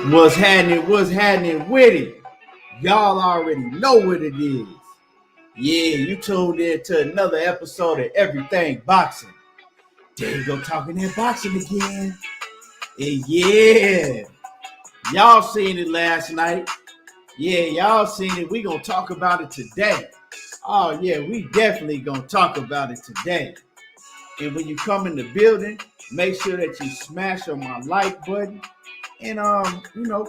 What's happening? What's happening with it? Y'all already know what it is. Yeah, you tuned in to another episode of Everything Boxing. There you go, talking that boxing again. And yeah, y'all seen it last night. Yeah, y'all seen it. We gonna talk about it today. Oh yeah, we definitely gonna talk about it today. And when you come in the building, make sure that you smash on my like button. And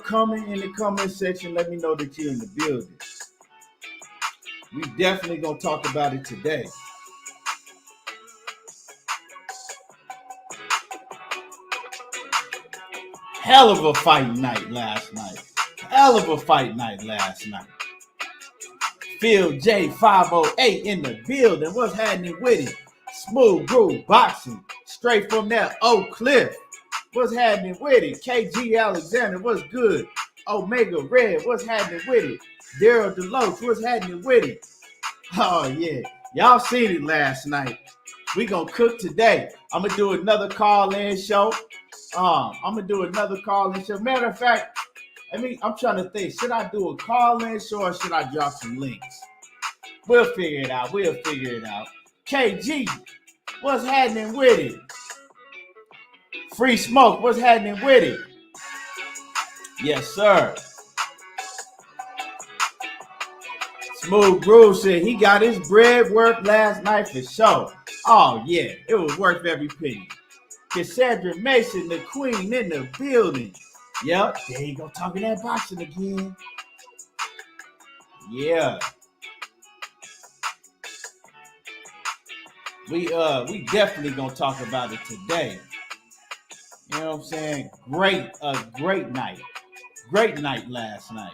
comment in the comment section, let me know that you're in the building. We definitely gonna talk about it today. Hell of a fight night last night. Phil J508 in the building. What's happening with it? Smooth Groove Boxing, straight from that Oak Cliff. What's happening with it? KG Alexander, what's good? Omega Red, what's happening with it? Daryl Deloach, what's happening with it? Oh, yeah. Y'all seen it last night. We gonna cook today. I'm gonna do another call-in show. Matter of fact, I'm trying to think. Should I do a call-in show or should I drop some links? We'll figure it out. KG, what's happening with it? Free Smoke, what's happening with it? Yes, sir. Smooth Groove said he got his bread worked last night for sure. Oh, yeah, it was worth every penny. Cassandra Mason, the queen in the building. Yep, there you go, talking that boxing again. Yeah. We definitely gonna talk about it today. You know what I'm saying? Great night. Great night last night.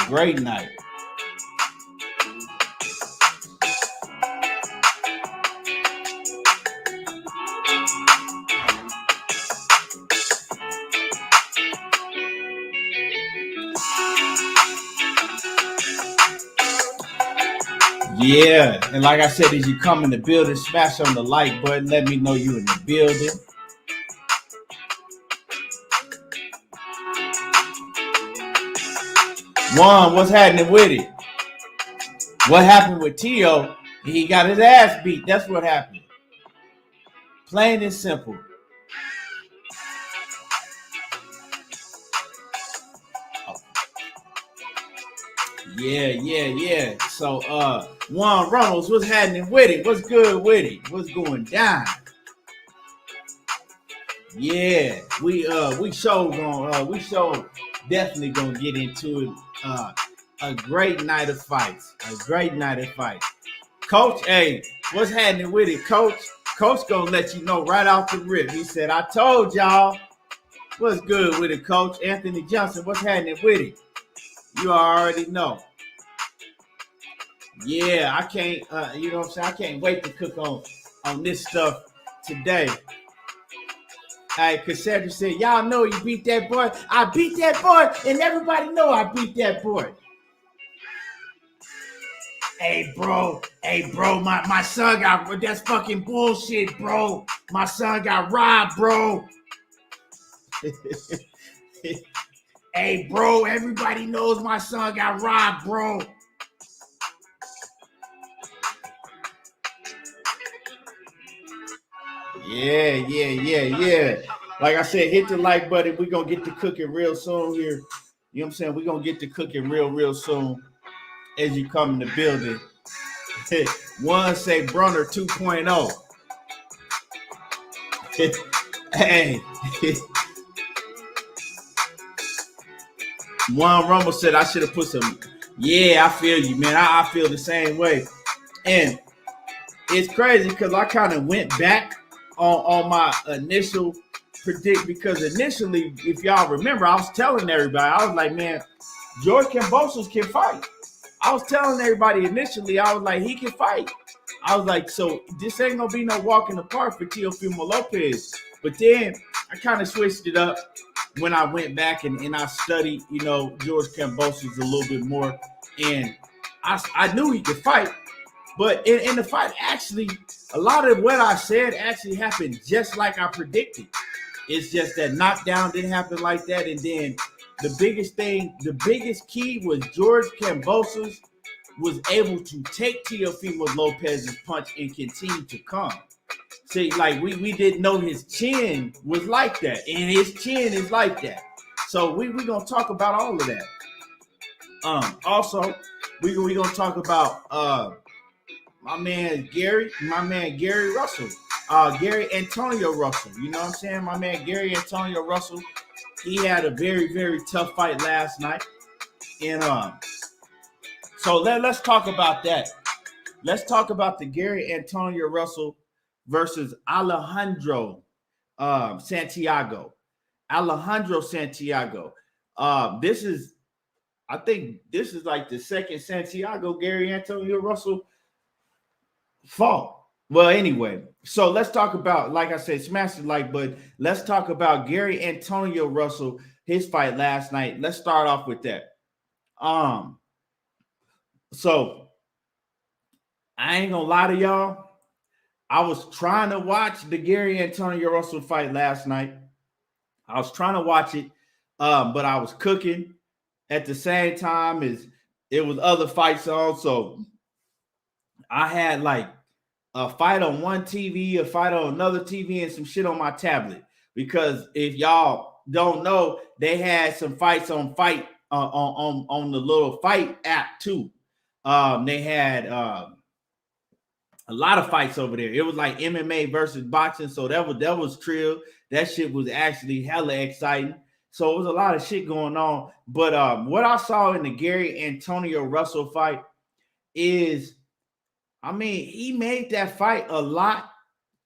Great night. Yeah, and like I said, as you come in the building, smash on the like button. Let me know you're in the building. Juan, what's happening with it? What happened with Teo? He got his ass beat. That's what happened. Plain and simple. Yeah. So, Juan Ramos, what's happening with it? What's good with it? What's going down? Yeah, we definitely gonna get into it. A great night of fights. Coach, hey, what's happening with it, Coach? Coach gonna let you know right off the rip. He said, I told y'all. What's good with it, Coach? Anthony Johnson, what's happening with it? You already know. Yeah, I can't, you know what I'm saying? I can't wait to cook on this stuff today. Hey, Cassandra said, y'all know you beat that boy. I beat that boy, and everybody know I beat that boy. Hey, bro, my son got, that's fucking bullshit, bro. My son got robbed, bro. Hey, bro, everybody knows my son got robbed, bro. Yeah. Like I said, hit the like button. We're going to get to cooking real soon here. You know what I'm saying? We're going to get to cooking real soon as you come in the building. One say Brunner 2.0. Hey. Juan Rumble said I should have put some. Yeah, I feel you, man. I feel the same way. And it's crazy because I kind of went back on my initial predict, because initially, if y'all remember, I was telling everybody, I was like, man, George Kambosos can fight. I was telling everybody initially, I was like, he can fight. I was like, so this ain't gonna be no walk in the park for Teofimo Lopez. But then I kind of switched it up when I went back and I studied, George Kambosos a little bit more. And I knew he could fight. But in the fight, actually, a lot of what I said actually happened just like I predicted. It's just that knockdown didn't happen like that. And then the biggest key was George Kambosos was able to take Teofimo Lopez's punch and continue to come. See, like we didn't know his chin was like that, and his chin is like that. So we gonna talk about all of that. Also, we gonna talk about my man Gary Russell, Gary Antonio Russell. You know what I'm saying? My man Gary Antonio Russell. He had a very, very tough fight last night, and so let's talk about that. Let's talk about the Gary Antonio Russell versus Alejandro Santiago. Alejandro Santiago. I think this is like the second Santiago Gary Antonio Russell fought. Well, anyway, so let's talk about, like I said, smash the like button. Let's talk about Gary Antonio Russell, his fight last night. Let's start off with that. So I ain't gonna lie to y'all. I was trying to watch the Gary Antonio Russell fight last night. I was trying to watch it, but I was cooking at the same time as it was other fights on. So I had like a fight on one TV, a fight on another TV, and some shit on my tablet. Because if y'all don't know, they had some fights on on the little fight app too. They had a lot of fights over there. It was like MMA versus boxing, so that was trill. That shit was actually hella exciting. So it was a lot of shit going on. But what I saw in the Gary Antonio Russell fight is, I mean, he made that fight a lot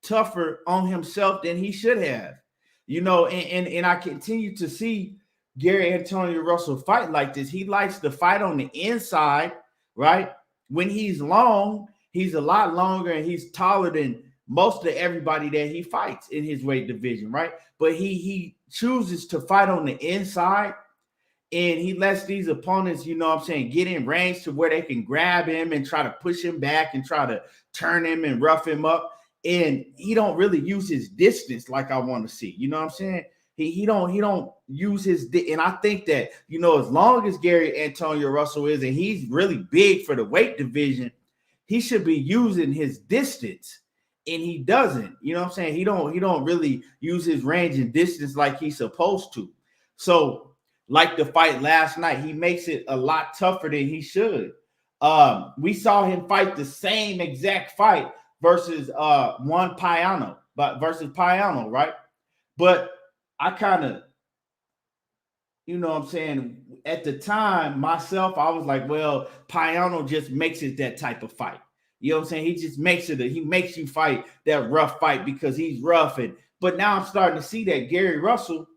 tougher on himself than he should have. You know, and I continue to see Gary Antonio Russell fight like this. He likes to fight on the inside, right? When he's long, he's a lot longer and he's taller than most of everybody that he fights in his weight division, right? But he chooses to fight on the inside, and he lets these opponents, you know what I'm saying, get in range to where they can grab him and try to push him back and try to turn him and rough him up. And he don't really use his distance like I want to see. You know what I'm saying? He don't use his, and I think that, you know, as long as Gary Antonio Russell is, and he's really big for the weight division, he should be using his distance, and he doesn't. You know what I'm saying? He don't really use his range and distance like he's supposed to. So, like the fight last night, he makes it a lot tougher than he should. We saw him fight the same exact fight versus Juan Payano, right? But I kind of, you know what I'm saying, at the time, myself, I was like, well, Payano just makes it that type of fight. You know what I'm saying? He just makes you fight that rough fight because he's rough. But now I'm starting to see that Gary Russell,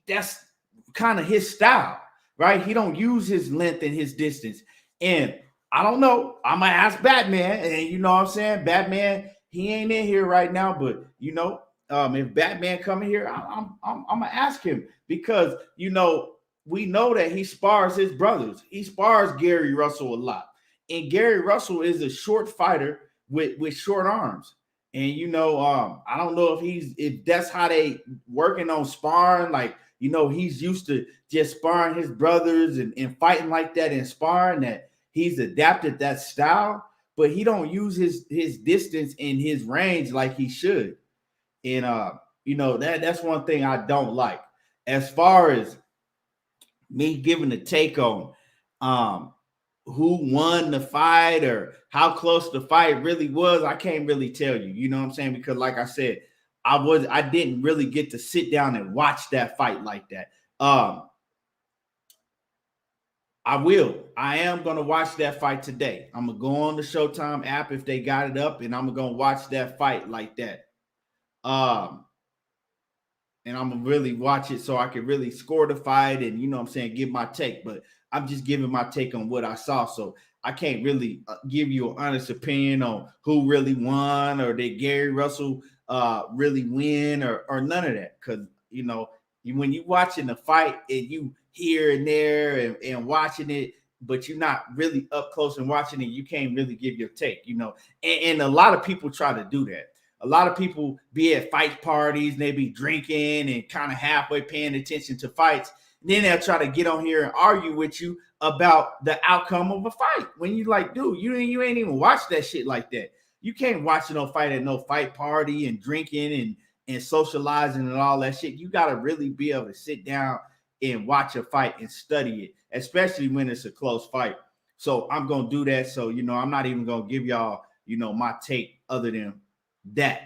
that's kind of his style, right? He don't use his length and his distance. And I don't know. I'm gonna ask Batman, and you know what I'm saying? Batman, he ain't in here right now, but you know, if Batman come in here, I'm gonna ask him, because you know, we know that he spars his brothers. He spars Gary Russell a lot. And Gary Russell is a short fighter with short arms. And you know, I don't know if that's how they working on sparring. Like, you know, he's used to just sparring his brothers and fighting like that and sparring, that he's adapted that style, but he don't use his distance and his range like he should. And you know, that's one thing I don't like. As far as me giving a take on who won the fight or how close the fight really was, I can't really tell you. You know what I'm saying? Because like I said, I didn't really get to sit down and watch that fight like that. I am going to watch that fight today. I'm going to go on the Showtime app if they got it up, and I'm going to watch that fight like that. And I'm going to really watch it so I can really score the fight and, you know what I'm saying, give my take. But I'm just giving my take on what I saw. So I can't really give you an honest opinion on who really won, or did Gary Russell really win, or none of that. Because, you know, when you watching the fight and you here and there and watching it, but you're not really up close and watching it. You can't really give your take, and a lot of people try to do that. A lot of people be at fight parties and they be drinking and kind of halfway paying attention to fights. And then they'll try to get on here and argue with you about the outcome of a fight. When you like, dude, you ain't even watch that shit like that. You can't watch no fight at no fight party and drinking and socializing and all that shit. You got to really be able to sit down and watch a fight and study it, especially when it's a close fight. So I'm going to do that. So, I'm not even going to give y'all, my take other than that.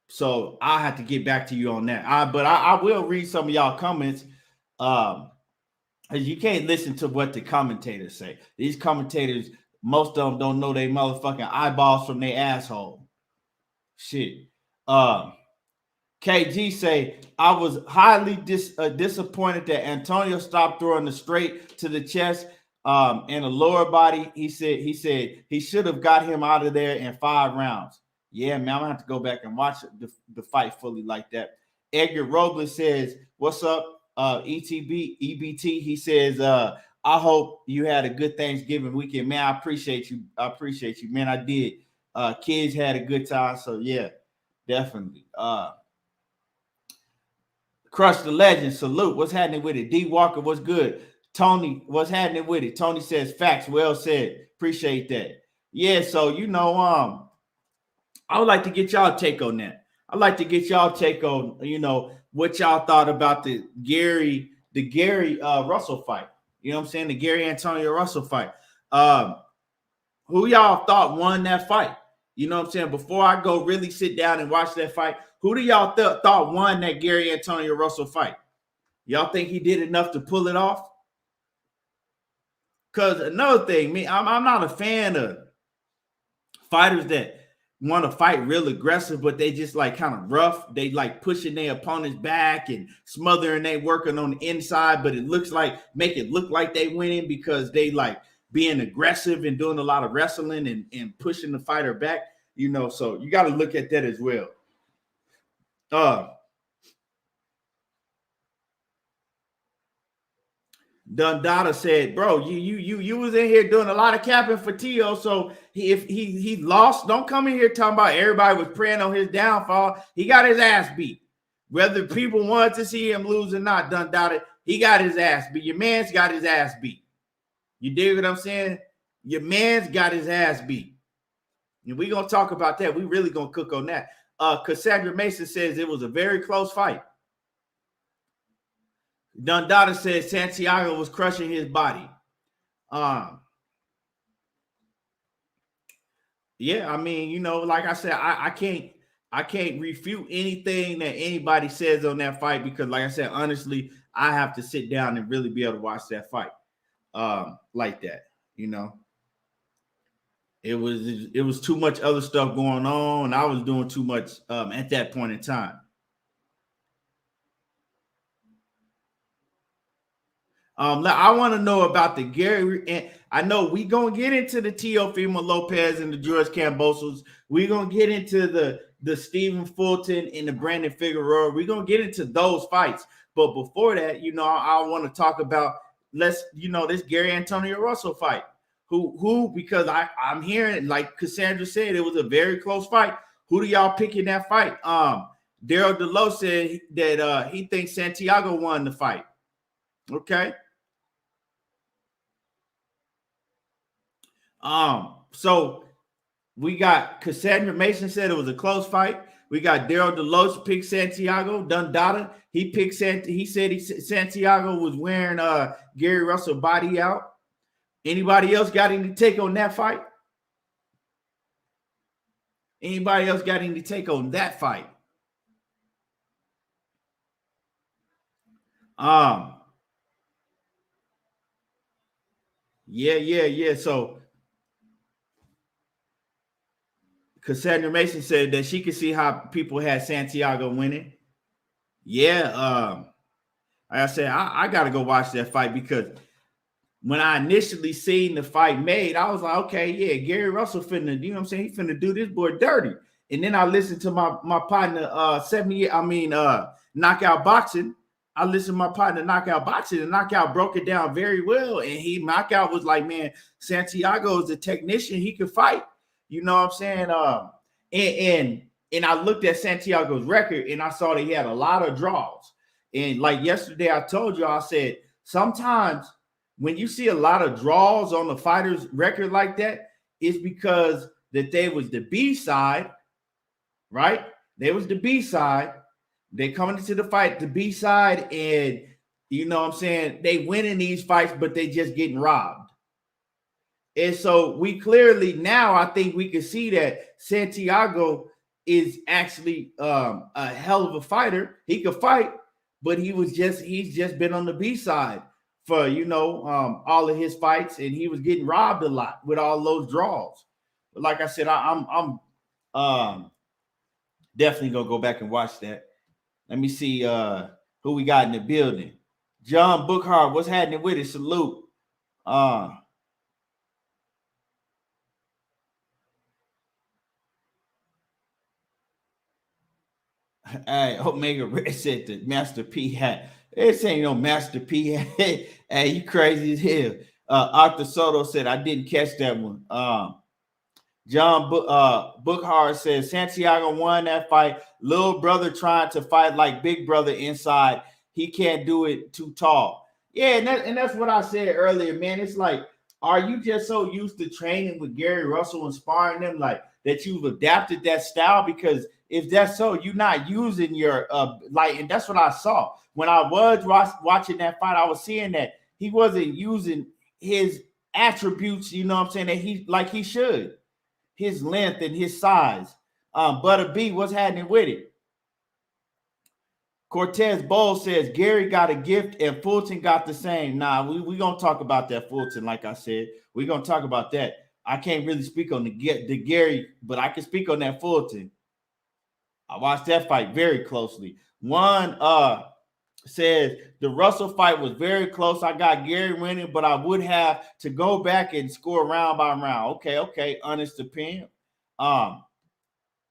So I have to get back to you on that. But I will read some of y'all comments. You can't listen to what the commentators say. These commentators, most of them don't know they motherfucking eyeballs from their asshole. Shit. KG say, I was highly disappointed that Antonio stopped throwing the straight to the chest and the lower body. He said he should have got him out of there in 5 rounds. Yeah, man, I'm gonna have to go back and watch the fight fully like that. Edgar Robles says, what's up? EBT. He says, I hope you had a good Thanksgiving weekend. Man, I appreciate you. Man, I did. Kids had a good time. So yeah, definitely. Crush the Legend. Salute. What's happening with it? D Walker, what's good? Tony, what's happening with it? Tony says, facts. Well said. Appreciate that. Yeah, so I would like to get y'all take on that. I'd like to get y'all take on, what y'all thought about the Gary Russell fight. You know what I'm saying? The Gary Antonio Russell fight. Who y'all thought won that fight? You know what I'm saying? Before I go really sit down and watch that fight, who do y'all thought won that Gary Antonio Russell fight? Y'all think he did enough to pull it off? Because another thing, I'm not a fan of fighters that want to fight real aggressive, but they just like kind of rough. They like pushing their opponent's back and smothering they working on the inside, but it make it look like they winning because they like being aggressive and doing a lot of wrestling and pushing the fighter back, so you got to look at that as well. Dundada said, bro, you was in here doing a lot of capping for Tio. So if he lost, don't come in here talking about everybody was praying on his downfall. He got his ass beat. Whether people wanted to see him lose or not, Dundada, he got his ass beat. Your man's got his ass beat. You dig what I'm saying? Your man's got his ass beat. And we're going to talk about that. We really going to cook on that. Cassandra Mason says it was a very close fight. Dundada says Santiago was crushing his body. Yeah, I mean, like I said, I can't refute anything that anybody says on that fight because, like I said, honestly, I have to sit down and really be able to watch that fight like that. It was too much other stuff going on. I was doing too much at that point in time. I want to know about the Gary, and I know we gonna get into the Teofimo Lopez and the George Kambosos. We gonna get into the Stephen Fulton and the Brandon Figueroa. We gonna get into those fights, but before that, I want to talk about this Gary Antonio Russell fight. Who because I'm hearing, like Cassandra said, it was a very close fight. Who do y'all pick in that fight? Daryl Delowe said that he thinks Santiago won the fight. Okay. So we got Cassandra Mason said it was a close fight. We got Daryl Deloach picked Santiago. Dundada, he picked he said Santiago was wearing Gary Russell body out. Anybody else got any take on that fight? Anybody else got any take on that fight? Yeah. So Cassandra Mason said that she could see how people had Santiago winning. Yeah, like I said, I got to go watch that fight because when I initially seen the fight made, I was like, okay, yeah, Gary Russell finna, you know what I'm saying? He finna do this boy dirty. And then I listened to my partner, Knockout Boxing, I listened to my partner Knockout Boxing, and Knockout broke it down very well. And Knockout was like, man, Santiago is a technician. He could fight. You know what I'm saying? And I looked at Santiago's record, and I saw that he had a lot of draws. And like yesterday, I told you, I said, sometimes when you see a lot of draws on the fighter's record like that, it's because that they was the B side, right? They was the B side. They coming into the fight, the B side, and you know what I'm saying? They winning these fights, but they just getting robbed. And so we clearly now, I think we can see that Santiago is actually a hell of a fighter. He could fight, but he's just been on the B side for, you know, all of his fights, and he was getting robbed a lot with all those draws. But like I said, I'm definitely gonna go back and watch that. Let me see who we got in the building. John Bookhart, what's happening with it? Salute. Hey, Omega Red said the Master P hat. This ain't no Master P hat. Hey, you crazy as hell. Arthur Soto said, I didn't catch that one. John Bookhart says Santiago won that fight. Little brother trying to fight like big brother inside. He can't do it too tall. Yeah, and that's what I said earlier, man. It's like, are you just so used to training with Gary Russell and sparring them like that you've adapted that style? Because if that's so, you're not using your and that's what I saw. When I was watching that fight, I was seeing that he wasn't using his attributes, you know what I'm saying, that he should. His length and his size. Butter B, what's happening with it? Cortez Bowl says Gary got a gift and Fulton got the same. Nah, we gonna talk about that Fulton, like I said. We're gonna talk about that. I can't really speak on the Gary, but I can speak on that Fulton. I watched that fight very closely. One says the Russell fight was very close. I got Gary winning, but I would have to go back and score round by round. Okay, honest opinion.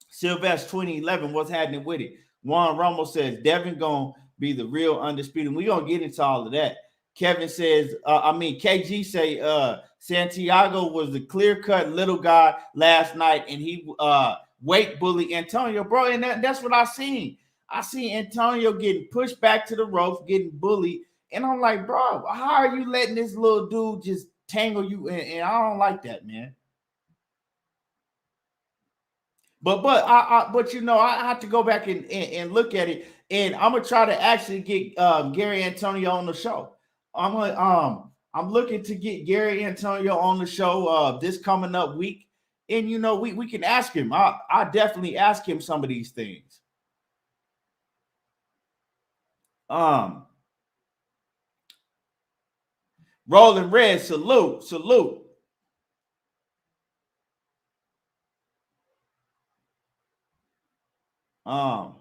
Sylvester 2011, what's happening with it? Juan Ramos says Devin gonna be the real undisputed. We're gonna get into all of that. Kevin says, KG say Santiago was the clear-cut little guy last night, and he weight bully Antonio, bro. And that's what I seen. I see Antonio getting pushed back to the ropes, getting bullied. And I'm like, bro, how are you letting this little dude just tangle you? And I don't like that, man. But you know, I have to go back and look at it. And I'm gonna try to actually get Gary Antonio on the show. I'm looking to get Gary Antonio on the show this coming up week. And you know, we can ask him. I definitely ask him some of these things. Rolling Red, salute. Oh,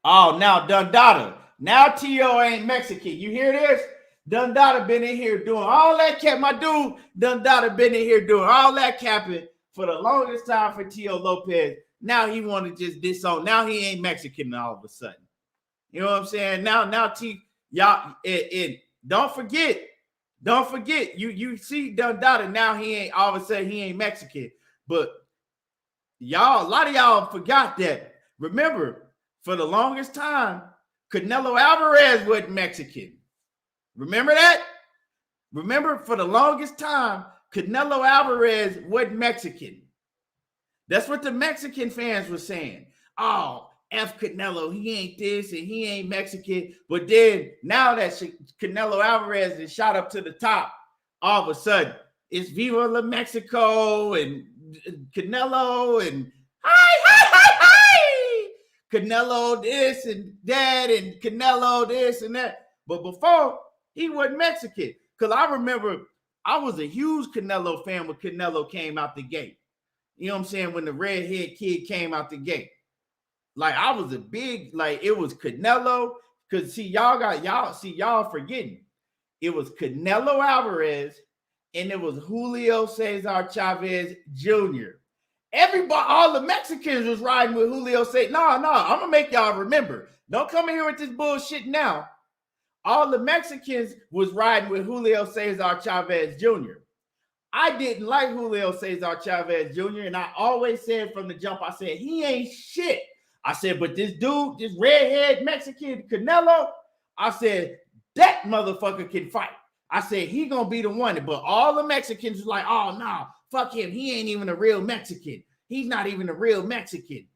now Dundada. Now T.O. ain't Mexican. You hear this? Dundada been in here doing all that cap. My dude, Dundada been in here doing all that capping for the longest time for Teofimo Lopez. Now he want to just disown. Now he ain't Mexican all of a sudden. You know what I'm saying? Now y'all, don't forget. You see Dundada, now he ain't, all of a sudden he ain't Mexican. But y'all, a lot of y'all forgot that. Remember, for the longest time, Canelo Alvarez wasn't Mexican. Remember that? Remember, for the longest time, Canelo Alvarez wasn't Mexican. That's what the Mexican fans were saying. Oh, F Canelo, he ain't this and he ain't Mexican. But then now that Canelo Alvarez is shot up to the top, all of a sudden it's Viva la Mexico and Canelo and hi. Canelo this and that and Canelo this and that. But before, he wasn't Mexican. Because I remember I was a huge Canelo fan when Canelo came out the gate. You know what I'm saying? When the redhead kid came out the gate. Like, I was a big, like, it was Canelo. Because, see, y'all forgetting. It was Canelo Alvarez and it was Julio Cesar Chavez Jr. Everybody, all the Mexicans was riding with Julio Cesar. No, I'm going to make y'all remember. Don't come in here with this bullshit now. All the Mexicans was riding with Julio Cesar Chavez Jr. I didn't like Julio Cesar Chavez Jr. And I always said from the jump, I said, he ain't shit. I said, but this dude, this redhead Mexican Canelo, I said, that motherfucker can fight. I said, he gonna be the one. But all the Mexicans was like, oh, no, fuck him. He ain't even a real Mexican. He's not even a real Mexican.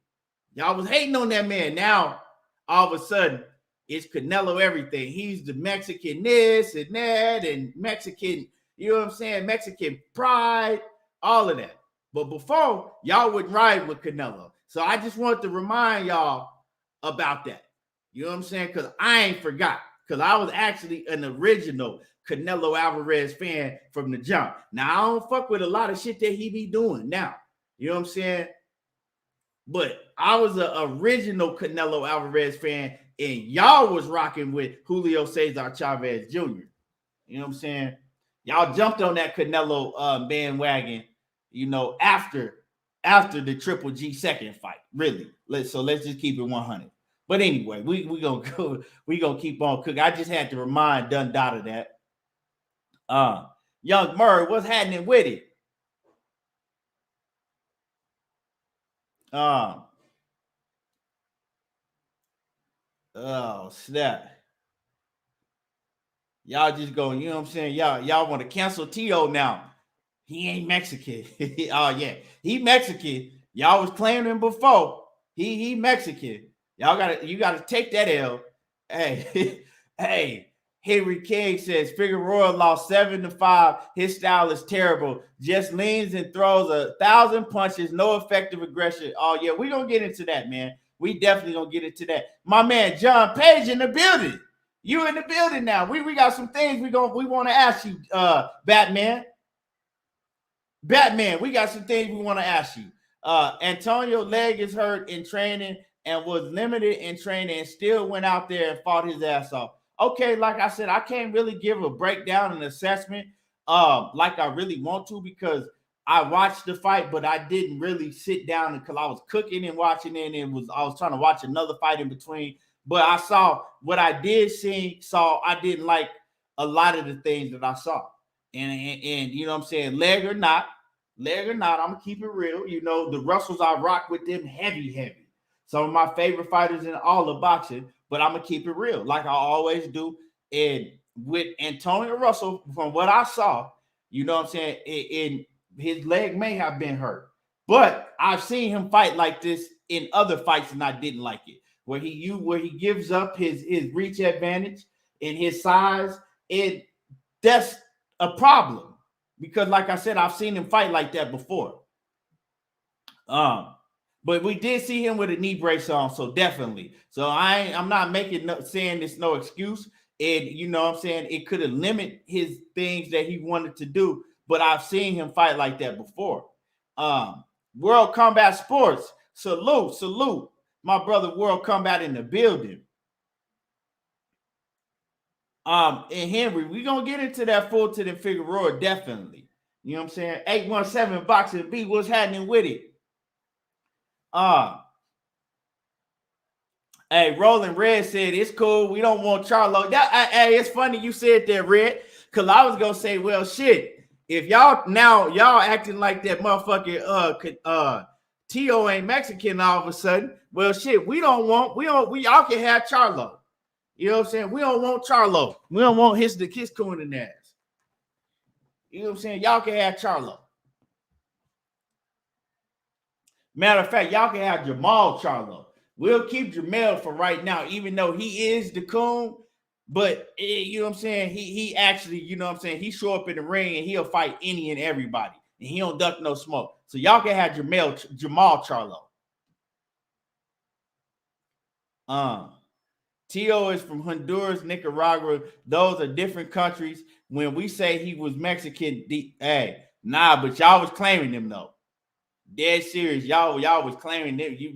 Y'all was hating on that man. Now, all of a sudden, it's Canelo everything. He's the Mexican this and that and Mexican, you know what I'm saying? Mexican pride, all of that. But before, y'all would ride with Canelo. So I just want to remind y'all about that. You know what I'm saying? Because I ain't forgot. Because I was actually an original Canelo Alvarez fan from the jump. Now, I don't fuck with a lot of shit that he be doing now. You know what I'm saying? But I was an original Canelo Alvarez fan, and y'all was rocking with Julio Cesar Chavez Jr. You know what I'm saying? Y'all jumped on that Canelo bandwagon, you know, after the Triple G second fight. Really. Let's just keep it 100. But anyway, we gonna keep on cooking. I just had to remind Dundada that. Young Murray, what's happening with it? Oh snap. Y'all just go, you know what I'm saying? Y'all want to cancel Tio now. He ain't Mexican. Oh yeah, he Mexican. Y'all was claiming him before. He Mexican. You gotta take that L. Hey, hey, Henry King says Figueroa lost 7-5. His style is terrible. Just leans and throws 1,000 punches, no effective aggression. Oh yeah, we're gonna get into that, man. We definitely gonna get into that. My man John Page in the building. You in the building now. We got some things we want to ask you, Batman. Batman, we got some things we want to ask you. Antonio leg is hurt in training and was limited in training and still went out there and fought his ass off. Okay, like I said, I can't really give a breakdown and assessment like I really want to because I watched the fight, but I didn't really sit down because I was cooking and watching it, and I was trying to watch another fight in between. But I saw what I did I didn't like a lot of the things that I saw. And you know what I'm saying? Leg or not, I'm gonna keep it real. You know, the Russells, I rock with them heavy. Some of my favorite fighters in all of boxing, but I'm gonna keep it real, like I always do. And with Antonio Russell, from what I saw, you know what I'm saying, in his leg may have been hurt, but I've seen him fight like this in other fights, and I didn't like it. Where he gives up his reach advantage and his size, and that's a problem because, like I said, I've seen him fight like that before. But we did see him with a knee brace on, so definitely. So I'm not saying it's no excuse, and you know what I'm saying, it could have limited his things that he wanted to do. But I've seen him fight like that before. World Combat Sports, salute. My brother World Combat in the building. And Henry, we're going to get into that Fulton and Figueroa, definitely. You know what I'm saying? 817 Boxing B, what's happening with it? Hey, Rolling Red said, it's cool. We don't want Charlo. Hey, it's funny you said that, Red, because I was going to say, well, shit, if y'all acting like that motherfucking Tio ain't Mexican all of a sudden, well, shit, we y'all can have Charlo. You know what I'm saying? We don't want Charlo. We don't want his coon in ass. You know what I'm saying? Y'all can have Charlo. Matter of fact, y'all can have Jamal Charlo. We'll keep Jamel for right now, even though he is the coon. But you know what I'm saying? He actually, you know what I'm saying? He show up in the ring and he'll fight any and everybody. And he don't duck no smoke. So y'all can have Jamal Charlo. Tio is from Honduras, Nicaragua. Those are different countries. When we say he was Mexican, but y'all was claiming him though. Dead serious. Y'all was claiming them. The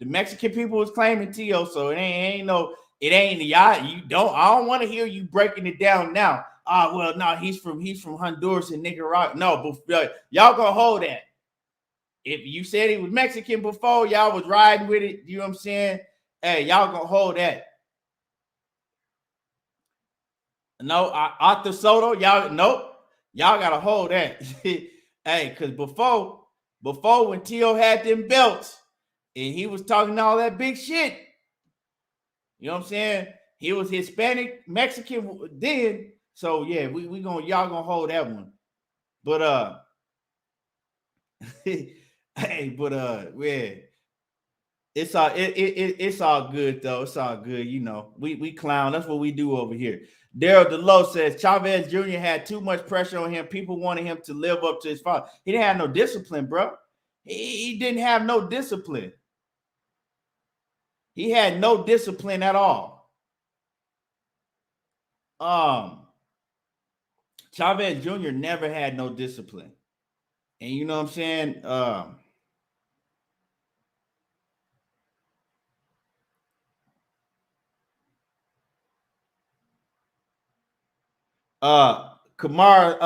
Mexican people was claiming Tio, so I don't want to hear you breaking it down now. Well, no, he's from Honduras and Nicaragua. No, but y'all gonna hold that. If you said he was Mexican before, y'all was riding with it, you know what I'm saying? Hey, y'all gonna hold that. No, Arthur Soto, y'all, nope. Y'all gotta hold that. Hey, because before when Tio had them belts and he was talking all that big shit, you know what I'm saying? He was Hispanic, Mexican then. So yeah, we gonna y'all gonna hold that one. But hey, but yeah. It's all good though. It's all good, you know. We clown. That's what we do over here. Daryl DeLoe says Chavez Jr. had too much pressure on him. People wanted him to live up to his father. He didn't have no discipline, bro. He didn't have no discipline. He had no discipline at all. Chavez Jr. never had no discipline. And you know what I'm saying? Kamar,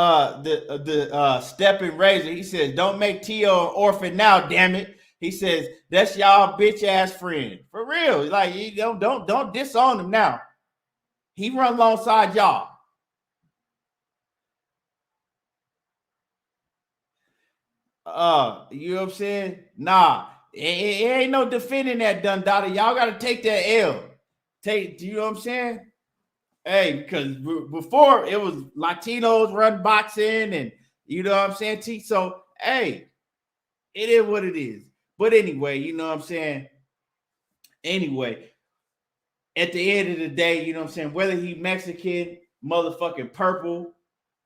the stepping razor, he says, don't make Tio an orphan now, damn it. He says, that's y'all bitch ass friend. For real. Like, you don't disown him now. He run alongside y'all. You know what I'm saying? Nah. It ain't no defending that Dundada. Y'all gotta take that L. You know what I'm saying? Hey, because before it was Latinos run boxing and you know what I'm saying? So, hey, it is what it is. But anyway, you know what I'm saying? Anyway, at the end of the day, you know what I'm saying? Whether he Mexican, motherfucking purple,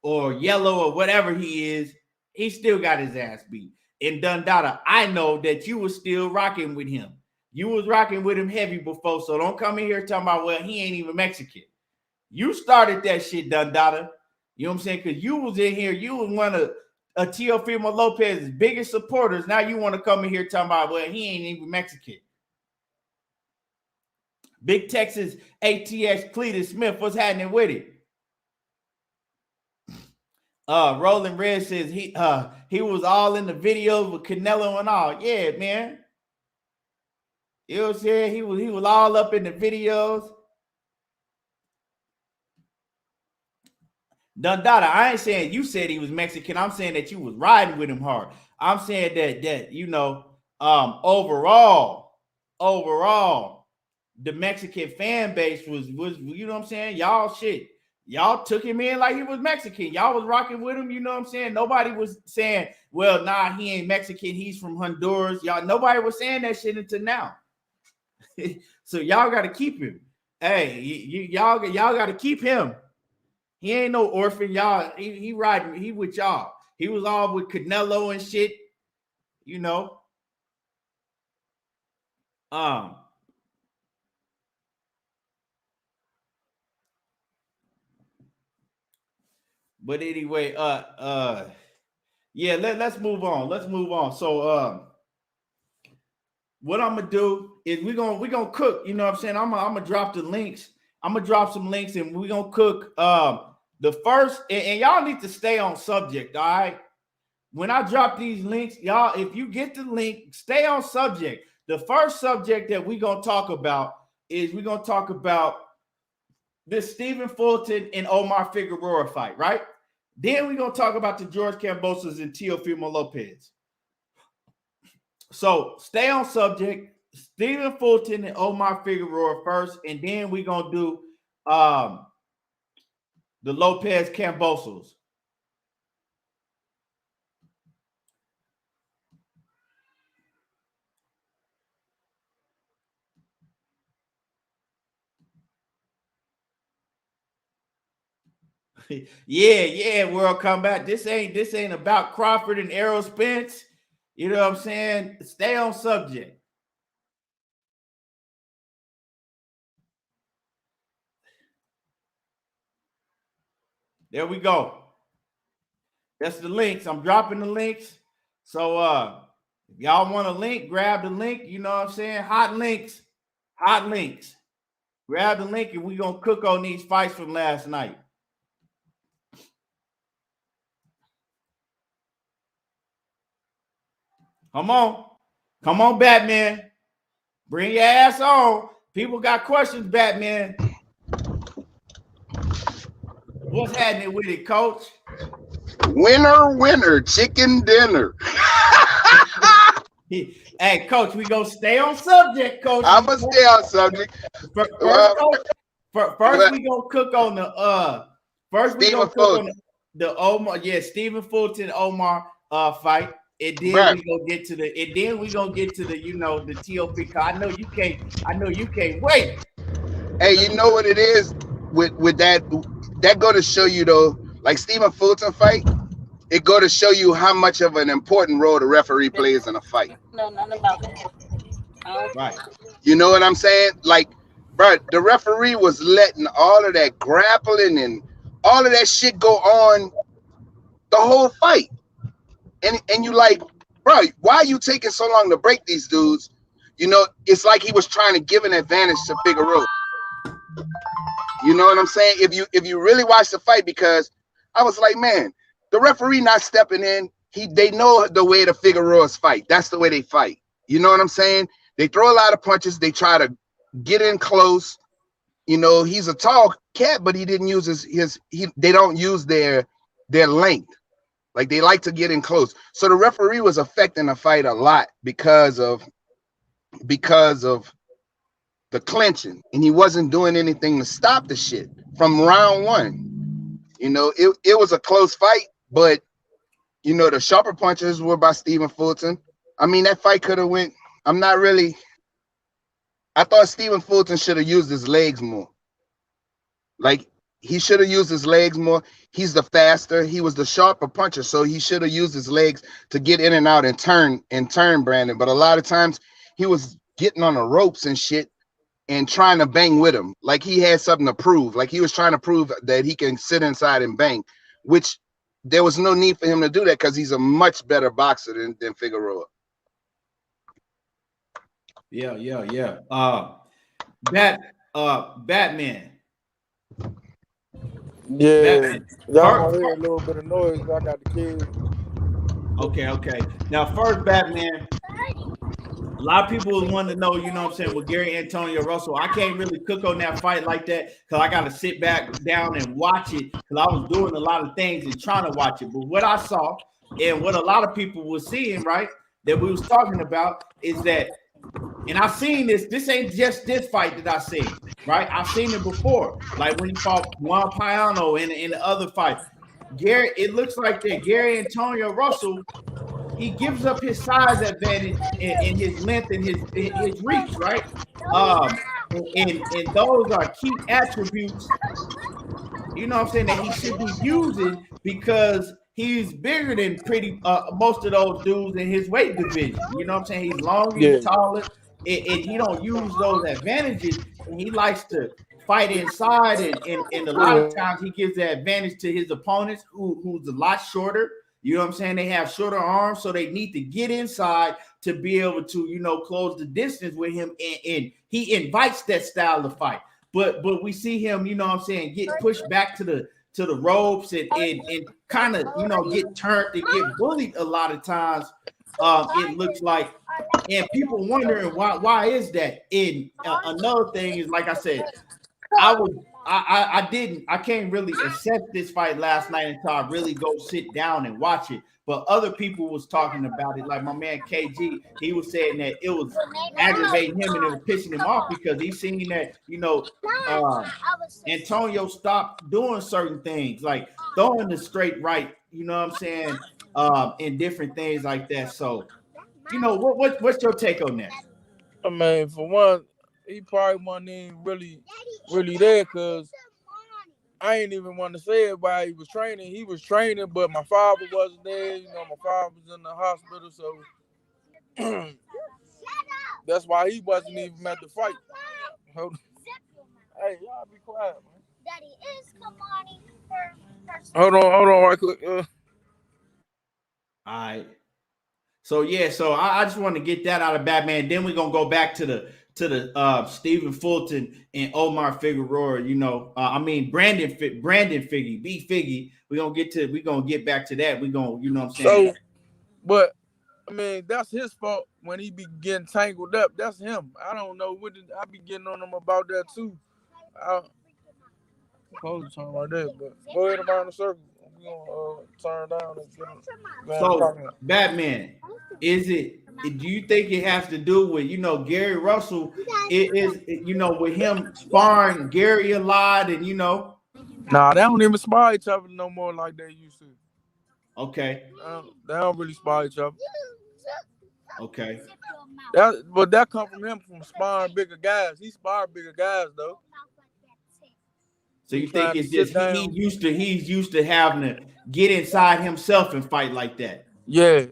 or yellow, or whatever he is, he still got his ass beat. And Dundada, I know that you was still rocking with him. You was rocking with him heavy before, so don't come in here talking about, well, he ain't even Mexican. You started that shit, Dundada. You know what I'm saying? Because you was in here, you was one of Teofimo Lopez's biggest supporters. Now you want to come in here talking about, well, he ain't even Mexican. Big Texas ATX Cletus Smith, what's happening with it? Roland Red says he was all in the videos with Canelo and all. Yeah, man. You know what I'm saying? He was all up in the videos. Dundada, I ain't saying you said he was Mexican. I'm saying that you was riding with him hard. I'm saying that you know, overall, the Mexican fan base was you know what I'm saying? Y'all took him in like he was Mexican. Y'all was rocking with him, you know what I'm saying? Nobody was saying, well, nah, he ain't Mexican, he's from Honduras. Nobody was saying that shit until now. So y'all got to keep him. Hey, y'all got to keep him. He ain't no orphan, y'all. He riding. He with y'all. He was all with Canelo and shit. You know. But anyway, yeah. Let's move on. Let's move on. So, what I'm gonna do is we're gonna cook. You know what I'm saying? I'm gonna drop the links. I'm gonna drop some links, and we're gonna cook. The first, and y'all need to stay on subject. All right. When I drop these links, y'all, if you get the link, stay on subject. The first subject that we're going to talk about is we're going to talk about this Stephen Fulton and Omar Figueroa fight, right? Then we're going to talk about the George Kambosos and Teofimo Lopez. So stay on subject. Stephen Fulton and Omar Figueroa first, and then we're going to do the Lopez Kambosos. yeah, World Combat. This ain't about Crawford and Errol Spence. You know what I'm saying? Stay on subject. There we go. That's the links. I'm dropping the links. So if y'all want a link, grab the link. You know what I'm saying? Hot links. Hot links. Grab the link and we're gonna cook on these fights from last night. Come on. Come on, Batman. Bring your ass on. People got questions, Batman. What's happening with it, Coach? Winner, chicken dinner. Hey, Coach, we gonna stay on subject, Coach. I'm gonna stay on subject. First, we gonna cook on the the Omar, Stephen Fulton Omar fight. And then we gonna get to the the Teofimo. I know you can't wait. Hey, you know what it is with that go to show you though, like Stephen Fulton fight, it go to show you how much of an important role the referee plays in a fight. No, none about that. Right. You know what I'm saying? Like, bro, the referee was letting all of that grappling and all of that shit go on the whole fight. And you like, bro, why are you taking so long to break these dudes? You know, it's like he was trying to give an advantage to Figueroa. You know what I'm saying? If you really watch the fight, because I was like, man, the referee not stepping in. They know the way the Figueroas fight. That's the way they fight. You know what I'm saying? They throw a lot of punches. They try to get in close. You know, he's a tall cat, but he didn't use they don't use their length. Like, they like to get in close. So the referee was affecting the fight a lot because of the clinching, and he wasn't doing anything to stop the shit from round one. You know, it was a close fight, but you know, the sharper punches were by Stephen Fulton. I mean, that fight could have went. I thought Stephen Fulton should have used his legs more. Like, he should have used his legs more. He's the faster. He was the sharper puncher, so he should have used his legs to get in and out and turn Brandon. But a lot of times he was getting on the ropes and shit and trying to bang with him. Like, he had something to prove. Like, he was trying to prove that he can sit inside and bang, which there was no need for him to do that because he's a much better boxer than Figueroa. Yeah. Batman. Yeah, y'all gonna hear a little bit of noise. I got the kids. Okay. Now, first, Batman, a lot of people want to know, you know what I'm saying, with Gary Antonio Russell. I can't really cook on that fight like that because I got to sit back down and watch it because I was doing a lot of things and trying to watch it. But what I saw and what a lot of people were seeing, right, that we was talking about is that, and I've seen this ain't just this fight that I seen, right? I've seen it before, like when he fought Juan Payano in the other fight. It looks like that Gary Antonio Russell, he gives up his size advantage in his length and his reach, right? And those are key attributes, you know what I'm saying, that he should be using because he's bigger than most of those dudes in his weight division. You know what I'm saying? He's longer, he's taller, and he don't use those advantages. And he likes to fight inside, and a lot of times he gives the advantage to his opponents who's a lot shorter. You know what I'm saying? They have shorter arms, so they need to get inside to be able to, you know, close the distance with him. And he invites that style of fight. But we see him, you know what I'm saying, get pushed back to the ropes and kind of, you know, get turned and get bullied a lot of times. It looks like, and people wondering why is that? And another thing is, like I said, I can't really assess this fight last night until I really go sit down and watch it. But other people was talking about it, like my man KG. He was saying that it was aggravating him and it was pissing him off because he's seen that, you know, Antonio stopped doing certain things, like throwing the straight right, you know what I'm saying, and different things like that. So, you know, what's your take on that? I mean, for one, he probably wasn't even really there because I ain't even want to say it while he was training. He was training, but my father wasn't there. You know, my father was in the hospital, so that's why he wasn't even at the fight. Hold on. Hey, y'all be quiet, man. Daddy is Kamani. Hold on, right quick. All right. So I just want to get that out of Batman. Then we're gonna go back to the Stephen Fulton and Omar Figueroa. You know, Brandon Figgy, B Figgy. We're gonna get back to that. We're gonna, you know what I'm saying. So, but I mean, that's his fault when he be getting tangled up. That's him. I don't know what I be getting on him about that too. I supposed to turn like that, but go ahead around the circle. We gonna turn down and get So Batman, is it? Do you think it has to do with Gary Russell? It is with him sparring Gary a lot, and Nah, they don't even spar each other no more like they used to. Okay. They don't really spar each other. Okay. But that come from him from sparring bigger guys. He sparred bigger guys though. So you think it's just he's used to having to get inside himself and fight like that? Yeah.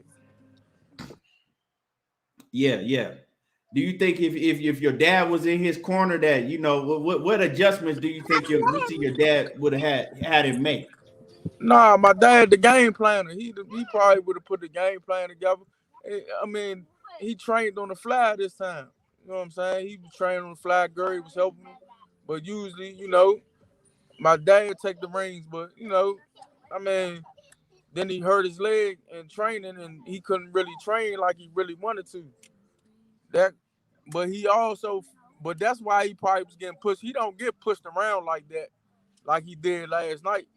Yeah. Do you think if your dad was in his corner that what adjustments do you think your dad would have had him make? Nah, my dad, the game planner. He probably would have put the game plan together. I mean, he trained on the fly this time. You know what I'm saying? He was training on the fly. Gary was helping him. But usually, my dad take the reins. But, I mean, then he hurt his leg in training and he couldn't really train like he really wanted to. But that's why he probably was getting pushed. He don't get pushed around like that, like he did last night.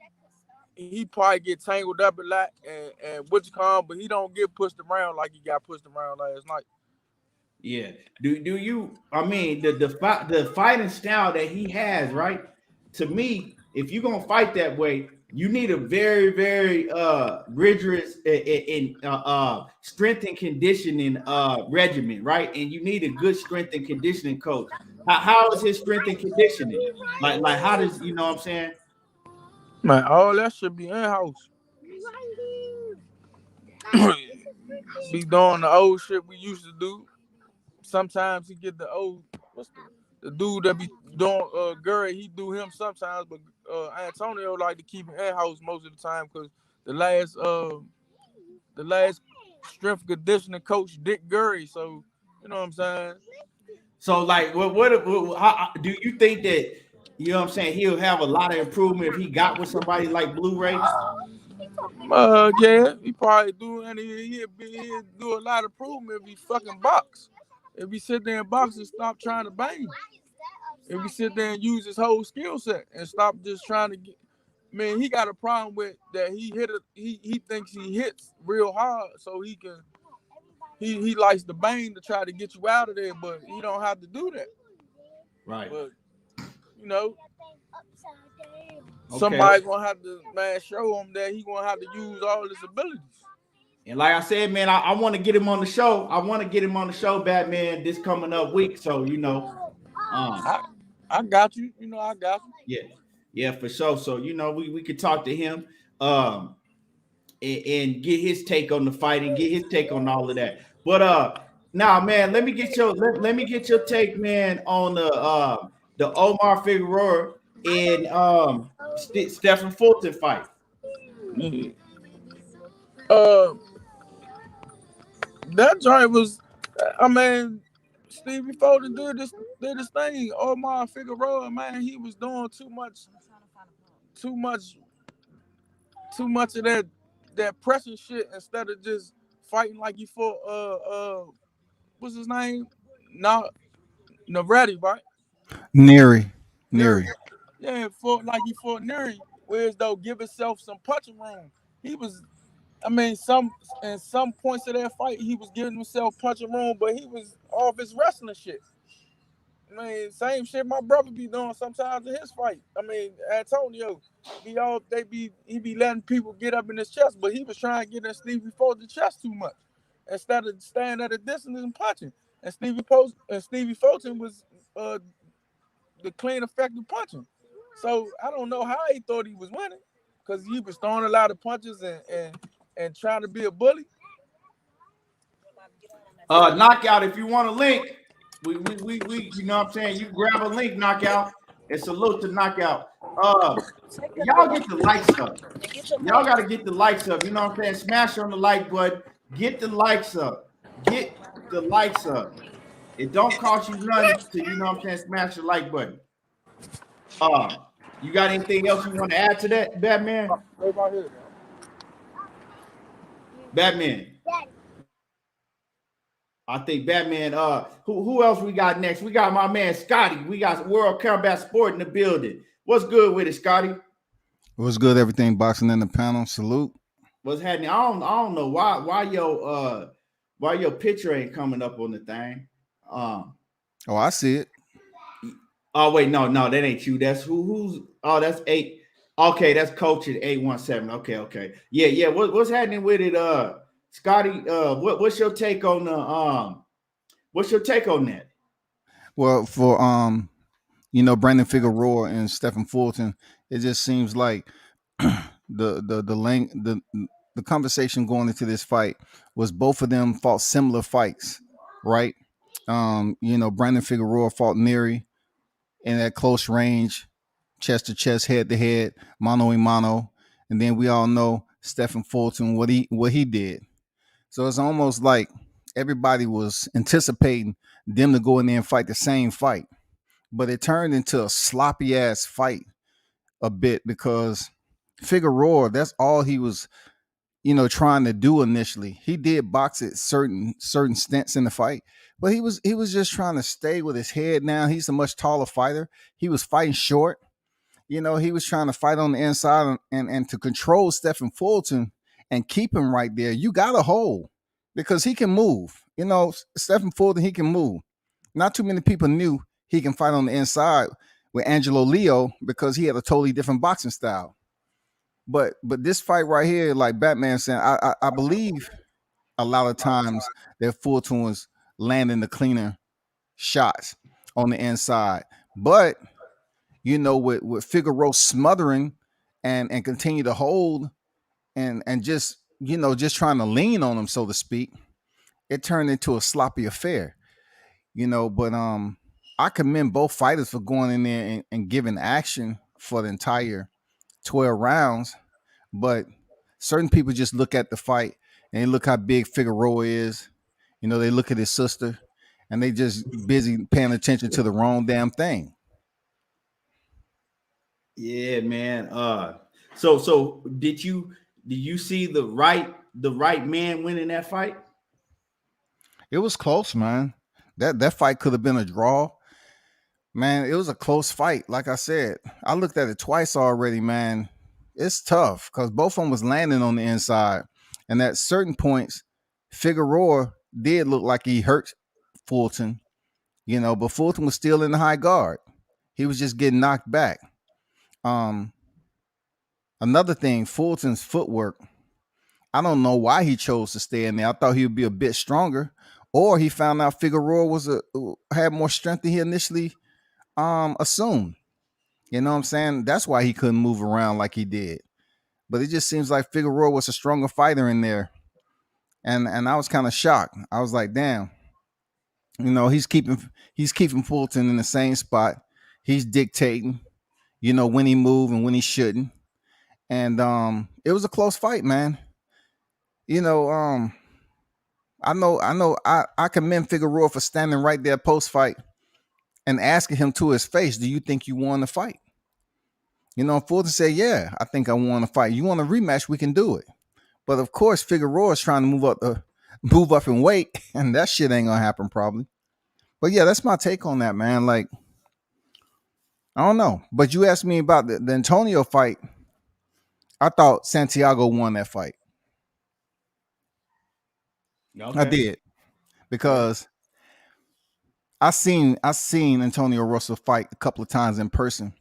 He probably get tangled up a lot and but he don't get pushed around like he got pushed around last night. Yeah. Do you? I mean, the fighting style that he has, right? To me, if you're gonna fight that way, you need a very, very rigorous in strength and conditioning regimen, right? And you need a good strength and conditioning coach. How is his strength and conditioning? Like how does what I'm saying? Man, all that should be in house. Be doing the old shit we used to do. Sometimes he get the old the dude that be doing Gary, he do him sometimes, but Antonio like to keep it in house most of the time because the last strength conditioning coach Dick Gurry. So you know what I'm saying. So like, how, do you think that what I'm saying he'll have a lot of improvement if he got with somebody like Blu-ray? Yeah, he probably do, and he'll do a lot of improvement if he fucking box. If he sit there and box and stop trying to bang. If he sit there and use his whole skill set and stop just trying to get. Man, he got a problem with that. He thinks he hits real hard, so he can. He likes to bang to try to get you out of there, but he don't have to do that. Right. But somebody's gonna have to show him that he gonna have to use all his abilities. And like I said, man, I want to get him on the show. I want to get him on the show, Batman, this coming up week. So I got you. I got you. Yeah, for sure. So we could talk to him, and get his take on the fight and get his take on all of that. But now, man, let me get your take, man, on the Omar Figueroa and Stephon Fulton fight. That joint was, I mean, Stevie Fulton did his thing. Omar Figueroa, man, he was doing too much of that pressing shit instead of just fighting like he fought what's his name? Navarrete, right? Neri. Yeah, fought like he fought Neri. Whereas though give himself some punching room. He was, I mean, some points of that fight, he was giving himself punching room, but he was off his wrestling shit. I mean, same shit my brother be doing sometimes in his fight. I mean, Antonio, he be letting people get up in his chest, but he was trying to get in Stevie Fulton's chest too much instead of standing at a distance and punching. And Stevie Fulton was the clean, effective punching. So I don't know how he thought he was winning because he was throwing a lot of punches and trying to be a bully. Knockout, if you want a link, we you know what I'm saying, you grab a link, Knockout, and salute to Knockout. Y'all get the likes up. Y'all got to get the likes up. You know what I'm saying? Smash on the like button. Get the likes up. Get the likes up. It don't cost you nothing to, you know what I'm saying, smash the like button. You got anything else you want to add to that, Batman? Batman. I think Batman. Who else we got next? We got my man Scotty. We got World Combat Sport in the building. What's good with it, Scotty? What's good? Everything boxing in the panel. Salute. What's happening? I don't know why your picture ain't coming up on the thing. Oh, I see it. Oh wait, no, that ain't you. That's who's that's 8. Okay, that's coach at 817. Okay. Yeah. What's happening with it? Scotty, what's your take on that? Well, for Brandon Figueroa and Stephon Fulton, it just seems like the conversation going into this fight was both of them fought similar fights, right? Brandon Figueroa fought Neri in that close range, chest to chest, head to head, mano a mano, and then we all know Stephon Fulton what he did. So it's almost like everybody was anticipating them to go in there and fight the same fight, but it turned into a sloppy ass fight a bit because Figueroa, that's all he was, trying to do initially. He did box at certain stints in the fight, but he was just trying to stay with his head down. He's a much taller fighter. He was fighting short. He was trying to fight on the inside and to control Stephon Fulton and keep him right there. You got to hold because he can move. Stephon Fulton, he can move. Not too many people knew he can fight on the inside with Angelo Leo because he had a totally different boxing style. But this fight right here, like Batman said, I believe a lot of times that Fulton was landing the cleaner shots on the inside. But, with Figueroa smothering and continue to hold and just, just trying to lean on him, so to speak, it turned into a sloppy affair. But I commend both fighters for going in there and giving action for the entire 12 rounds. But certain people just look at the fight and they look how big Figueroa is. They look at his sister and they just busy paying attention to the wrong damn thing. Yeah, man. So did you see the right man winning that fight? It was close, man. That fight could have been a draw. Man, it was a close fight. Like I said, I looked at it twice already, man. It's tough because both of them was landing on the inside. And at certain points, Figueroa did look like he hurt Fulton, but Fulton was still in the high guard. He was just getting knocked back. Another thing, Fulton's footwork. I don't know why he chose to stay in there. I thought he would be a bit stronger, or he found out Figueroa had more strength than he initially assumed. You know what I'm saying? That's why he couldn't move around like he did. But it just seems like Figueroa was a stronger fighter in there. And I was kind of shocked. I was like, damn. He's keeping Fulton in the same spot. He's dictating, when he move and when he shouldn't. And it was a close fight, man. I commend Figueroa for standing right there post fight and asking him to his face, do you think you won the fight? Fulton said, yeah, I think I won the fight. You want a rematch, we can do it. But of course, Figueroa is trying to move up in weight, and that shit ain't gonna happen probably. But yeah, that's my take on that, man. Like, I don't know. But you asked me about the Antonio fight. I thought Santiago won that fight. Okay. I did. Because I seen Antonio Russell fight a couple of times in person.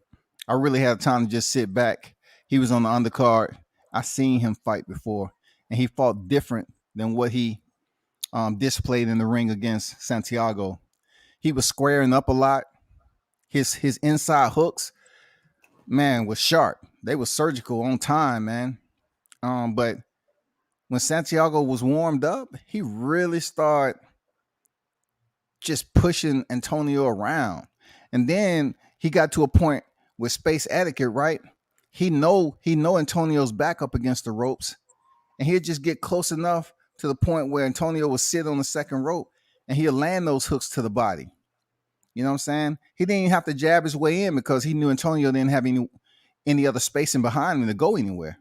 I really had time to just sit back. He was on the undercard. I seen him fight before, and he fought different than what he displayed in the ring against Santiago. He was squaring up a lot. His inside hooks, man, was sharp. They were surgical on time, man. But when Santiago was warmed up, he really started just pushing Antonio around. And then he got to a point with space etiquette, right? He know Antonio's back up against the ropes, and he'd just get close enough to the point where Antonio would sit on the second rope and he'll land those hooks to the body. You know what I'm saying? He didn't even have to jab his way in because he knew Antonio didn't have any other spacing behind him to go anywhere.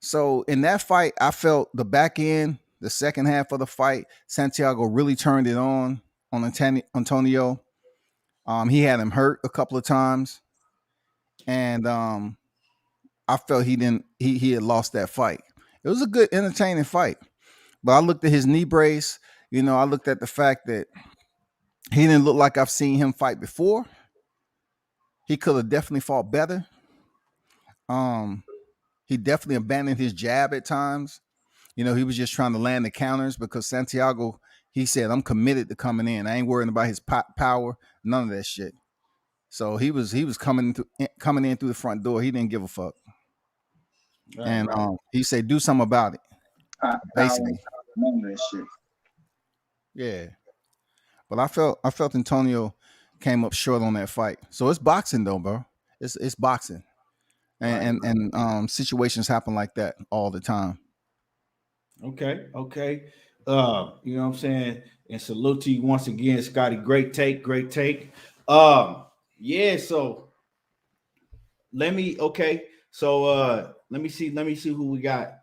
So in that fight, I felt the back end The second half of the fight, Santiago really turned it on Antonio. He had him hurt a couple of times, and I felt he had lost that fight. It was a good, entertaining fight, but I looked at his knee brace. I looked at the fact that he didn't look like I've seen him fight before. He could have definitely fought better. He definitely abandoned his jab at times. He was just trying to land the counters because Santiago, he said, I'm committed to coming in. I ain't worrying about his power, none of that shit. So he was coming in through the front door. He didn't give a fuck. Right, and he said, do something about it. Basically. None of that shit. Yeah. But I felt Antonio came up short on that fight. So it's boxing though, bro. It's boxing. And situations happen like that all the time. Okay. You know what I'm saying? And salute to you once again, Scotty. Great take. Yeah, so let me see who we got.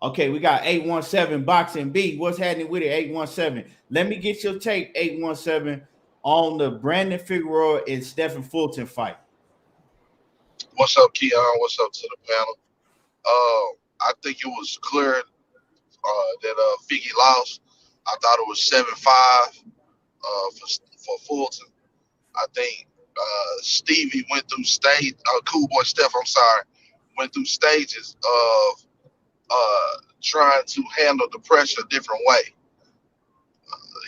Okay, we got 817 Boxing B. What's happening with it? 817. Let me get your take, 817, on the Brandon Figueroa and Stephon Fulton fight. What's up, Keon? What's up to the panel? I think it was clear that Figgy lost. I thought it was 7-5 for Fulton. I think Stevie went through Cool Boy Steph, went through stages of trying to handle the pressure a different way.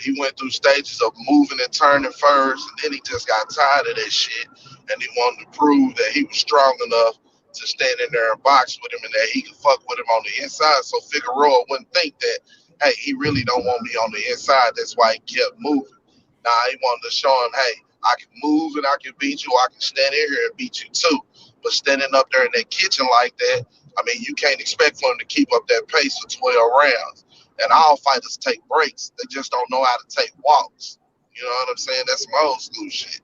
He went through stages of moving and turning first, and then he just got tired of that shit, and he wanted to prove that he was strong enough to stand in there and box with him and that he could fuck with him on the inside. So Figueroa wouldn't think that, hey, he really don't want me on the inside. That's why he kept moving. Nah, he wanted to show him, hey, I can move and I can beat you. I can stand in here and beat you too. But standing up there in that kitchen like that, I mean, you can't expect for him to keep up that pace for 12 rounds. And all fighters take breaks. They just don't know how to take walks. You know what I'm saying? That's some old school shit.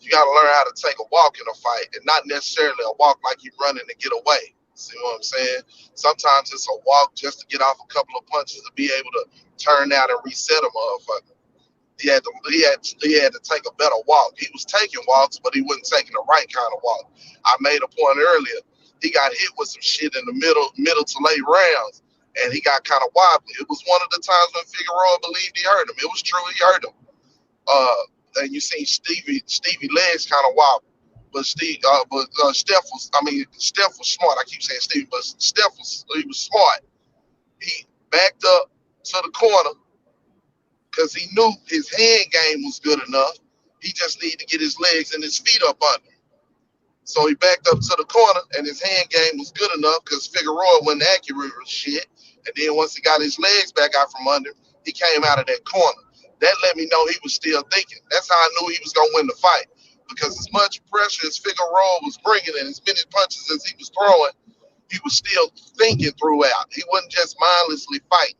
You got to learn how to take a walk in a fight, and not necessarily a walk like you're running to get away. See what I'm saying? Sometimes it's a walk just to get off a couple of punches to be able to turn out and reset a motherfucker. He had to take a better walk. He was taking walks, but he wasn't taking the right kind of walk. I made a point earlier. He got hit with some shit in the middle to late rounds, and he got kind of wobbly. It was one of the times when Figueroa believed he hurt him. It was true, he hurt him. And you seen Stevie legs kind of wobble, but Steph was smart. I keep saying Stevie, but he was smart. He backed up to the corner because he knew his hand game was good enough. He just needed to get his legs and his feet up under him. So he backed up to the corner, and his hand game was good enough because Figueroa wasn't accurate with shit. And then once he got his legs back out from under him, he came out of that corner. That let me know he was still thinking. That's how I knew he was going to win the fight. Because as much pressure as Figueroa was bringing and as many punches as he was throwing, he was still thinking throughout. He wasn't just mindlessly fighting.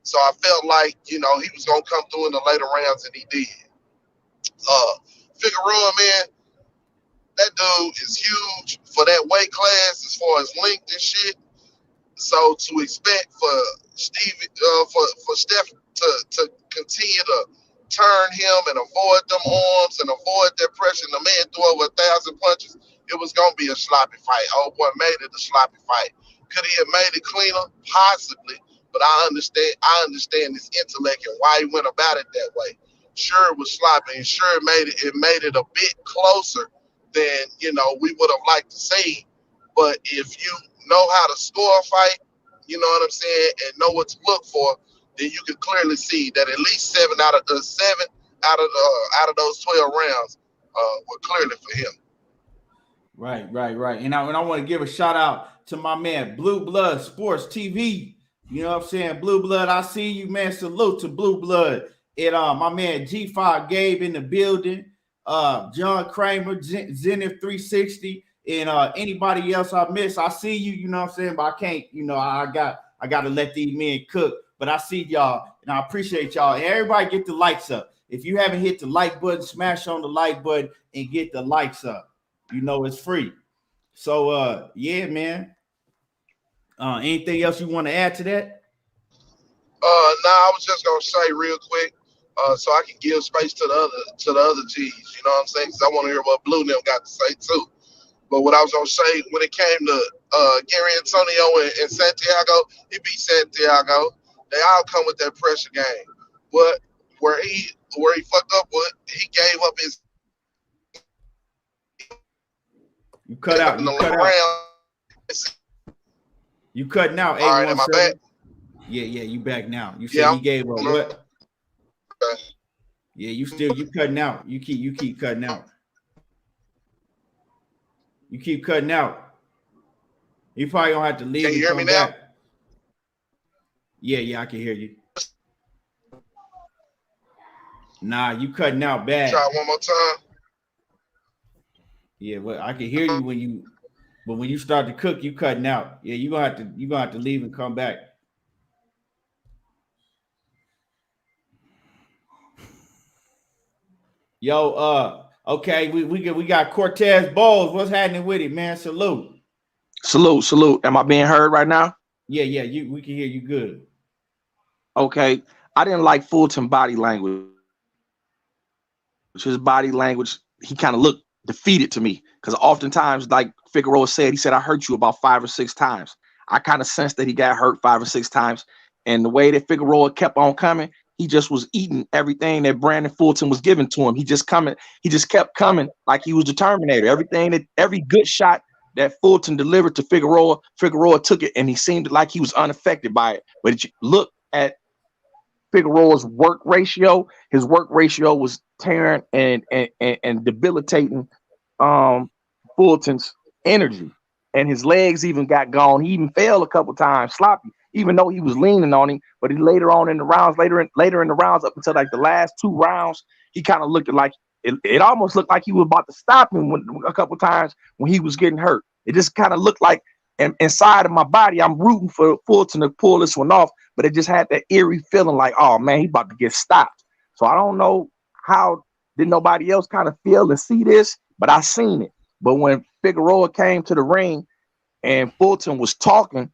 So I felt like, he was going to come through in the later rounds, and he did. Figueroa, man, that dude is huge for that weight class as far as length and shit. So to expect for Steph to continue to turn him and avoid them arms and avoid that pressure, and the man threw over 1,000 punches, it was going to be a sloppy fight. Oh, boy, made it a sloppy fight. Could he have made it cleaner? Possibly. But I understand his intellect and why he went about it that way. Sure, it was sloppy, and sure, it made it a bit closer than, we would have liked to see. But if you know how to score a fight, you know what I'm saying, and know what to look for, then you can clearly see that at least 7 out of those 12 rounds were clearly for him. Right. And I want to give a shout out to my man Blue Blood Sports TV. You know what I'm saying? Blue Blood, I see you, man. Salute to Blue Blood. And my man G5 Gabe in the building. John Kramer, Zenith 360, and anybody else I miss. I see you, you know what I'm saying? But I can't, I got to let these men cook. But I see y'all, and I appreciate y'all. And everybody get the likes up. If you haven't hit the like button, smash on the like button and get the likes up. It's free. So, yeah, man. Anything else you want to add to that? I was just gonna say real quick, so I can give space to the other G's. You know what I'm saying? Because I want to hear what Blue and them got to say too. But what I was gonna say when it came to Gary Antonio and Santiago, he beat Santiago. They all come with that pressure game. But where he fucked up, what he gave up his You cut out. You cut out. You cutting out. All right, am I back? Yeah, you back now. You said he gave up what? Okay. Yeah, you cutting out. You keep cutting out. You keep cutting out. You probably gonna have to leave. Can you hear me now? Back. Yeah, I can hear you. Nah, you cutting out bad. Try one more time. Yeah, well, I can hear you when you start to cook, you cutting out. Yeah, you gonna have to leave and come back. Yo, okay, we got Cortez Bowles. What's happening with it, man? Salute. Am I being heard right now? Yeah, we can hear you good. Okay. I didn't like Fulton body language. His body language, he kind of looked defeated to me. Because oftentimes, like Figueroa said, he said, I hurt you about 5 or 6 times. I kind of sensed that he got hurt 5 or 6 times. And the way that Figueroa kept on coming, he just was eating everything that Brandon Fulton was giving to him. He just kept coming like he was the Terminator. Every good shot that Fulton delivered to Figueroa took it, and he seemed like he was unaffected by it. But if you look at Figueroa's work ratio, his work ratio was tearing and debilitating Fulton's energy, and his legs even got gone. He even fell a couple times, sloppy, even though he was leaning on him. But he later in the rounds, up until like the last 2 rounds, he kind of looked like it almost looked like he was about to stop him a couple times when he was getting hurt. It just kind of looked like inside of my body, I'm rooting for Fulton to pull this one off, but it just had that eerie feeling like, oh man, he about to get stopped. So I don't know how did nobody else kind of feel and see this, but I seen it. But when Figueroa came to the ring and Fulton was talking,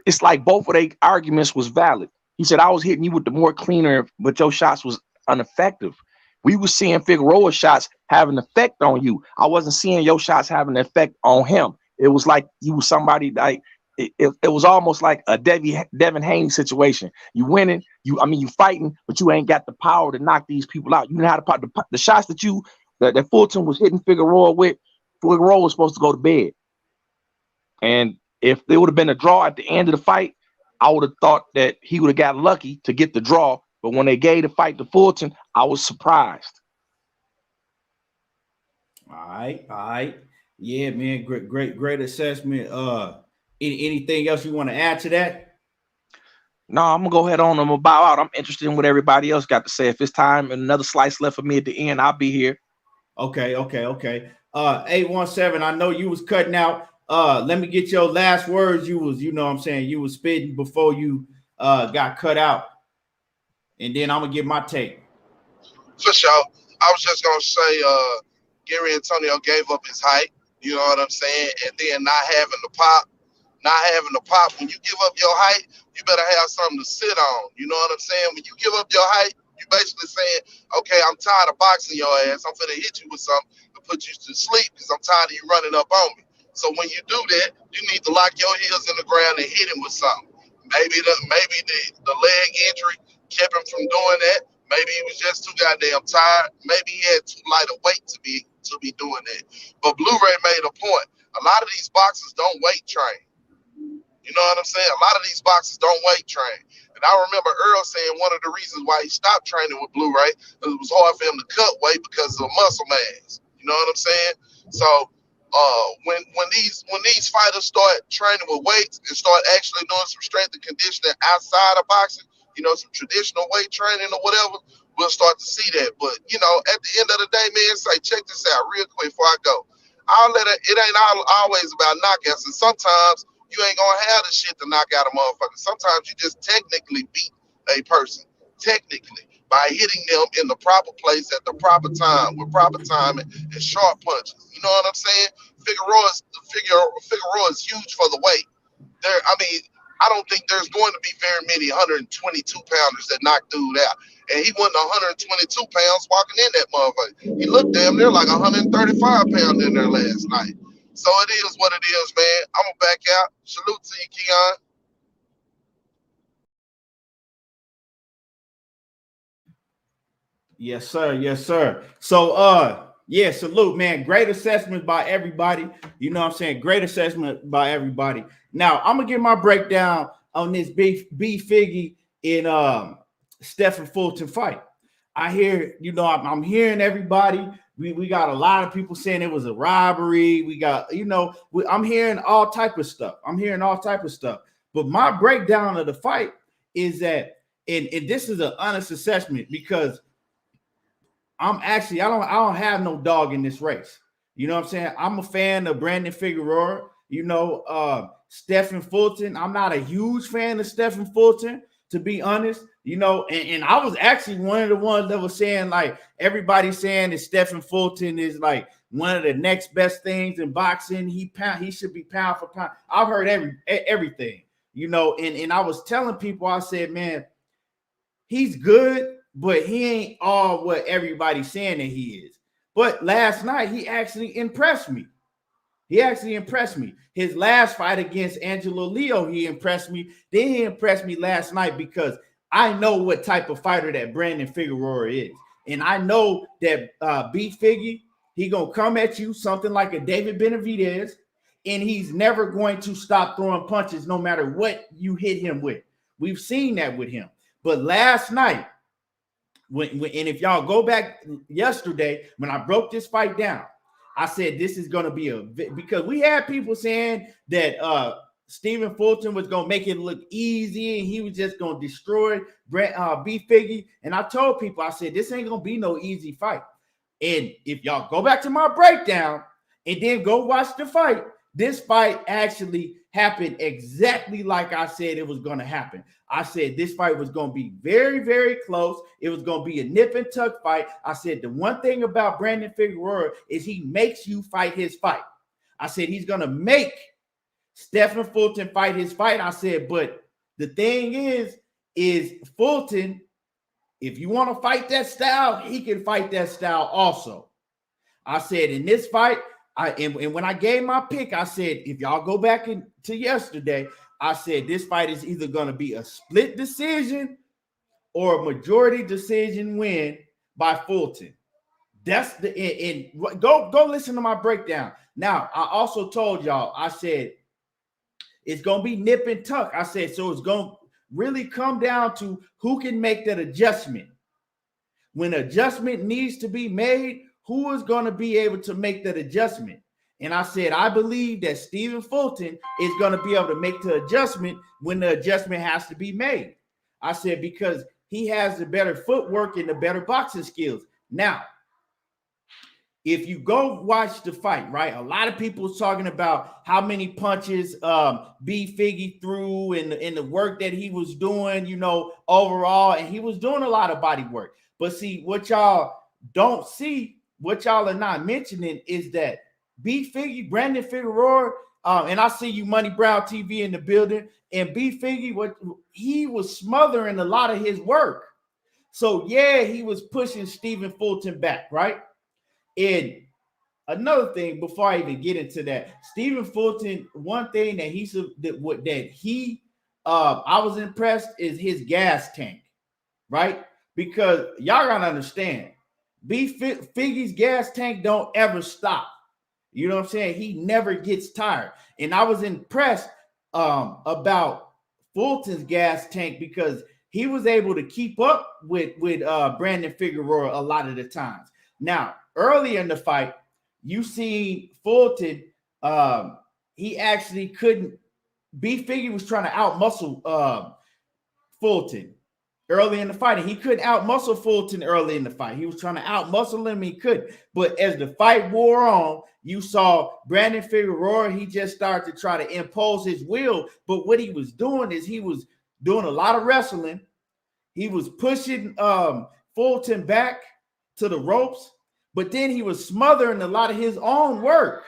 it's like both of their arguments was valid. He said, I was hitting you with the more cleaner, but your shots was ineffective. We were seeing Figueroa shots have an effect on you. I wasn't seeing your shots having an effect on him. It was like you was somebody like it was almost like a Devin Haney situation. You winning, you fighting, but you ain't got the power to knock these people out. You know how to the shots that Fulton was hitting Figueroa with. Figueroa was supposed to go to bed, and if there would have been a draw at the end of the fight, I would have thought that he would have got lucky to get the draw. But when they gave the fight to Fulton, I was surprised. All right. Yeah, man, great assessment. Anything else you want to add to that? No, I'm gonna go ahead on. I'm gonna bow out. I'm interested in what everybody else got to say. If it's time and another slice left for me at the end, I'll be here. Okay. 817, I know you was cutting out. Let me get your last words. You was spitting before you got cut out. And then I'm gonna get my take. For sure. I was just gonna say Gary Antonio gave up his height, you know what I'm saying? And then not having the pop. When you give up your height, you better have something to sit on. You know what I'm saying? When you give up your height, you're basically saying, okay, I'm tired of boxing your ass. I'm finna hit you with something to put you to sleep because I'm tired of you running up on me. So when you do that, you need to lock your heels in the ground and hit him with something. Maybe the leg injury kept him from doing that. Maybe he was just too goddamn tired. Maybe he had too light a weight to be doing that. But Blu-ray made a point. A lot of these boxers don't weight train. You know what I'm saying? A lot of these boxers don't weight train. And I remember Earl saying one of the reasons why he stopped training with Blu-ray is it was hard for him to cut weight because of the muscle mass. You know what I'm saying? So when these fighters start training with weights and start actually doing some strength and conditioning outside of boxing, some traditional weight training or whatever, we'll start to see that. But, at the end of the day, man, say, check this out real quick before I go. It ain't always about knockouts. And sometimes you ain't going to have the shit to knock out a motherfucker. Sometimes you just technically beat a person, by hitting them in the proper place at the proper time with proper timing and sharp punches. You know what I'm saying? Figueroa is huge for the weight. I don't think there's going to be very many 122 pounders that knock dude out. And he wasn't 122 pounds walking in that motherfucker. He looked damn near like 135 pounds in there last night. So it is what it is, man. I'm going to back out. Salute to you, Keon. Yes, sir. Yes, sir. So, yeah, salute, man. Great assessment by everybody. You know what I'm saying? Great assessment by everybody. Now, I'm gonna give my breakdown on this B Figgy in Stephon Fulton fight. I hear, you know, I'm hearing everybody. We got a lot of people saying it was a robbery. We got, you know, I'm hearing all type of stuff. But my breakdown of the fight is that, and this is an honest assessment because I don't have no dog in this race. You know what I'm saying? I'm a fan of Brandon Figueroa, you know, Stephon Fulton. I'm not a huge fan of Stephon Fulton, to be honest, you know, and I was actually one of the ones that was saying, like, everybody saying that Stephon Fulton is like one of the next best things in boxing. He should be pound for pound. I've heard everything, you know, and I was telling people, I said, man, he's good, but he ain't all what everybody's saying that he is. But last night, he actually impressed me. His last fight against Angelo Leo, he impressed me. Then he impressed me last night because I know what type of fighter that Brandon Figueroa is. And I know that B Figgy, he going to come at you something like a David Benavidez, and he's never going to stop throwing punches no matter what you hit him with. We've seen that with him. But last night, and if y'all go back yesterday, when I broke this fight down, I said this is going to be because we had people saying that Stephon Fulton was going to make it look easy and he was just going to destroy B Figgy. And I told people, I said, this ain't going to be no easy fight. And if y'all go back to my breakdown and then go watch the fight, this fight actually happened exactly like I said it was going to happen. I said this fight was going to be very, very close. It was going to be a nip and tuck fight. I said the one thing about Brandon Figueroa is he makes you fight his fight. I said he's going to make Stephon Fulton fight his fight. I said, but the thing is Fulton, if you want to fight that style, he can fight that style also. I said in this fight, and when I gave my pick, I said, if y'all go back to yesterday, I said this fight is either going to be a split decision or a majority decision win by Fulton. That's go listen to my breakdown. Now, I also told y'all, I said it's going to be nip and tuck. I said, so it's going to really come down to who can make that adjustment. When adjustment needs to be made, who is going to be able to make that adjustment? And I said, I believe that Stephon Fulton is going to be able to make the adjustment when the adjustment has to be made. I said, because he has the better footwork and the better boxing skills. Now, if you go watch the fight, right, a lot of people was talking about how many punches B Figgy threw and the work that he was doing, you know, overall, and he was doing a lot of body work. But see, what y'all don't see, what y'all are not mentioning is that B Figgy, Brandon Figueroa, and I see you Money Brown TV in the building, and B Figgy, he was smothering a lot of his work. So yeah, he was pushing Stephon Fulton back, right? And another thing, before I even get into that, Stephon Fulton, one thing that I was impressed is his gas tank, right? Because y'all gotta understand, B Figgy's gas tank don't ever stop. You know what I'm saying? He never gets tired. And I was impressed about Fulton's gas tank because he was able to keep up with Brandon Figueroa a lot of the times. Now, early in the fight, you see Fulton, he actually couldn't. B Figgy was trying to outmuscle Fulton early in the fight, and he couldn't outmuscle Fulton early in the fight. He was trying to outmuscle him, he couldn't. But as the fight wore on, you saw Brandon Figueroa, he just started to try to impose his will. But what he was doing is he was doing a lot of wrestling. He was pushing Fulton back to the ropes, but then he was smothering a lot of his own work.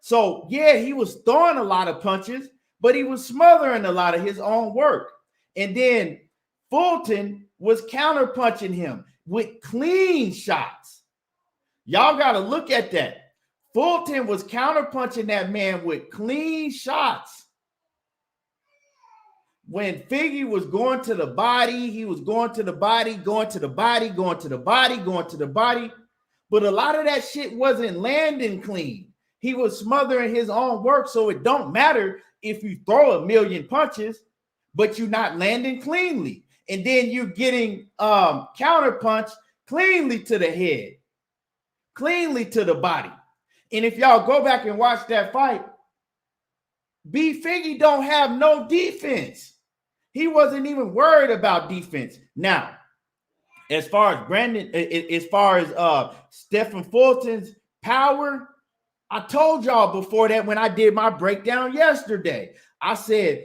So, yeah, he was throwing a lot of punches, but he was smothering a lot of his own work. And then Fulton was counterpunching him with clean shots. Y'all got to look at that. Fulton was counterpunching that man with clean shots. When Figgy was going to the body, he was going to the body, going to the body, going to the body, going to the body. But a lot of that shit wasn't landing clean. He was smothering his own work, so it don't matter if you throw a million punches, but you're not landing cleanly. And then you're getting counterpunch cleanly to the head, cleanly to the body. And if y'all go back and watch that fight, B. Figgy don't have no defense. He wasn't even worried about defense. Now, as far as Stephon Fulton's power, I told y'all before that when I did my breakdown yesterday, I said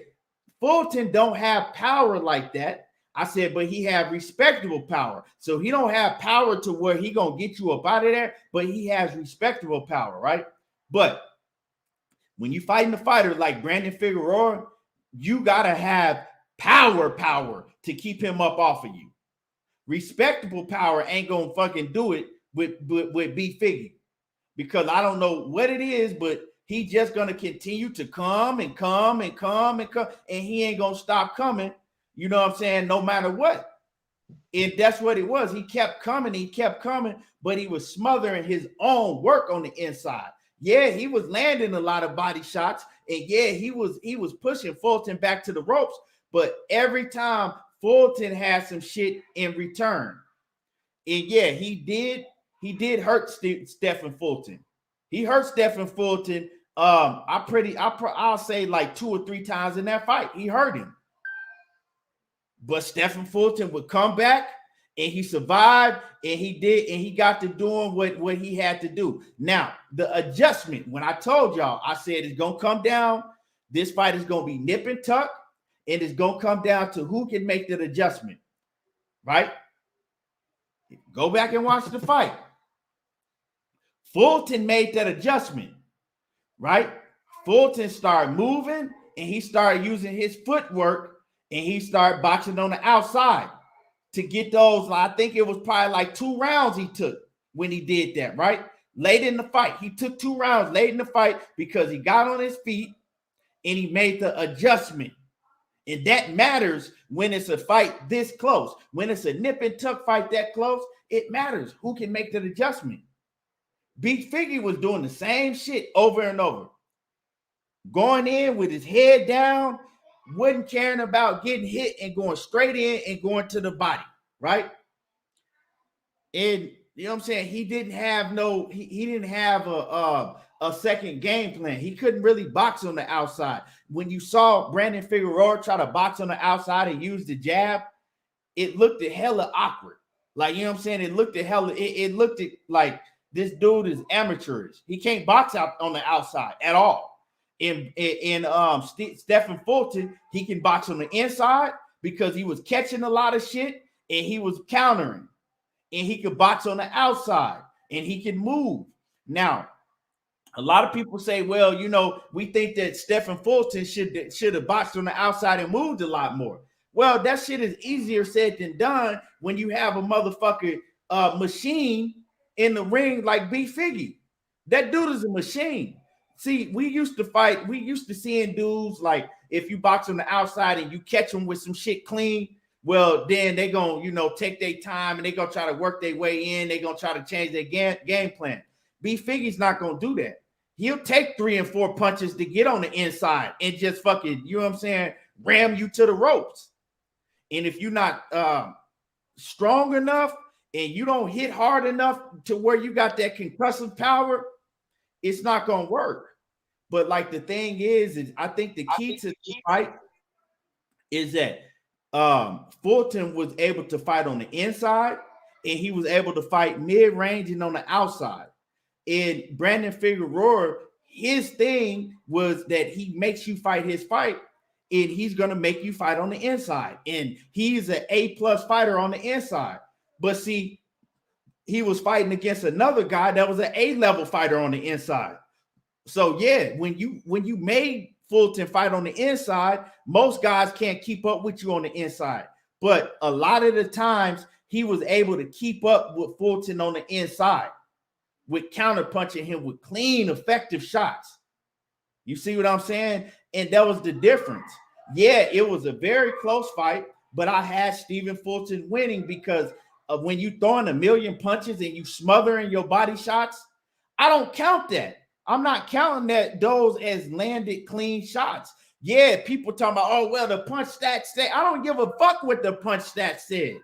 Fulton don't have power like that. I said, but he have respectable power. So he don't have power to where he gonna get you up out of there, but he has respectable power, right? But when you fighting a fighter like Brandon Figueroa, you gotta have power to keep him up off of you. Respectable power ain't gonna fucking do it with B Figgy, because I don't know what it is, but he just gonna continue to come and come and come and come, and he ain't gonna stop coming. You know what I'm saying? No matter what. And that's what it was. He kept coming, but he was smothering his own work on the inside. Yeah, he was landing a lot of body shots, and yeah, he was pushing Fulton back to the ropes, but every time Fulton had some shit in return. And yeah, he did hurt Stephon Fulton. He hurt Stephon Fulton. I'll say like 2 or 3 times in that fight. He hurt him. But Stephon Fulton would come back, and he survived, and he got to doing what he had to do. Now, the adjustment, when I told y'all, I said it's gonna come down. This fight is gonna be nip and tuck, and it's gonna come down to who can make that adjustment, right? Go back and watch the fight. Fulton made that adjustment, right? Fulton started moving, and he started using his footwork, and he started boxing on the outside to get those. I think it was probably like 2 rounds he took when he did that, right? Late in the fight. He took 2 rounds late in the fight because he got on his feet and he made the adjustment. And that matters when it's a fight this close. When it's a nip and tuck fight that close, it matters who can make that adjustment. B Figgy was doing the same shit over and over. Going in with his head down, wasn't caring about getting hit and going straight in and going to the body, right? And you know what I'm saying? He didn't have a second game plan. He couldn't really box on the outside. When you saw Brandon Figueroa try to box on the outside and use the jab, it looked hella awkward. Like, you know what I'm saying? It looked like this dude is amateurish. He can't box out on the outside at all. In Stephon Fulton, he can box on the inside because he was catching a lot of shit and he was countering, and he could box on the outside and he can move. Now, a lot of people say, well, you know, we think that Stephon Fulton should have boxed on the outside and moved a lot more. Well, that shit is easier said than done when you have a motherfucker machine in the ring like B Figgy. That dude is a machine. See, we used to seeing dudes like, if you box on the outside and you catch them with some shit clean, well, then they gonna, you know, take their time and they gonna try to work their way in. They gonna try to change their game plan. B Figgy's not gonna do that. He'll take 3 and 4 punches to get on the inside and just fucking, you know what I'm saying, ram you to the ropes. And if you're not strong enough and you don't hit hard enough to where you got that concussive power, it's not gonna work. But like the thing is I think the key to this fight is that Fulton was able to fight on the inside, and he was able to fight mid-range and on the outside. And Brandon Figueroa, his thing was that he makes you fight his fight, and he's gonna make you fight on the inside. And he's an A+ fighter on the inside. But see, he was fighting against another guy that was an A-level fighter on the inside. So yeah, when you made Fulton fight on the inside, most guys can't keep up with you on the inside. But a lot of the times he was able to keep up with Fulton on the inside with counterpunching him with clean, effective shots. You see what I'm saying? And that was the difference. Yeah, it was a very close fight, but I had Stephen Fulton winning because of when you throwing a million punches and you smothering your body shots. I don't count that. I'm not counting that those as landed clean shots. Yeah, people talking about, oh, well, the punch stats say. I don't give a fuck what the punch stats said.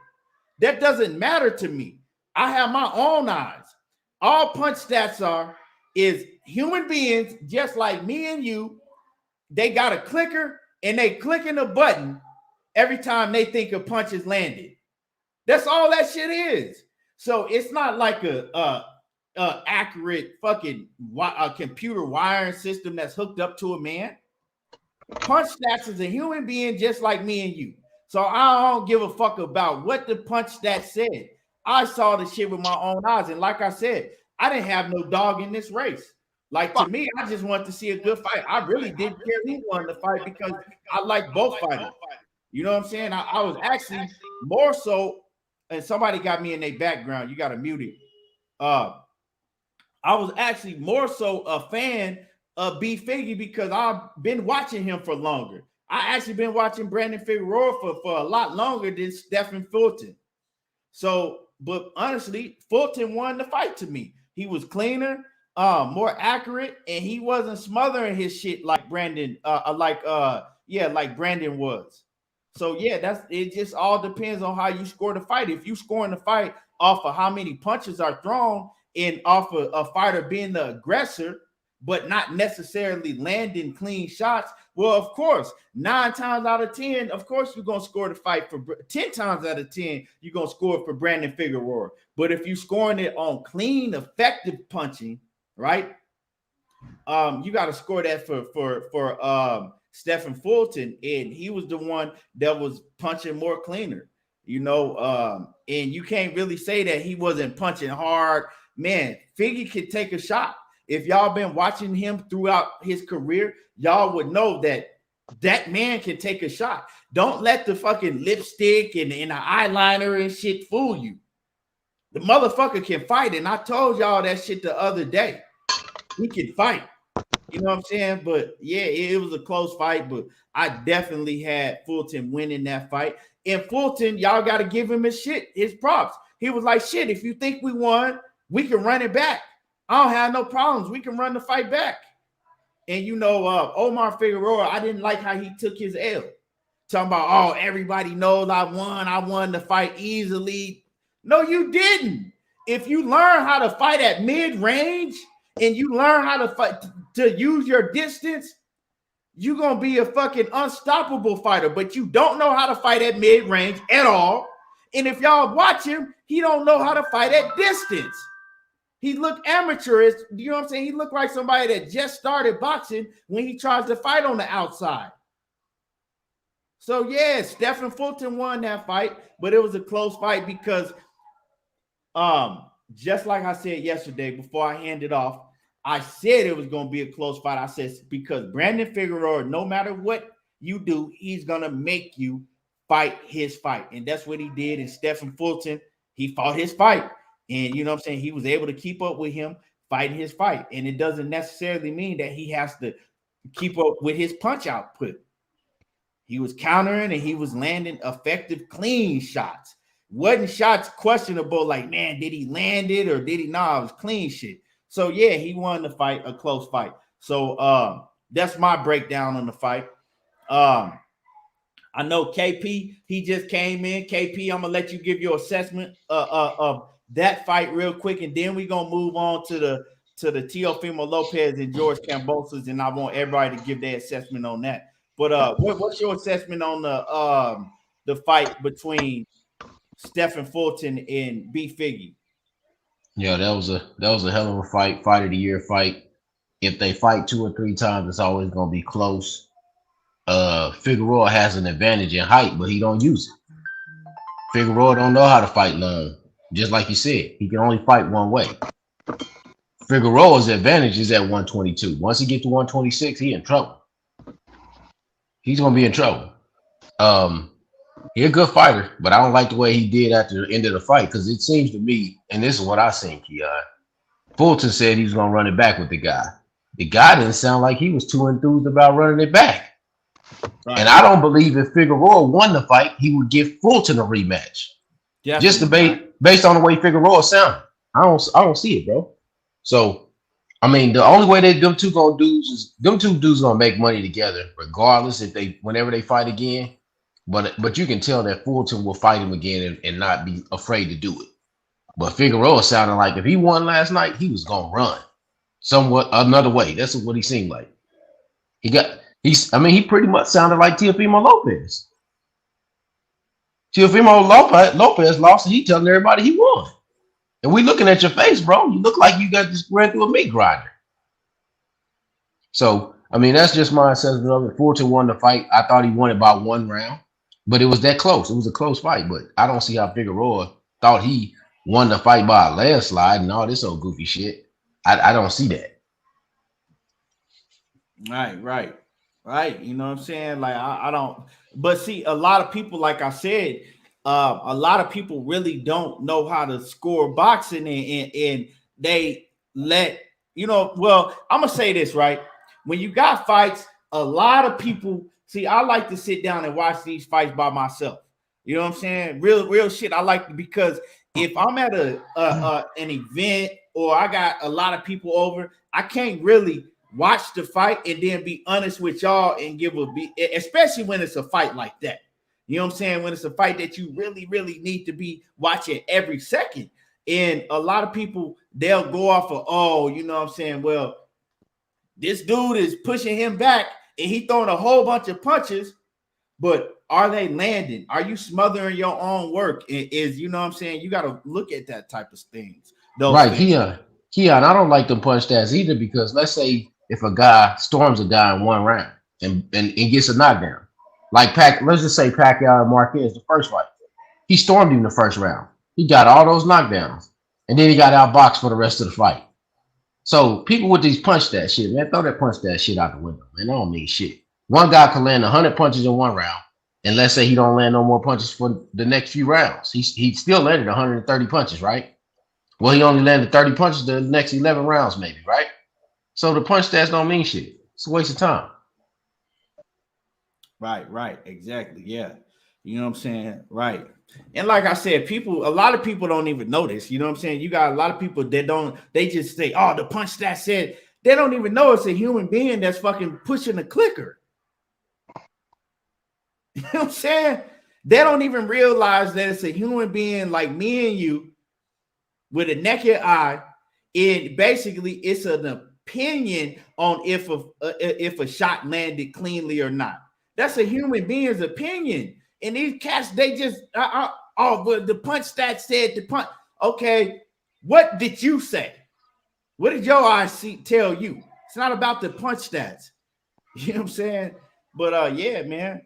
That doesn't matter to me. I have my own eyes. All punch stats is human beings just like me and you. They got a clicker and they clicking a button every time they think a punch is landed. That's all that shit is. So it's not like a accurate fucking computer wiring system that's hooked up to a man. Punch stats is a human being just like me and you. So I don't give a fuck about what the punch stats said. I saw the shit with my own eyes. And like I said, I didn't have no dog in this race. Like, to me, I just wanted to see a good fight. I really didn't care who won the fight because I like both fighters. You know what I'm saying? I was actually more so, and somebody got me in their background. You got to mute it. I was actually more so a fan of B Figgy because I've been watching him for longer. I actually been watching Brandon Figueroa for a lot longer than Stephon Fulton. So, but honestly, Fulton won the fight to me. He was cleaner, more accurate, and he wasn't smothering his shit like Brandon, like Brandon was. So yeah, it just all depends on how you score the fight. If you scoring the fight off of how many punches are thrown and off of a fighter being the aggressor, but not necessarily landing clean shots, well, of course, 9 times out of 10, of course, you're going to score the fight for 10 times out of 10, you're going to score for Brandon Figueroa. But if you're scoring it on clean, effective punching, right? You got to score that for Stephon Fulton, and he was the one that was punching more cleaner, you know, and you can't really say that he wasn't punching hard. Man, Figgy could take a shot. If y'all been watching him throughout his career, y'all would know that man can take a shot. Don't let the fucking lipstick and the eyeliner and shit fool you. The motherfucker can fight, and I told y'all that shit the other day. He can fight. You know what I'm saying? But yeah, it was a close fight, but I definitely had Fulton winning that fight. And Fulton, y'all got to give him his props. He was like, shit, if you think we won, we can run it back. I don't have no problems. We can run the fight back. And you know, Omar Figueroa, I didn't like how he took his L. Talking about, oh, everybody knows I won the fight easily. No, you didn't. If you learn how to fight at mid-range and you learn how to fight to use your distance, you're going to be a fucking unstoppable fighter, but you don't know how to fight at mid-range at all. And if y'all watch him, he don't know how to fight at distance. He looked amateurish. You know what I'm saying? He looked like somebody that just started boxing when he tries to fight on the outside. So, yeah, Stephon Fulton won that fight, but it was a close fight because just like I said yesterday before I handed off, I said it was going to be a close fight. I said because Brandon Figueroa, no matter what you do, he's going to make you fight his fight. And that's what he did. And Stephon Fulton, he fought his fight. And you know what I'm saying? He was able to keep up with him fighting his fight. And it doesn't necessarily mean that he has to keep up with his punch output. He was countering and he was landing effective, clean shots. Wasn't shots questionable like, man, did he land it or did he? No, it was clean shit. So, yeah, he won the fight, a close fight. So that's my breakdown on the fight. I know KP, he just came in. KP, I'm going to let you give your assessment of that fight real quick, and then we're going to move on to the Teofimo Lopez and George Kambosos, and I want everybody to give their assessment on that. But what's your assessment on the fight between Stephon Fulton and B Figgy? Yeah, that was a hell of a fight of the year fight. If they fight 2 or 3 times, it's always gonna be close. Figueroa has an advantage in height, but he don't use it. Figueroa don't know how to fight long. Just like you said, he can only fight one way. Figueroa's advantage is at 122. Once he gets to 126, he in trouble. he's gonna be in trouble. He's a good fighter, but I don't like the way he did after the end of the fight because it seems to me, and this is what I seen, Keon. Fulton said he was gonna run it back with the guy. The guy didn't sound like he was too enthused about running it back. Right. And I don't believe if Figueroa won the fight, he would give Fulton a rematch. Definitely Just based on the way Figueroa sounded. I don't see it, bro. So I mean, the only way them two dudes gonna make money together, regardless whenever they fight again. But you can tell that Fulton will fight him again and not be afraid to do it. But Figueroa sounded like if he won last night, he was gonna run somewhat another way. That's what he seemed like. He pretty much sounded like Teofimo Lopez. Teofimo Lopez lost, and he telling everybody he won. And we looking at your face, bro. You look like you got this ran through a meat grinder. So, I mean, that's just my assessment of it. Fulton won the fight. I thought he won it by 1 round, but it was that close. It was a close fight, but I don't see how Figueroa thought he won the fight by a landslide and all this old goofy shit. I don't see that. Right. You know what I'm saying? Like, I don't. But see, a lot of people, like I said, a lot of people really don't know how to score boxing, and they let, well, I'm gonna say this, right? When you got fights, a lot of people see, I like to sit down and watch these fights by myself. You know what I'm saying? Real shit. I like to, because if I'm at an event or I got a lot of people over, I can't really watch the fight and then be honest with y'all and especially when it's a fight like that. You know what I'm saying? When it's a fight that you really, really need to be watching every second. And a lot of people, they'll go off of, you know what I'm saying? Well, this dude is pushing him back and he throwing a whole bunch of punches, but are they landing? Are you smothering your own work? You know what I'm saying? You got to look at that type of things. Right, Keon, I don't like them punch stats either, because let's say if a guy storms a guy in 1 round and gets a knockdown, like let's just say Pacquiao and Marquez, the first fight, he stormed him the first round. He got all those knockdowns, and then he got outboxed for the rest of the fight. So people with these punch stat shit, man, throw that punch stat shit out the window, man. That don't mean shit. One guy can land 100 punches in 1 round, and let's say he don't land no more punches for the next few rounds. He still landed 130 punches, right? Well, he only landed 30 punches the next 11 rounds, maybe, right? So the punch stats don't mean shit. It's a waste of time. Right. Exactly. Yeah. You know what I'm saying? Right. And like I said, a lot of people don't even notice. You know what I'm saying? You got a lot of people that they just say, oh, the punch stat said. They don't even know it's a human being that's fucking pushing a clicker. You know what I'm saying? They don't even realize that it's a human being like me and you with a naked eye. And basically, it's an opinion on if a shot landed cleanly or not. That's a human being's opinion. And these cats, they just, but the punch stat said the punch. Okay, what did you say? What did your eyes tell you? It's not about the punch stats. You know what I'm saying? But yeah, man.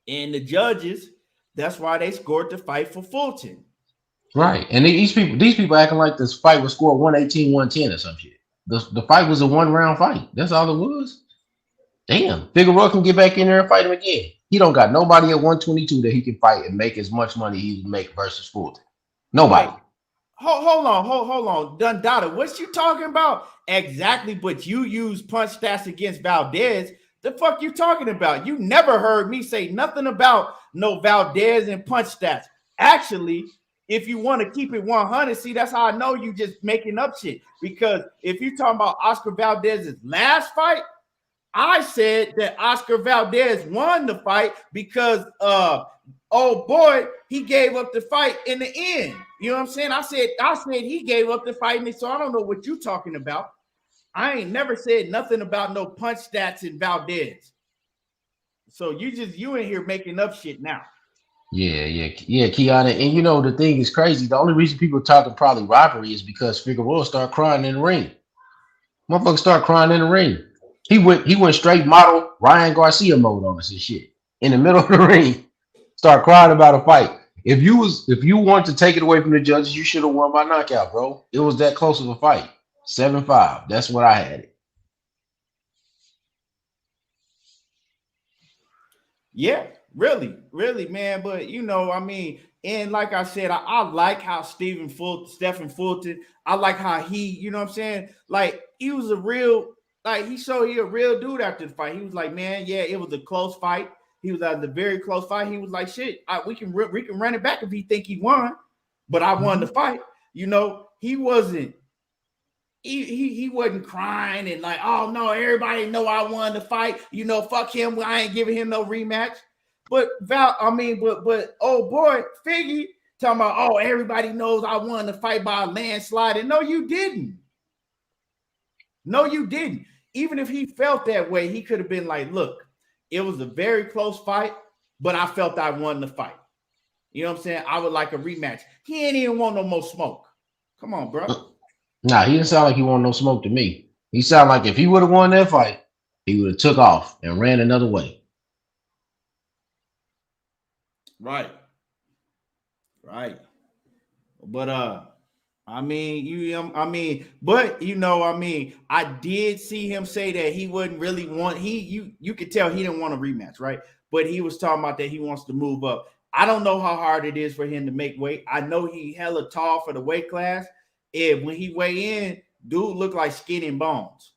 And the judges, that's why they scored the fight for Fulton. Right. And these people acting like this fight was scored 118-110 or some shit. The fight was a 1 round fight. That's all it was. Damn. Figueroa can get back in there and fight him again. He don't got nobody at 122 that he can fight and make as much money he would make versus Fulton. Nobody. Wait, hold on. Dundada, what you talking about? Exactly, but you use punch stats against Valdez. The fuck you talking about? You never heard me say nothing about no Valdez and punch stats. Actually, if you want to keep it 100, see, that's how I know you just making up shit. Because if you talking about Oscar Valdez's last fight, I said that Oscar Valdez won the fight because oh boy, he gave up the fight in the end. You know what I'm saying? I said he gave up the fight, and so I don't know what you talking about. I ain't never said nothing about no punch stats in Valdez. So you in here making up shit now. Yeah, Kiana. And you know, the thing is crazy. The only reason people talking probably robbery is because Figueroa started crying in the ring. Motherfucker started crying in the ring. He went straight model Ryan Garcia mode on us and shit. In the middle of the ring, start crying about a fight. If you want to take it away from the judges, you should have won by knockout, bro. It was that close of a fight. 7-5. That's what I had it. Yeah, really, man. But I mean, and like I said, I like how Stephon Fulton, I like how he, what I'm saying? Like he was a real, like he showed he a real dude after the fight. He was like, man, yeah, it was a close fight. He was at the very close fight. He was like, shit, we can run it back if he think he won, but I won the fight. He wasn't. He wasn't crying and like, oh no, everybody know I won the fight. Fuck him. I ain't giving him no rematch. But but oh boy, Figgy talking about, oh, everybody knows I won the fight by a landslide. And no, you didn't. No, you didn't. Even if he felt that way, he could have been like, look, it was a very close fight, but I felt I won the fight. You know what I'm saying? I would like a rematch. He ain't even want no more smoke. Come on, bro. Nah, he didn't sound like he wanted no smoke to me. He sounded like if he would have won that fight, he would have took off and ran another way. Right. But I did see him say that he wouldn't really want you could tell he didn't want a rematch, right? But he was talking about that he wants to move up. I don't know how hard it is for him to make weight. I know he hella tall for the weight class. When he weigh in, dude look like skin and bones.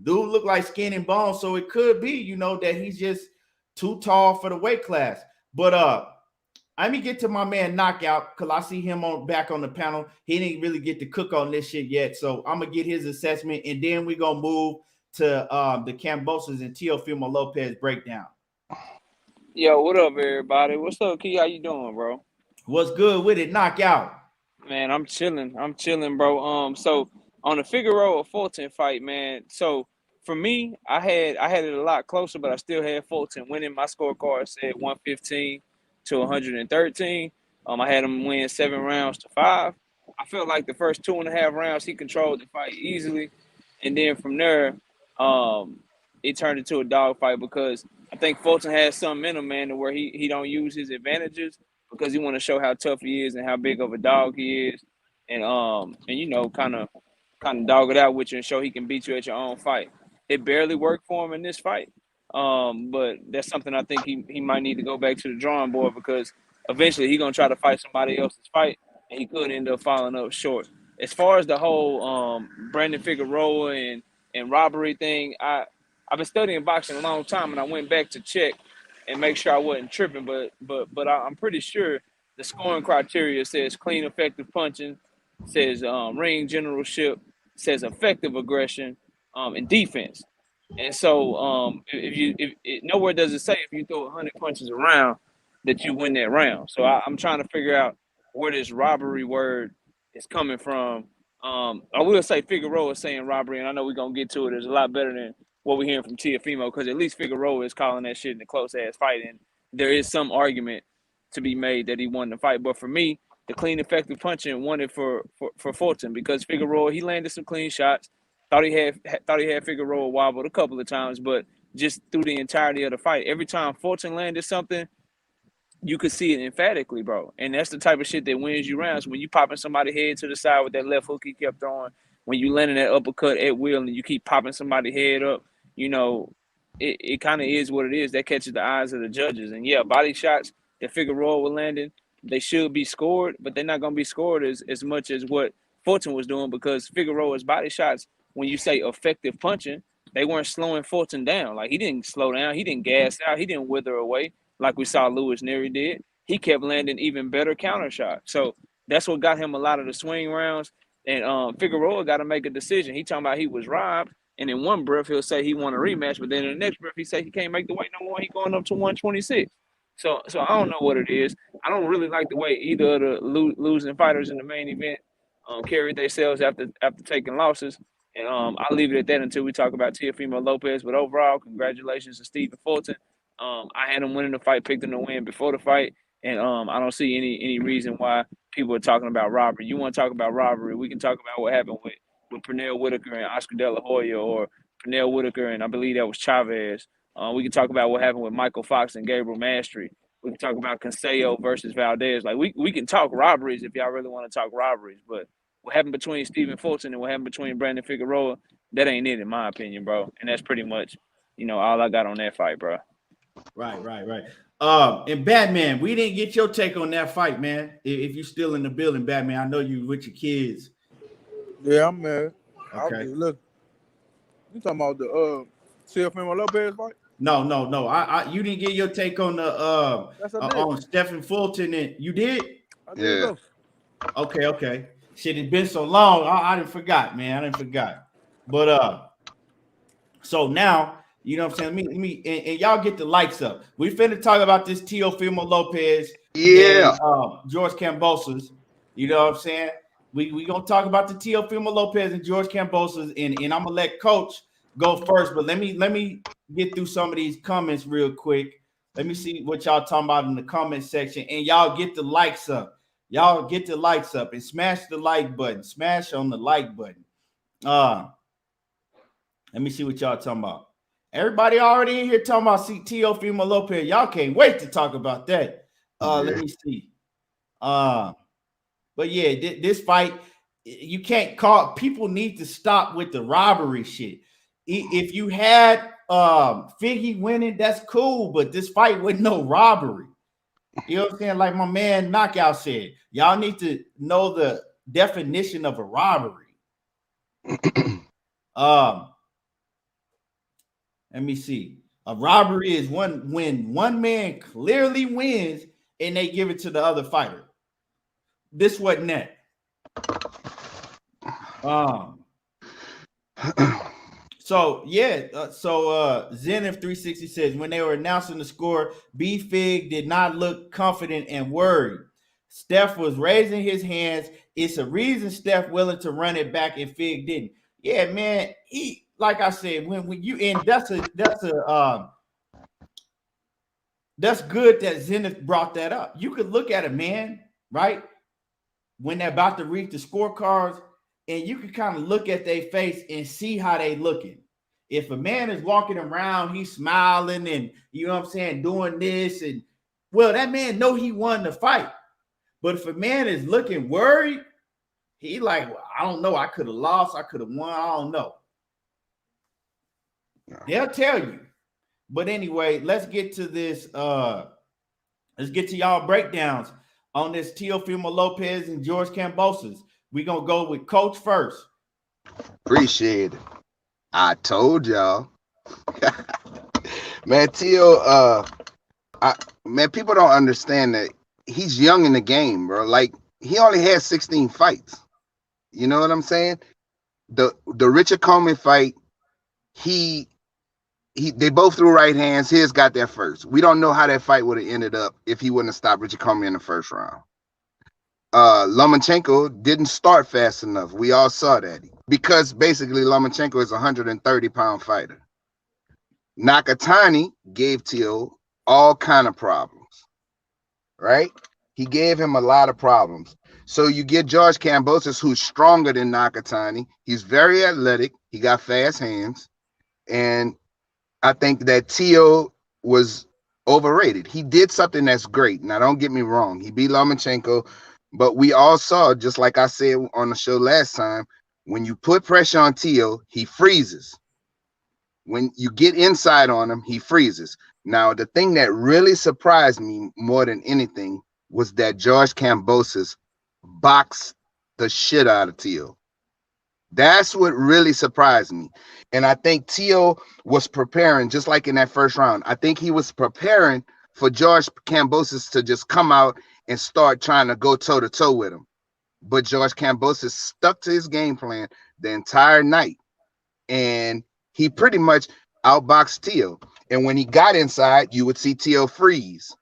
So it could be, that he's just too tall for the weight class. But let me get to my man Knockout, because I see him back on the panel. He didn't really get to cook on this shit yet. So I'm going to get his assessment, and then we're going to move to the Kambosos and Teofimo Lopez breakdown. Yo, what up, everybody? What's up, Key? How you doing, bro? What's good with it, Knockout? Man, I'm chilling, bro. So on the Figueroa Fulton fight, man. So for me, I had it a lot closer, but I still had Fulton winning. My scorecard said 115 to 113. I had him win 7 rounds to 5. I felt like the first 2.5 rounds he controlled the fight easily, and then from there, it turned into a dogfight because I think Fulton has something in him, man, to where he don't use his advantages because he want to show how tough he is and how big of a dog he is, and kind of dog it out with you and show he can beat you at your own fight. It barely worked for him in this fight, but that's something I think he might need to go back to the drawing board because eventually he's gonna try to fight somebody else's fight and he could end up falling up short. As far as the whole Brandon Figueroa and robbery thing, I've been studying boxing a long time and I went back to check and make sure I wasn't tripping, but I'm pretty sure the scoring criteria says clean, effective punching, says ring generalship, says effective aggression, and defense. And so if nowhere does it say if you throw 100 punches around that you win that round. So I'm trying to figure out where this robbery word is coming from. I will say Figueroa is saying robbery, and I know we're gonna get to it. It's a lot better than what we're hearing from Teofimo, because at least Figueroa is calling that shit in a close ass fight, and there is some argument to be made that he won the fight. But for me, the clean, effective punching won it for Fulton because Figueroa, he landed some clean shots. Thought he had Figueroa wobbled a couple of times, but just through the entirety of the fight, every time Fulton landed something, you could see it emphatically, bro. And that's the type of shit that wins you rounds. When you popping somebody head to the side with that left hook he kept throwing, when you landing that uppercut at will and you keep popping somebody head up, it kind of is what it is. That catches the eyes of the judges. And yeah, body shots that Figueroa was landing, they should be scored, but they're not going to be scored as much as what Fulton was doing, because Figueroa's body shots, when you say effective punching, they weren't slowing Fulton down. Like, he didn't slow down. He didn't gas out. He didn't wither away like we saw Lewis Neary did. He kept landing even better counter shots. So that's what got him a lot of the swing rounds. And Figueroa got to make a decision. He talking about he was robbed, and in one breath he'll say he won a rematch, but then in the next breath he say he can't make the weight no more. He going up to 126. So I don't know what it is. I don't really like the way either of the losing fighters in the main event carried themselves after taking losses. And I'll leave it at that until we talk about Teofimo Lopez. But overall, congratulations to Stephon Fulton. I had him winning the fight, picked him to win before the fight, and I don't see any reason why people are talking about robbery. You want to talk about robbery, we can talk about what happened with Pernell Whitaker and Oscar De La Hoya, or Pernell Whitaker and I believe that was Chavez. We can talk about what happened with Michael Fox and Gabriel Mastry. We can talk about Consejo versus Valdez. Like, we can talk robberies if y'all really want to talk robberies, but what happened between Stephon Fulton and what happened between Brandon Figueroa, that ain't it in my opinion, bro. And that's pretty much, all I got on that fight, bro. Right. And Batman, we didn't get your take on that fight, man. If you're still in the building, Batman, I know you with your kids. Yeah, I'm mad. Okay. Look, you talking about the Teofimo Lopez fight? No. I you didn't get your take on the Yes, I did. on Stephon Fulton, and you did? I did Yeah. so. Okay. Shit, it's been so long. I didn't forgot, man. I didn't forgot. But so now, you know what I'm saying? Let me and y'all get the lights up. We finna talk about this Teofimo Lopez Yeah. and George Kambosos. You know what I'm saying? We gonna talk about the Teofimo Lopez and George Kambosos, and I'm gonna let Coach go first. But let me get through some of these comments real quick. Let me see what y'all talking about in the comment section, and y'all get the likes up. Y'all get the likes up and smash the like button. Smash on the like button. Let me see what y'all talking about. Everybody already in here talking about Teofimo Lopez. Y'all can't wait to talk about that. Let me see. But yeah, this fight, you can't call. People need to stop with the robbery shit. If you had Figgy winning, that's cool. But this fight with no robbery. You know what I'm saying? Like my man Knockout said, y'all need to know the definition of a robbery. Let me see. A robbery is when one man clearly wins and they give it to the other fighter. This wasn't that. So yeah, Zenith 360 says when they were announcing the score, B Fig did not look confident and worried. Steph was raising his hands. It's a reason Steph willing to run it back and Fig didn't. Yeah, man. He, like I said, when you and that's good that Zenith brought that up. You could look at a man, right, when they're about to read the scorecards, and you can kind of look at their face and see how they looking. If a man is walking around, he's smiling and, you know what I'm saying, doing this, and well, that man know he won the fight. But if a man is looking worried, he like, well, I don't know. I could have lost. I could have won. I don't know. They'll tell you. But anyway, let's get to this. Let's get to y'all breakdowns on this Teofimo Lopez and George Kambosos. We're going to go with Coach first. Appreciate it. I told y'all. Man, Teo, man, people don't understand that he's young in the game, bro. Like, he only had 16 fights. You know what I'm saying? The Richard Coleman fight, they both threw right hands. His got there first. We don't know how that fight would have ended up if he wouldn't have stopped Richard Coleman in the first round. Lomachenko didn't start fast enough. We all saw that because basically Lomachenko is a 130-pound fighter. Nakatani gave Teo all kind of problems, right? He gave him a lot of problems. So you get George Kambosos, who's stronger than Nakatani. He's very athletic. He got fast hands. And I think that Teo was overrated. He did something that's great. Now, don't get me wrong. He beat Lomachenko. But we all saw, just like I said on the show last time, when you put pressure on Teo, he freezes. When you get inside on him, he freezes. Now, the thing that really surprised me more than anything was that George Kambosos boxed the shit out of Teo. That's what really surprised me. And I think Teo was preparing, just like in that first round. I think he was preparing for George Kambosos to just come out and start trying to go toe-to-toe with him. But George Kambosos stuck to his game plan the entire night. And he pretty much outboxed Teo. And when he got inside, you would see Teo freeze.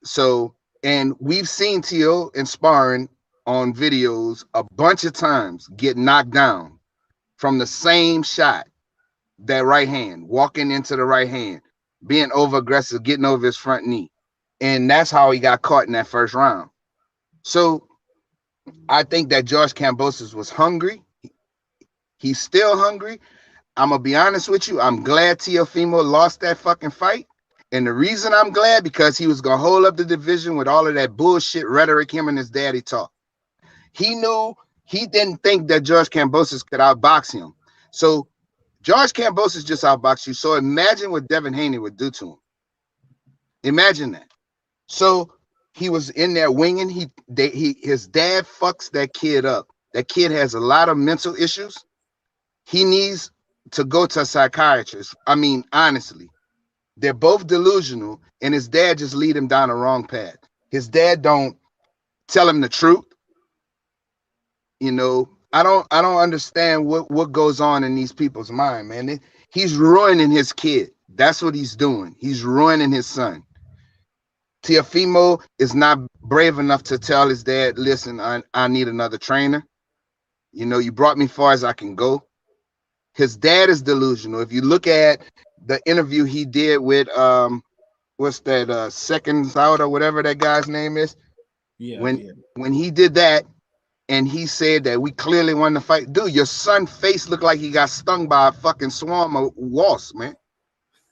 So, and we've seen Teo in sparring on videos a bunch of times get knocked down from the same shot, that right hand, walking into the right hand, being over-aggressive, getting over his front knee. And that's how he got caught in that first round. So I think that George Kambosos was hungry. He's still hungry. I'm going to be honest with you. I'm glad Teofimo lost that fucking fight. And the reason I'm glad, because he was going to hold up the division with all of that bullshit rhetoric him and his daddy talk. He didn't think that George Kambosos could outbox him. So George Kambosos just outboxed you. So imagine what Devin Haney would do to him. Imagine that. So he was in there winging. His dad fucks that kid up. That kid has a lot of mental issues. He needs to go to a psychiatrist. I mean, honestly, they're both delusional, and his dad just lead him down the wrong path. His dad don't tell him the truth. You know, I don't understand what goes on in these people's mind, man. He's ruining his kid. That's what he's doing. He's ruining his son. Teofimo is not brave enough to tell his dad, listen, I need another trainer. You know, you brought me far as I can go. His dad is delusional. If you look at the interview he did with what's that, Seconds Out or whatever that guy's name is. When he did that, and he said that we clearly won the fight. Dude, your son's face looked like he got stung by a fucking swarm of wasps, man.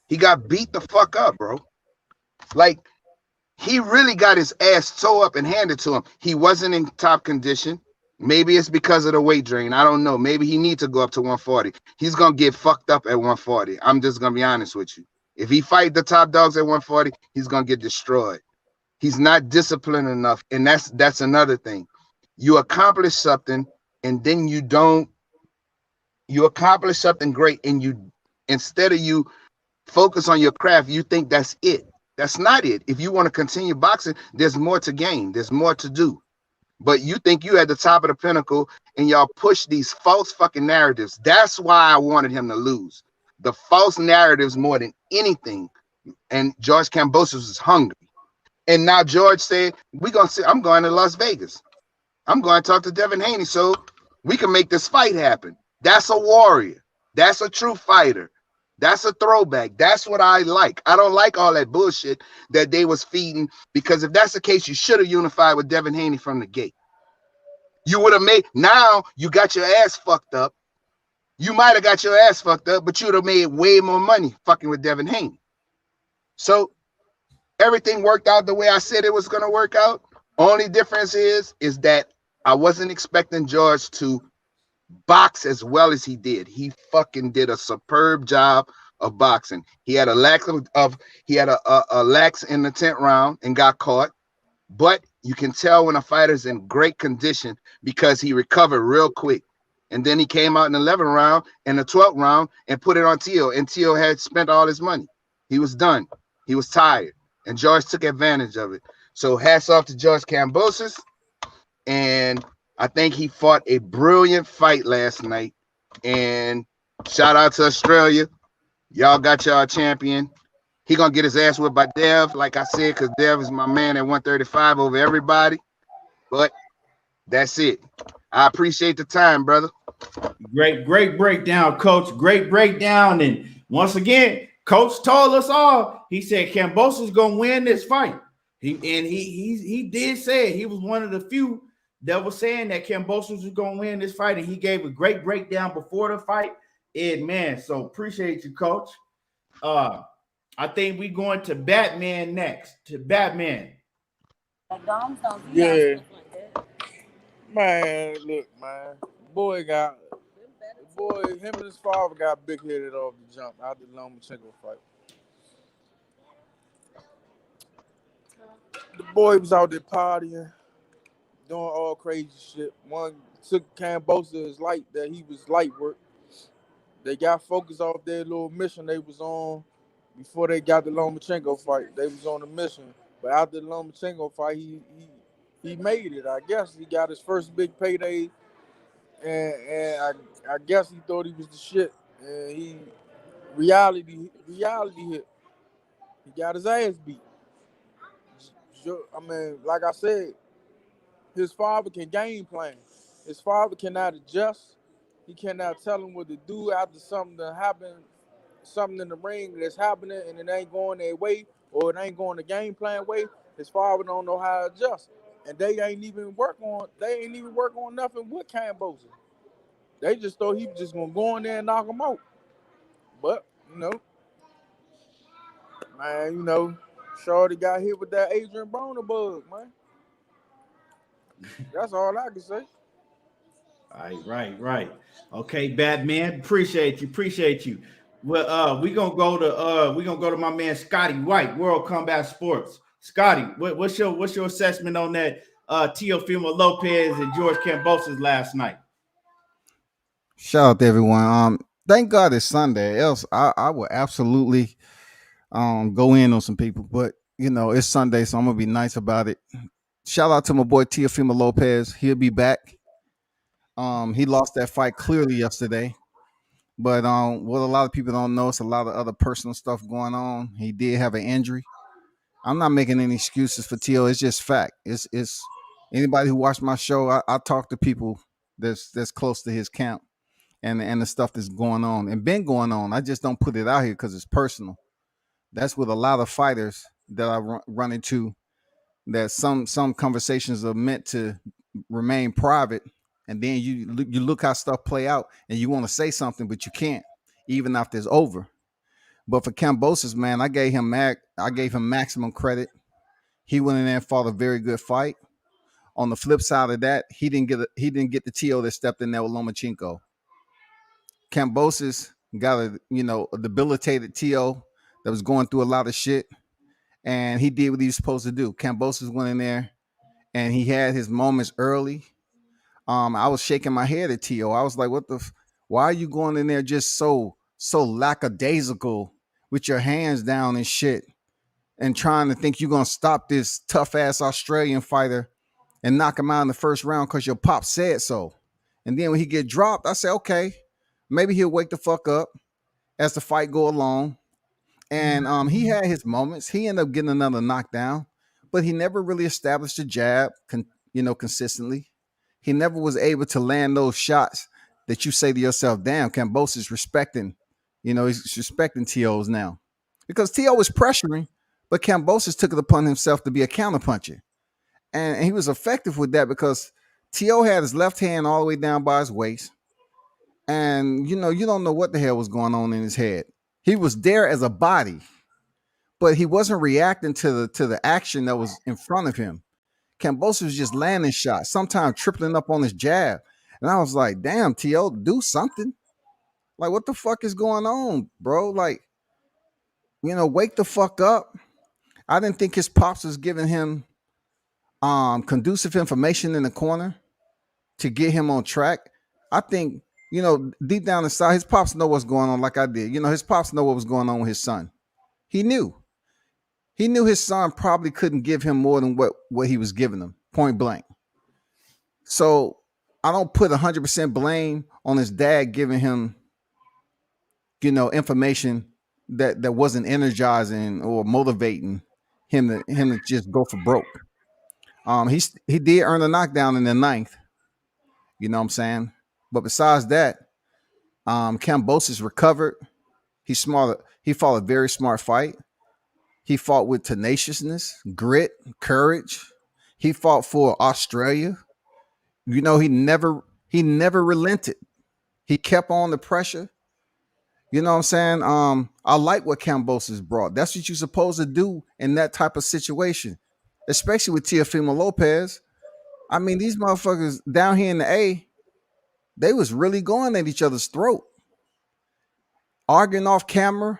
He got beat the fuck up, bro. Like, he really got his ass tore up and handed to him. He wasn't in top condition. Maybe it's because of the weight drain. I don't know. Maybe he needs to go up to 140. He's going to get fucked up at 140. I'm just going to be honest with you. If he fight the top dogs at 140, he's going to get destroyed. He's not disciplined enough, and that's another thing. You accomplish something, and then you accomplish something great, and instead of you focus on your craft, you think that's it. That's not it. If you want to continue boxing, there's more to gain. There's more to do. But you think you at the top of the pinnacle, and y'all push these false fucking narratives. That's why I wanted him to lose. The false narratives more than anything. And George Kambosos is hungry. And now George said, I'm going to Las Vegas. I'm going to talk to Devin Haney so we can make this fight happen. That's a warrior. That's a true fighter. That's a throwback. That's what I like. I don't like all that bullshit that they was feeding, because if that's the case, you should have unified with Devin Haney from the gate. You would have now you got your ass fucked up. You might have got your ass fucked up, but you would have made way more money fucking with Devin Haney. So everything worked out the way I said it was going to work out. Only difference is that I wasn't expecting George to box as well as he did. He fucking did a superb job of boxing. He had a lax in the 10th round and got caught. But you can tell when a fighter's in great condition because he recovered real quick. And then he came out in the 11th round and the 12th round and put it on Teo. And Teo had spent all his money. He was done. He was tired. And George took advantage of it. So hats off to George Kambosos. And I think he fought a brilliant fight last night. And shout out to Australia. Y'all got y'all champion. He going to get his ass whipped by Dev, like I said, because Dev is my man at 135 over everybody. But that's it. I appreciate the time, brother. Great breakdown, Coach. Great breakdown. And once again, Coach told us all. He said Kambosos is going to win this fight. He did say it. He was one of the few that was saying that Kambosos was going to win this fight, and he gave a great breakdown before the fight. And man, so appreciate you, Coach. I think we're going to Batman next. To Batman. Yeah. Man, look, man. Him and his father got big-headed off the jump after the Lomachenko fight. The boy was out there partying, doing all crazy shit. One took Kambosos light that he was light work. They got focused off their little mission they was on before they got the Lomachenko fight. They was on a mission. But after the Lomachenko fight, he made it. I guess he got his first big payday. And I guess he thought he was the shit. And reality hit. He got his ass beat. I mean, like I said, his father can game plan. His father cannot adjust. He cannot tell him what to do after something that happened, something in the ring that's happening and it ain't going their way or it ain't going the game plan way. His father don't know how to adjust. And they ain't even work on nothing with Kambosos. They just thought he was just gonna go in there and knock him out. But, man, Shorty got hit with that Adrian Broner bug, man. That's all I can say. Right. Okay, Batman. Appreciate you. Well, we gonna go to my man Scotty White, World Combat Sports. Scotty, what's your assessment on that Teofimo Lopez and George Kambosos last night? Shout out to everyone. Thank God it's Sunday. Else I would absolutely go in on some people. But it's Sunday, so I'm gonna be nice about it. Shout out to my boy Teofimo Lopez. He'll be back. He lost that fight clearly yesterday. But what a lot of people don't know, it's a lot of other personal stuff going on. He did have an injury. I'm not making any excuses for Tio. It's just fact. It's anybody who watched my show. I talk to people that's close to his camp and the stuff that's going on and been going on. I just don't put it out here because it's personal. That's with a lot of fighters that I run into. That some conversations are meant to remain private, and then you look how stuff play out, and you want to say something, but you can't, even after it's over. But for Kambosos, man, I gave him maximum credit. He went in there and fought a very good fight. On the flip side of that, he didn't get the TO that stepped in there with Lomachenko. Kambosos got a debilitated TO that was going through a lot of shit, and he did what he was supposed to do. Kambosos went in there and he had his moments early. I was shaking my head at TO. I was like, why are you going in there just so lackadaisical with your hands down and shit and trying to think you're gonna stop this tough ass Australian fighter and knock him out in the first round because your pop said so. And then when he get dropped, I said, okay, maybe he'll wake the fuck up as the fight go along. And he had his moments. He ended up getting another knockdown, but he never really established a jab, consistently. He never was able to land those shots that you say to yourself, damn, Kambosos is respecting, he's respecting TOs now. Because TO was pressuring, but Kambosos took it upon himself to be a counterpuncher. And he was effective with that because TO had his left hand all the way down by his waist. And you don't know what the hell was going on in his head. He was there as a body, but he wasn't reacting to the action that was in front of him. Kambosos was just landing shots, sometimes tripling up on his jab. And I was like, damn, T.O., do something. Like, what the fuck is going on, bro? Like, wake the fuck up. I didn't think his pops was giving him conducive information in the corner to get him on track. I think, deep down inside, his pops know what's going on like I did. His pops know what was going on with his son. He knew. He knew his son probably couldn't give him more than what he was giving him, point blank. So I don't put 100% blame on his dad giving him, information that wasn't energizing or motivating him to just go for broke. He did earn a knockdown in the ninth. You know what I'm saying? But besides that, Kambosos recovered. He's smart. He fought a very smart fight. He fought with tenaciousness, grit, courage. He fought for Australia. He never relented. He kept on the pressure. You know what I'm saying? I like what Kambosos brought. That's what you're supposed to do in that type of situation, especially with Teofimo Lopez. I mean, these motherfuckers down here in the A, they was really going at each other's throat, arguing off camera,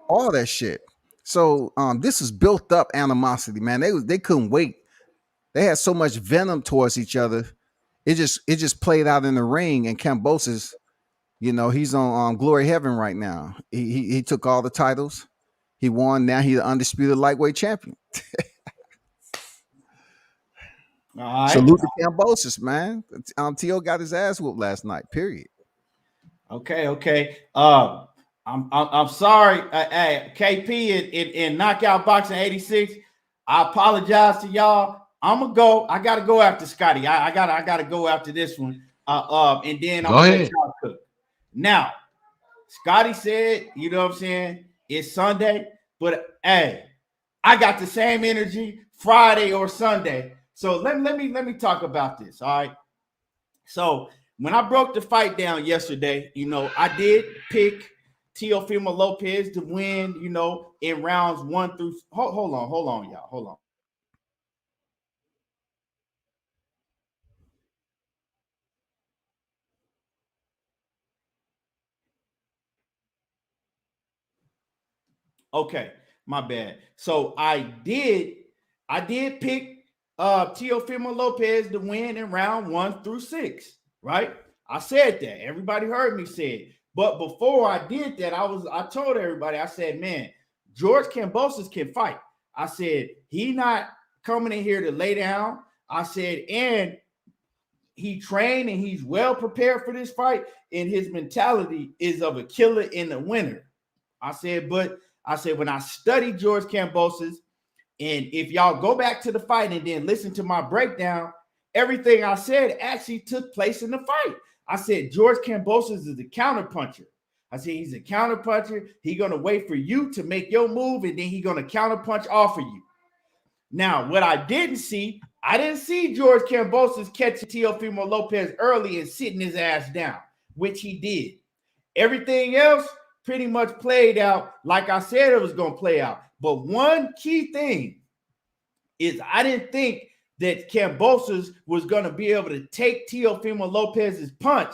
all that shit. So this is built up animosity, man. They couldn't wait. They had so much venom towards each other. It just played out in the ring, and Kambosos, he's on glory heaven right now. He took all the titles. He won. Now he's the undisputed lightweight champion. All right. Salute to Kambosos, man. T.O. got his ass whooped last night. Period. Okay. I'm sorry. KP in Knockout Boxing 86. I apologize to y'all. I'm gonna go. I gotta go after Scotty. I gotta go after this one. And then I'm Go gonna ahead. let y'all cook. Now, Scotty said, you know what I'm saying? It's Sunday, but hey, I got the same energy Friday or Sunday. So let me talk about this. All right. So when I broke the fight down yesterday, I did pick Teofimo Lopez to win, in rounds 1 through. Hold on, y'all. Hold on. Okay, my bad. So I did pick Teofimo Lopez to win in round 1 through 6, right? I said that. Everybody heard me say it. But before I did that, I told everybody, I said, man, George Kambosos can fight. I said, he not coming in here to lay down. I said, and he trained and he's well prepared for this fight, and his mentality is of a killer and a winner. I said, when I studied George Kambosos, and if y'all go back to the fight and then listen to my breakdown, everything I said actually took place in the fight. I said, George Kambosos is a counterpuncher. I said, he's a counterpuncher. He's going to wait for you to make your move, and then he's going to counterpunch off of you. Now, what I didn't see George Kambosos catching Teofimo Lopez early and sitting his ass down, which he did. Everything else pretty much played out like I said it was going to play out. But one key thing is I didn't think that Kambosos was going to be able to take Teofimo Lopez's punch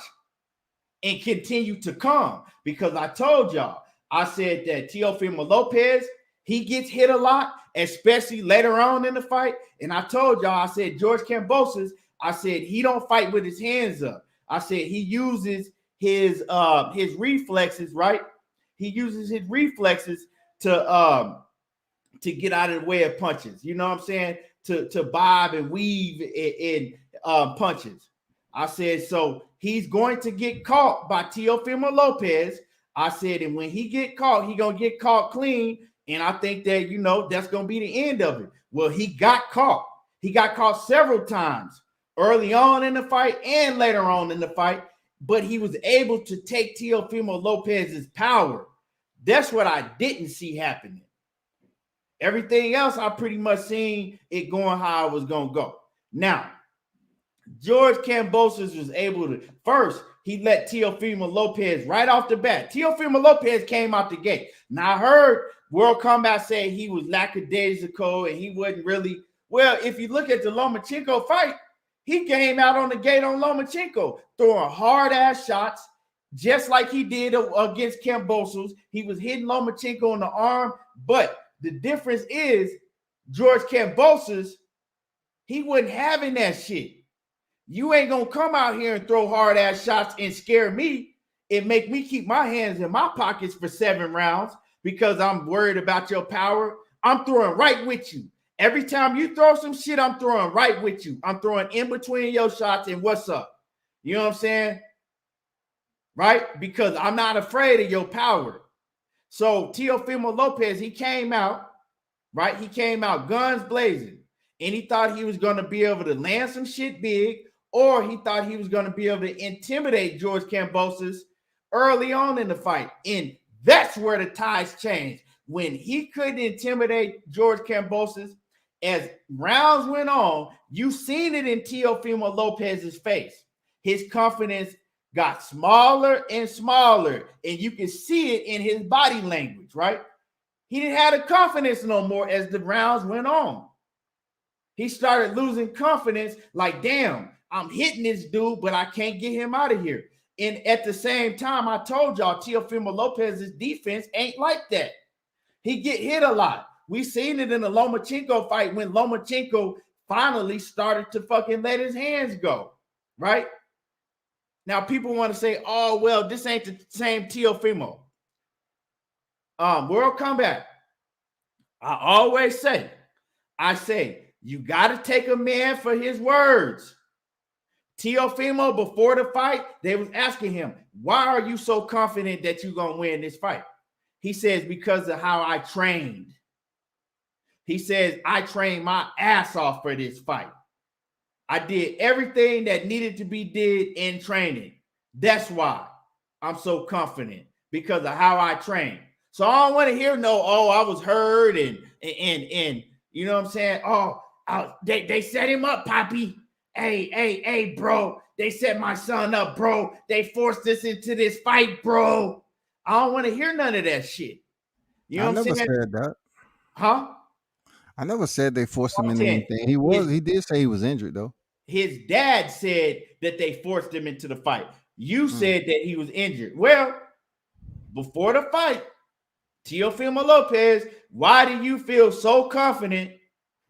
and continue to come, because I told y'all, I said that Teofimo Lopez, he gets hit a lot, especially later on in the fight. And I told y'all, I said, George Kambosos, I said, he don't fight with his hands up. I said, he uses his reflexes, right? He uses his reflexes to get out of the way of punches. You know what I'm saying? To bob and weave in punches. I said, so he's going to get caught by Teofimo Lopez. I said, and when he get caught, he going to get caught clean. And I think that, that's going to be the end of it. Well, he got caught. He got caught several times early on in the fight and later on in the fight, but he was able to take Teofimo Lopez's power. That's what I didn't see happening. Everything else, I pretty much seen it going how I was going to go. Now, George Kambosos was able to, first, he let Teofimo Lopez right off the bat. Teofimo Lopez came out the gate. Now, I heard World Combat say he was lackadaisical and he wasn't really, well, if you look at the Lomachenko fight, he came out on the gate on Lomachenko, throwing hard-ass shots, just like he did against Kambosos. He was hitting Lomachenko in the arm, but the difference is George Kambosos, he wasn't having that shit. You ain't going to come out here and throw hard-ass shots and scare me and make me keep my hands in my pockets for 7 rounds because I'm worried about your power. I'm throwing right with you. Every time you throw some shit, I'm throwing right with you. I'm throwing in between your shots and what's up. You know what I'm saying? Right? Because I'm not afraid of your power. So Teofimo Lopez, he came out, right? He came out guns blazing. And he thought he was going to be able to land some shit big, or he thought he was going to be able to intimidate George Kambosos early on in the fight. And that's where the ties changed. When he couldn't intimidate George Kambosos, as rounds went on, you seen it in Teofimo Lopez's face. His confidence got smaller and smaller, and you can see it in his body language, right? He didn't have the confidence no more as the rounds went on. He started losing confidence, like, damn, I'm hitting this dude, but I can't get him out of here. And at the same time, I told y'all, Teofimo Lopez's defense ain't like that. He get hit a lot. We seen it in the Lomachenko fight when Lomachenko finally started to fucking let his hands go, right? Now, people want to say, oh, well, this ain't the same Teofimo. World Combat. I always say, you got to take a man for his words. Teofimo, before the fight, they was asking him, why are you so confident that you're going to win this fight? He says, because of how I trained. He says, I trained my ass off for this fight. I did everything that needed to be did in training. That's why I'm so confident, because of how I trained. So I don't want to hear I was hurt and you know what I'm saying? They set him up, Poppy. Hey, bro. They set my son up, bro. They forced us into this fight, bro. I don't want to hear none of that shit. You know what I'm saying? I never said that. Huh? I never said they forced him into anything. He did say he was injured, though. His dad said that they forced him into the fight. You said that he was injured. Well, before the fight, Teofimo Lopez, why do you feel so confident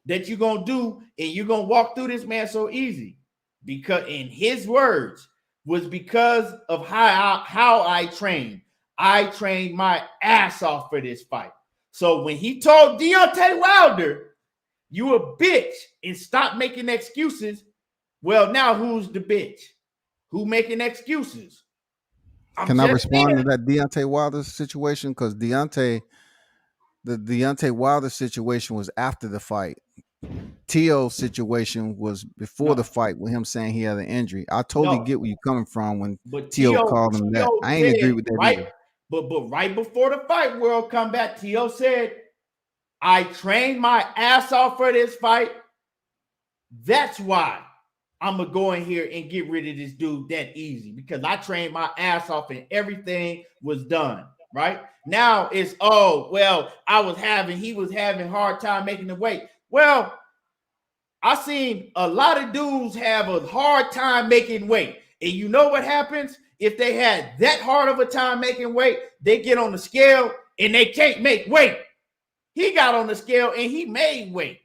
that you're going to do and you're going to walk through this man so easy? Because in his words was because of how I trained. I trained my ass off for this fight. So when he told Deontay Wilder, you a bitch and stop making excuses, well, now who's the bitch? Who making excuses? Can I respond to that Deontay Wilder situation? Because the Deontay Wilder situation was after the fight. Tio's situation was before the fight with him saying he had an injury. I totally get where you're coming from when Tio called him that. I ain't agree with that either. But right before the fight World Comeback, Tio said, I trained my ass off for this fight. That's why I'm going to go in here and get rid of this dude that easy, because I trained my ass off and everything was done, right? Now it's, he was having hard time making the weight. Well, I seen a lot of dudes have a hard time making weight. And you know what happens? If they had that hard of a time making weight, they get on the scale and they can't make weight. He got on the scale and he made weight.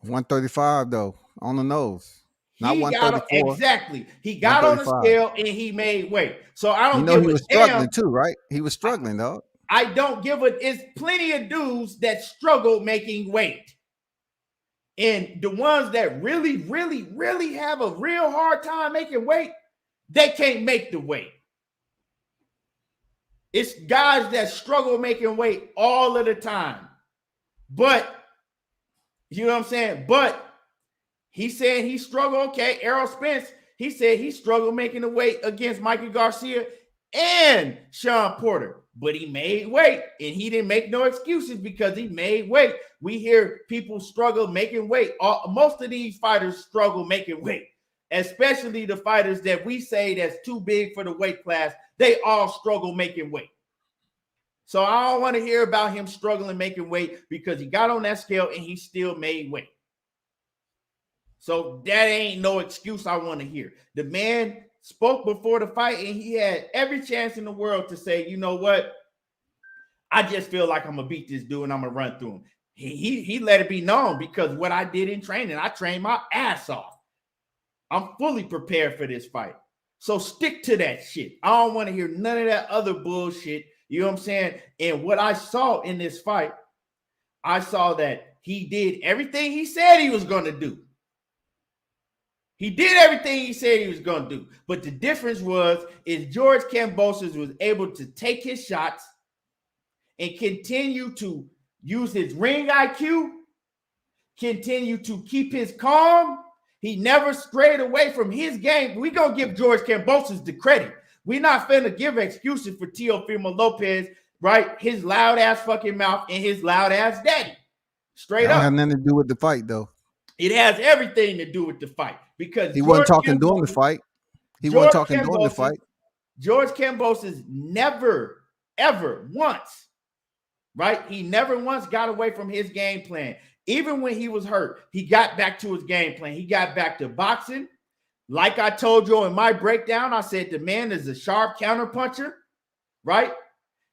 135 though, on the nose. Not 134. Exactly. He got on the scale and he made weight. So I don't give he was struggling too, right? He was struggling, though. I don't give a. It's plenty of dudes that struggle making weight. And the ones that really, really, really have a real hard time making weight, they can't make the weight. It's guys that struggle making weight all of the time. But, you know what I'm saying? But he said he struggled. Okay, Errol Spence, he said he struggled making the weight against Mikey Garcia and Sean Porter. But he made weight, and he didn't make no excuses because he made weight. We hear people struggle making weight. Most of these fighters struggle making weight, especially the fighters that we say that's too big for the weight class. They all struggle making weight. So I don't want to hear about him struggling making weight because he got on that scale and he still made weight. So that ain't no excuse I want to hear. The man spoke before the fight and he had every chance in the world to say, you know what? I just feel like I'm going to beat this dude and I'm going to run through him. He let it be known because what I did in training, I trained my ass off. I'm fully prepared for this fight. So stick to that shit. I don't want to hear none of that other bullshit. You know what I'm saying? And what I saw in this fight, I saw that he did everything he said he was going to do. He did everything he said he was going to do. But the difference is George Kambosos was able to take his shots and continue to use his ring IQ, continue to keep his calm. He never strayed away from his game. We're going to give George Kambosos the credit. We're not finna give excuses for Teofimo Lopez, right? His loud ass fucking mouth and his loud ass daddy. Straight up. It had nothing to do with the fight, though. It has everything to do with the fight because he wasn't talking during the fight. He wasn't talking during the fight. George Kambosos never, ever once, right? He never once got away from his game plan. Even when he was hurt, he got back to his game plan. He got back to boxing. Like I told you in my breakdown, I said the man is a sharp counterpuncher, right?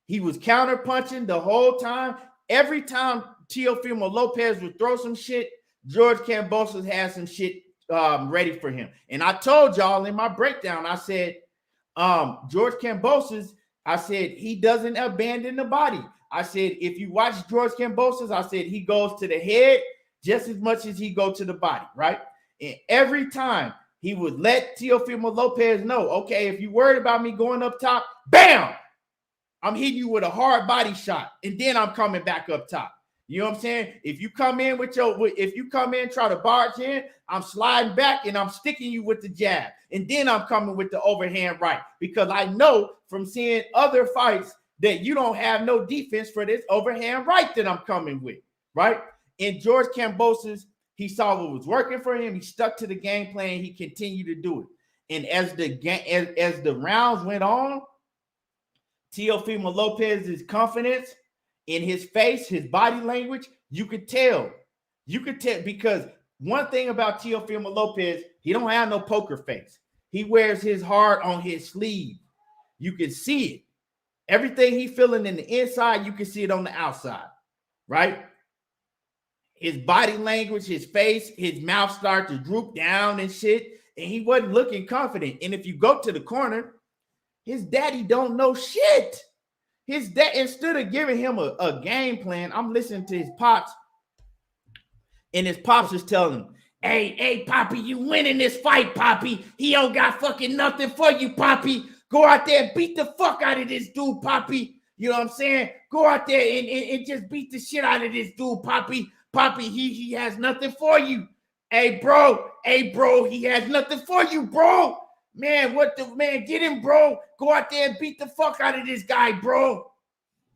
He was counterpunching the whole time. Every time Teofimo Lopez would throw some shit, George Kambosos had some shit ready for him. And I told y'all in my breakdown, I said, George Kambosos, I said, he doesn't abandon the body. I said, if you watch George Kambosos, I said, he goes to the head just as much as he goes to the body, right? And every time he would let Teofimo Lopez know, okay, if you're worried about me going up top, bam, I'm hitting you with a hard body shot, and then I'm coming back up top. You know what I'm saying? If you come in try to barge in, I'm sliding back and I'm sticking you with the jab. And then I'm coming with the overhand right. Because I know from seeing other fights that you don't have no defense for this overhand right that I'm coming with, right? And George Kambosos, he saw what was working for him. He stuck to the game plan. He continued to do it. And as the rounds went on, Teofimo Lopez's confidence in his face, his body language, you could tell. You could tell because one thing about Teofimo Lopez, he don't have no poker face. He wears his heart on his sleeve. You can see it. Everything he feeling in the inside, you can see it on the outside, right? His body language, his face, his mouth started to droop down and shit, and he wasn't looking confident. And if you go to the corner, his daddy don't know shit. His dad, instead of giving him a game plan, I'm listening to his pops, and his pops is telling him, hey, Poppy, you winning this fight, Poppy. He don't got fucking nothing for you, Poppy. Go out there and beat the fuck out of this dude, Poppy. You know what I'm saying? Go out there and just beat the shit out of this dude, Poppy. Poppy, he has nothing for you. Hey, bro, he has nothing for you, bro. Man, get him, bro. Go out there and beat the fuck out of this guy, bro.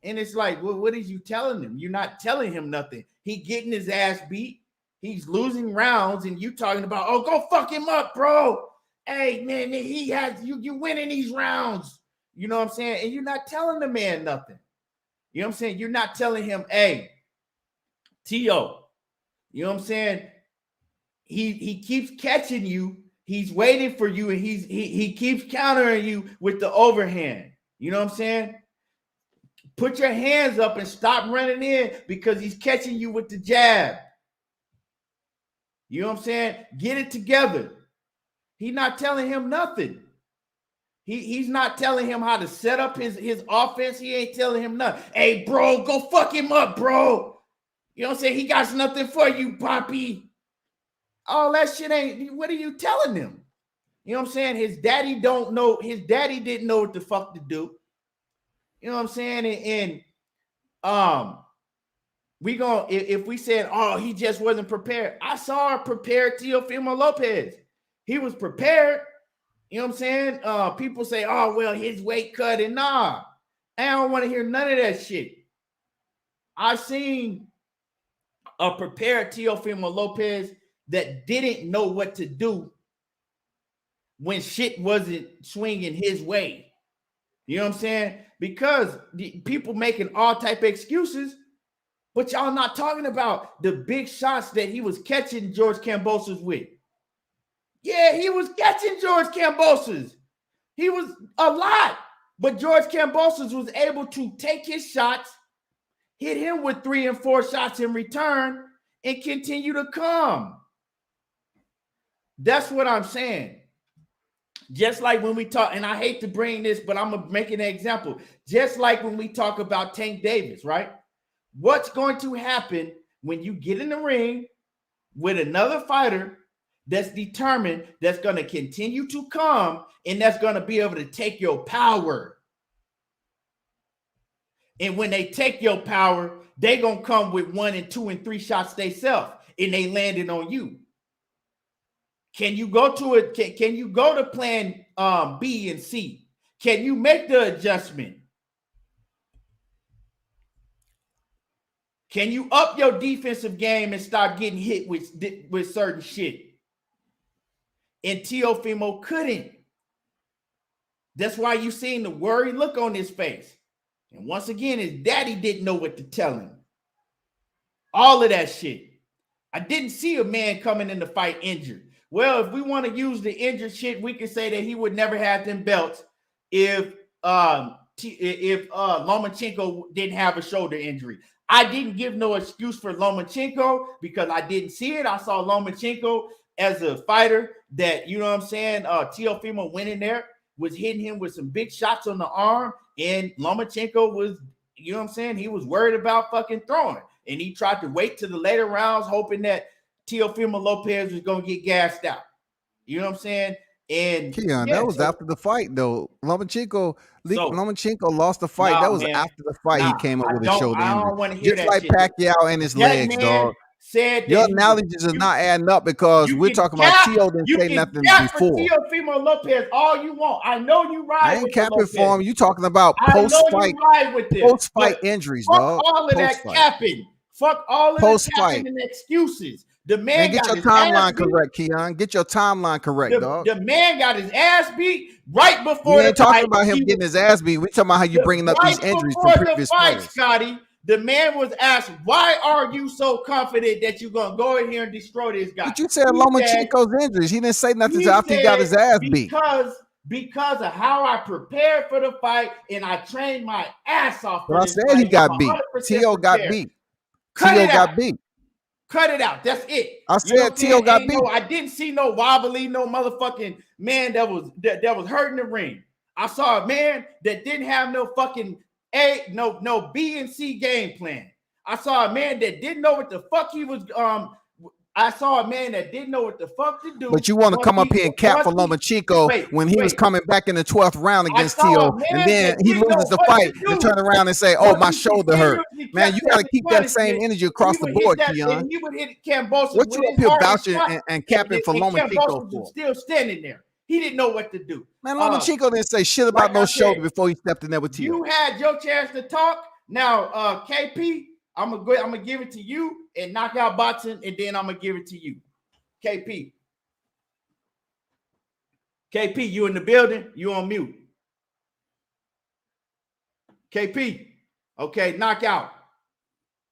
And it's like, well, what are you telling him? You're not telling him nothing. He getting his ass beat. He's losing rounds, and you talking about, oh, go fuck him up, bro. Hey, man, he has you winning these rounds. You know what I'm saying? And you're not telling the man nothing. You know what I'm saying? You're not telling him, hey, Tio, you know what I'm saying? He keeps catching you. He's waiting for you, and he keeps countering you with the overhand. You know what I'm saying? Put your hands up and stop running in because he's catching you with the jab. You know what I'm saying? Get it together. He's not telling him nothing. He's not telling him how to set up his offense. He ain't telling him nothing. Hey, bro, go fuck him up, bro. You know what I'm saying? He got nothing for you, Poppy. All that shit ain't, what are you telling him? You know what I'm saying? His daddy don't know. His daddy didn't know what the fuck to do. You know what I'm saying? And if we said, oh, he just wasn't prepared. I saw a prepared Teofimo Lopez. He was prepared. You know what I'm saying? People say, oh, well, his weight cut. And nah, I don't want to hear none of that shit. I've seen a prepared Teofimo Lopez that didn't know what to do when shit wasn't swinging his way. You know what I'm saying? Because people making all type of excuses, but y'all not talking about the big shots that he was catching George Kambosos with. Yeah, he was catching George Kambosos. He was a lot. But George Kambosos was able to take his shots, hit him with 3 and 4 shots in return, and continue to come. That's what I'm saying. Just like when we talk, and I hate to bring this, but I'm going to make an example. Just like when we talk about Tank Davis, right? What's going to happen when you get in the ring with another fighter that's determined, that's going to continue to come, and that's going to be able to take your power? And when they take your power, they going to come with 1 and 2 and 3 shots themselves, and they landed on you. Can you go to it? Can you go to plan B and C? Can you make the adjustment? Can you up your defensive game and start getting hit with certain shit? And Teofimo couldn't. That's why you seen the worried look on his face. And once again, his daddy didn't know what to tell him. All of that shit. I didn't see a man coming in the fight injured. Well, if we want to use the injured shit, we can say that he would never have them belts if Lomachenko didn't have a shoulder injury. I didn't give no excuse for Lomachenko because I didn't see it. I saw Lomachenko as a fighter that, you know what I'm saying, Teofimo went in there, was hitting him with some big shots on the arm, and Lomachenko was, you know what I'm saying, he was worried about fucking throwing. And he tried to wait to the later rounds, hoping that Teofimo Lopez was going to get gassed out. You know what I'm saying? And Keon, that was after the fight, though. Lomachenko lost the fight. That was after the fight. He came up with a shoulder injury. I don't want to hear just that like shit. Pacquiao and his legs, dog. Your analogies are not adding up because we're talking about Teo didn't say nothing before. Teofimo Lopez all you want. I know you ride. I ain't capping for him. You talking about post-fight injuries, dog. All of that capping. Fuck all of that capping and excuses. The man get your timeline correct, Keon. Get your timeline correct, dog. The man got his ass beat right before we ain't talking about him getting his ass beat. We're talking about how you bringing up these injuries from previous fights. Scotty, the man was asked, why are you so confident that you're going to go in here and destroy this guy? But you said Lomachenko's injuries. He didn't say nothing until after he got his ass beat. Because because of how I prepared for the fight and I trained my ass off for But I this said he fight. got I'm beat. 100% T.O. got prepared. beat. Cut T.O. it out. got beat. Cut it out. That's it. I You know said what I'm T.O. saying? got Ain't beat. no, I didn't see no wobbly, no motherfucking man that was hurting the ring. I saw a man that didn't have no fucking no B and C game plan. I saw a man that didn't know what the fuck he was. I saw a man that didn't know what the fuck to do. But you want to come up here and cap for Lomachenko when he was coming back in the 12th round against T.O. And then he loses the fight and turn around and say, "Oh, my shoulder hurt." Man, you got to keep that same energy across the board, Keon. He would hit Kambosos. What you up here vouching and capping for Lomachenko for? Still standing there. He didn't know what to do. Man, Lomachenko didn't say shit about no shoulder before he stepped in there with T.O. You had your chance to talk. Now, KP, I'm gonna give it to you and knockout boxing, and then I'm gonna give it to you. KP, you in the building? You on mute? KP, okay, knockout.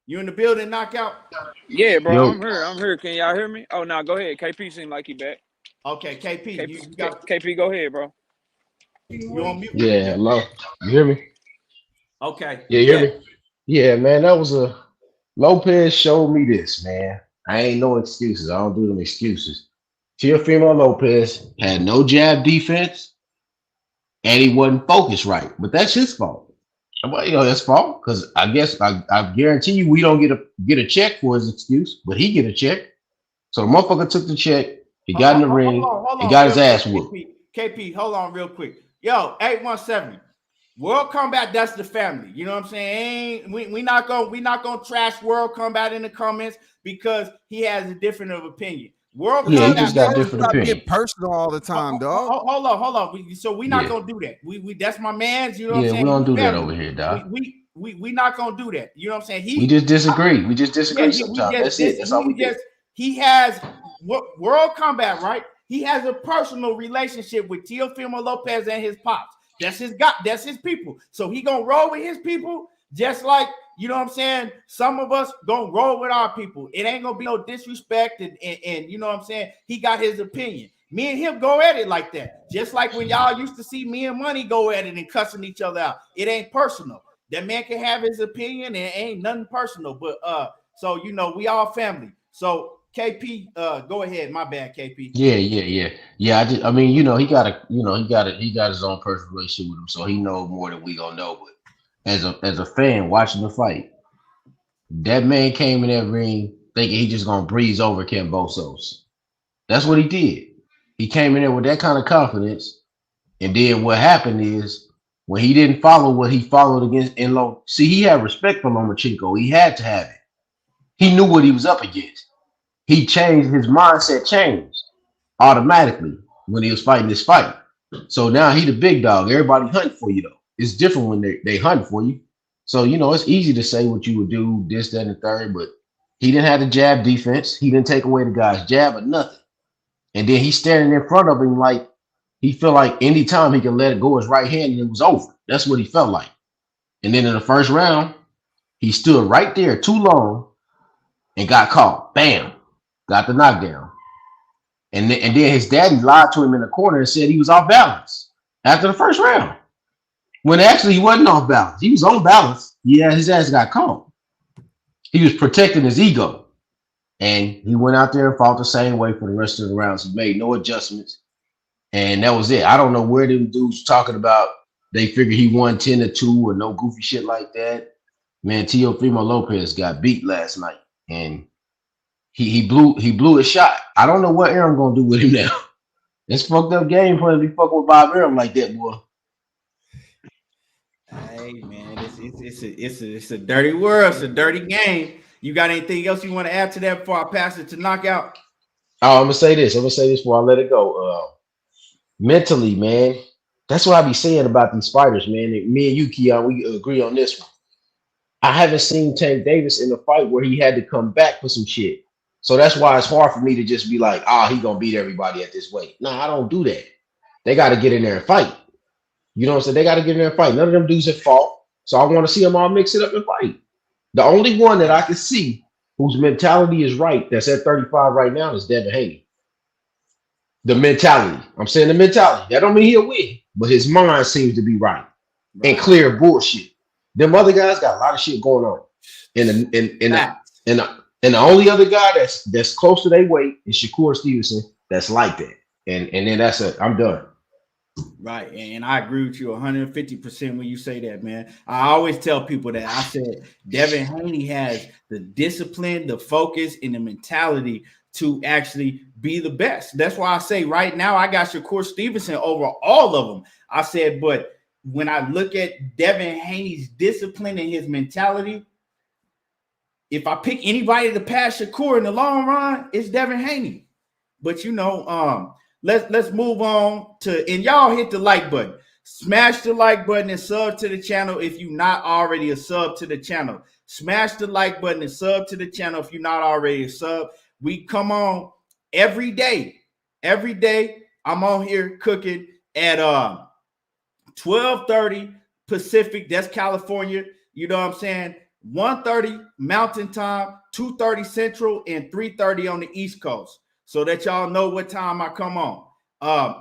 You in the building? Knockout. Yeah, bro, Yo. I'm here. Can y'all hear me? Oh, no, go ahead. KP seemed like he back. Okay, KP, you got KP, go ahead, bro. You on mute? Yeah, hello. You hear me? Okay. Yeah, you hear me? Yeah, man, that was a Lopez showed me this, man. I ain't no excuses. I don't do them excuses. Teofimo Lopez had no jab defense, and he wasn't focused right. But that's his fault. Well, you know, that's fault because I guess I guarantee you we don't get a check for his excuse, but he get a check. So the motherfucker took the check. He got in the ring. He got his ass whooped. KP, hold on real quick. Yo, 817. World Combat, that's the family. You know what I'm saying? We not gonna trash World Combat in the comments because he has a different of opinion. World Combat, he just got different opinion. Get personal all the time, dog. Hold on. So we not gonna do that. We that's my man's. You know what I'm saying? We don't do that over here, dog. We not gonna do that. You know what I'm saying? We just disagree. We just disagree sometimes. That's it. That's all we do. He has World Combat, right? He has a personal relationship with Teofimo Lopez and his pops. That's his guy. That's his people. So he gonna roll with his people, just like, you know what I'm saying? Some of us gonna roll with our people. It ain't gonna be no disrespect, and you know what I'm saying? He got his opinion. Me and him go at it like that. Just like when y'all used to see me and Money go at it and cussing each other out. It ain't personal. That man can have his opinion, and it ain't nothing personal. But so you know, we all family. So KP, go ahead. My bad, KP. Yeah. I mean, you know, he got his own personal relationship with him, so he knows more than we gonna know. But as a fan watching the fight, that man came in that ring thinking he just gonna breeze over Kambosos. That's what he did. He came in there with that kind of confidence, and then what happened is when he didn't follow what he followed against Enlo. See, he had respect for Lomachenko. He had to have it. He knew what he was up against. He changed, his mindset changed automatically when he was fighting this fight. So now he the big dog. Everybody hunting for you, though. It's different when they hunt for you. So, you know, it's easy to say what you would do, this, that, and the third, but he didn't have the jab defense. He didn't take away the guy's jab or nothing. And then he's standing in front of him like he felt like anytime he could let it go his right hand and it was over. That's what he felt like. And then in the first round, he stood right there too long and got caught. Bam. Got the knockdown. And then his daddy lied to him in the corner and said he was off balance after the first round. When actually he wasn't off balance. He was on balance. Yeah, his ass got caught. He was protecting his ego. And he went out there and fought the same way for the rest of the rounds. He made no adjustments. And that was it. I don't know where them dudes talking about they figured he won 10-2 or no goofy shit like that. Man, Teofimo Lopez got beat last night. And he blew his shot. I don't know what Aram gonna do with him now. It's fucked up game plan to be fucking with Bob Aram like that, boy. Hey man, it's a dirty world. It's a dirty game. You got anything else you want to add to that before I pass it to knockout? Oh, I'm gonna say this before I let it go. Mentally, man, that's what I be saying about these fighters, man. Me and you, Keon, we agree on this one. I haven't seen Tank Davis in a fight where he had to come back for some shit. So that's why it's hard for me to just be like, he gonna beat everybody at this weight. No, I don't do that. They got to get in there and fight. You know what I'm saying? They got to get in there and fight. None of them dudes have fought. So I want to see them all mix it up and fight. The only one that I can see whose mentality is right that's at 35 right now is Devin Haney. The mentality. I'm saying the mentality. That don't mean he'll win, but his mind seems to be right and Right. clear bullshit. Them other guys got a lot of shit going on. Facts. And the only other guy that's close to their weight is Shakur Stevenson. That's like that. And then that's it. I'm done. Right. And I agree with you 150% when you say that, man. I always tell people that. I said Devin Haney has the discipline, the focus, and the mentality to actually be the best. That's why I say right now I got Shakur Stevenson over all of them. I said, but when I look at Devin Haney's discipline and his mentality, if I pick anybody to pass Shakur in the long run, it's Devin Haney. But let's move on to, and y'all hit the like button. Smash the like button and sub to the channel if you're not already a sub to the channel. Smash the like button and sub to the channel if you're not already a sub. We come on every day. Every day I'm on here cooking at 12:30 Pacific. That's California. You know what I'm saying? 1:30 Mountain Time, 2:30 Central, and 3:30 on the East Coast. So that y'all know what time I come on.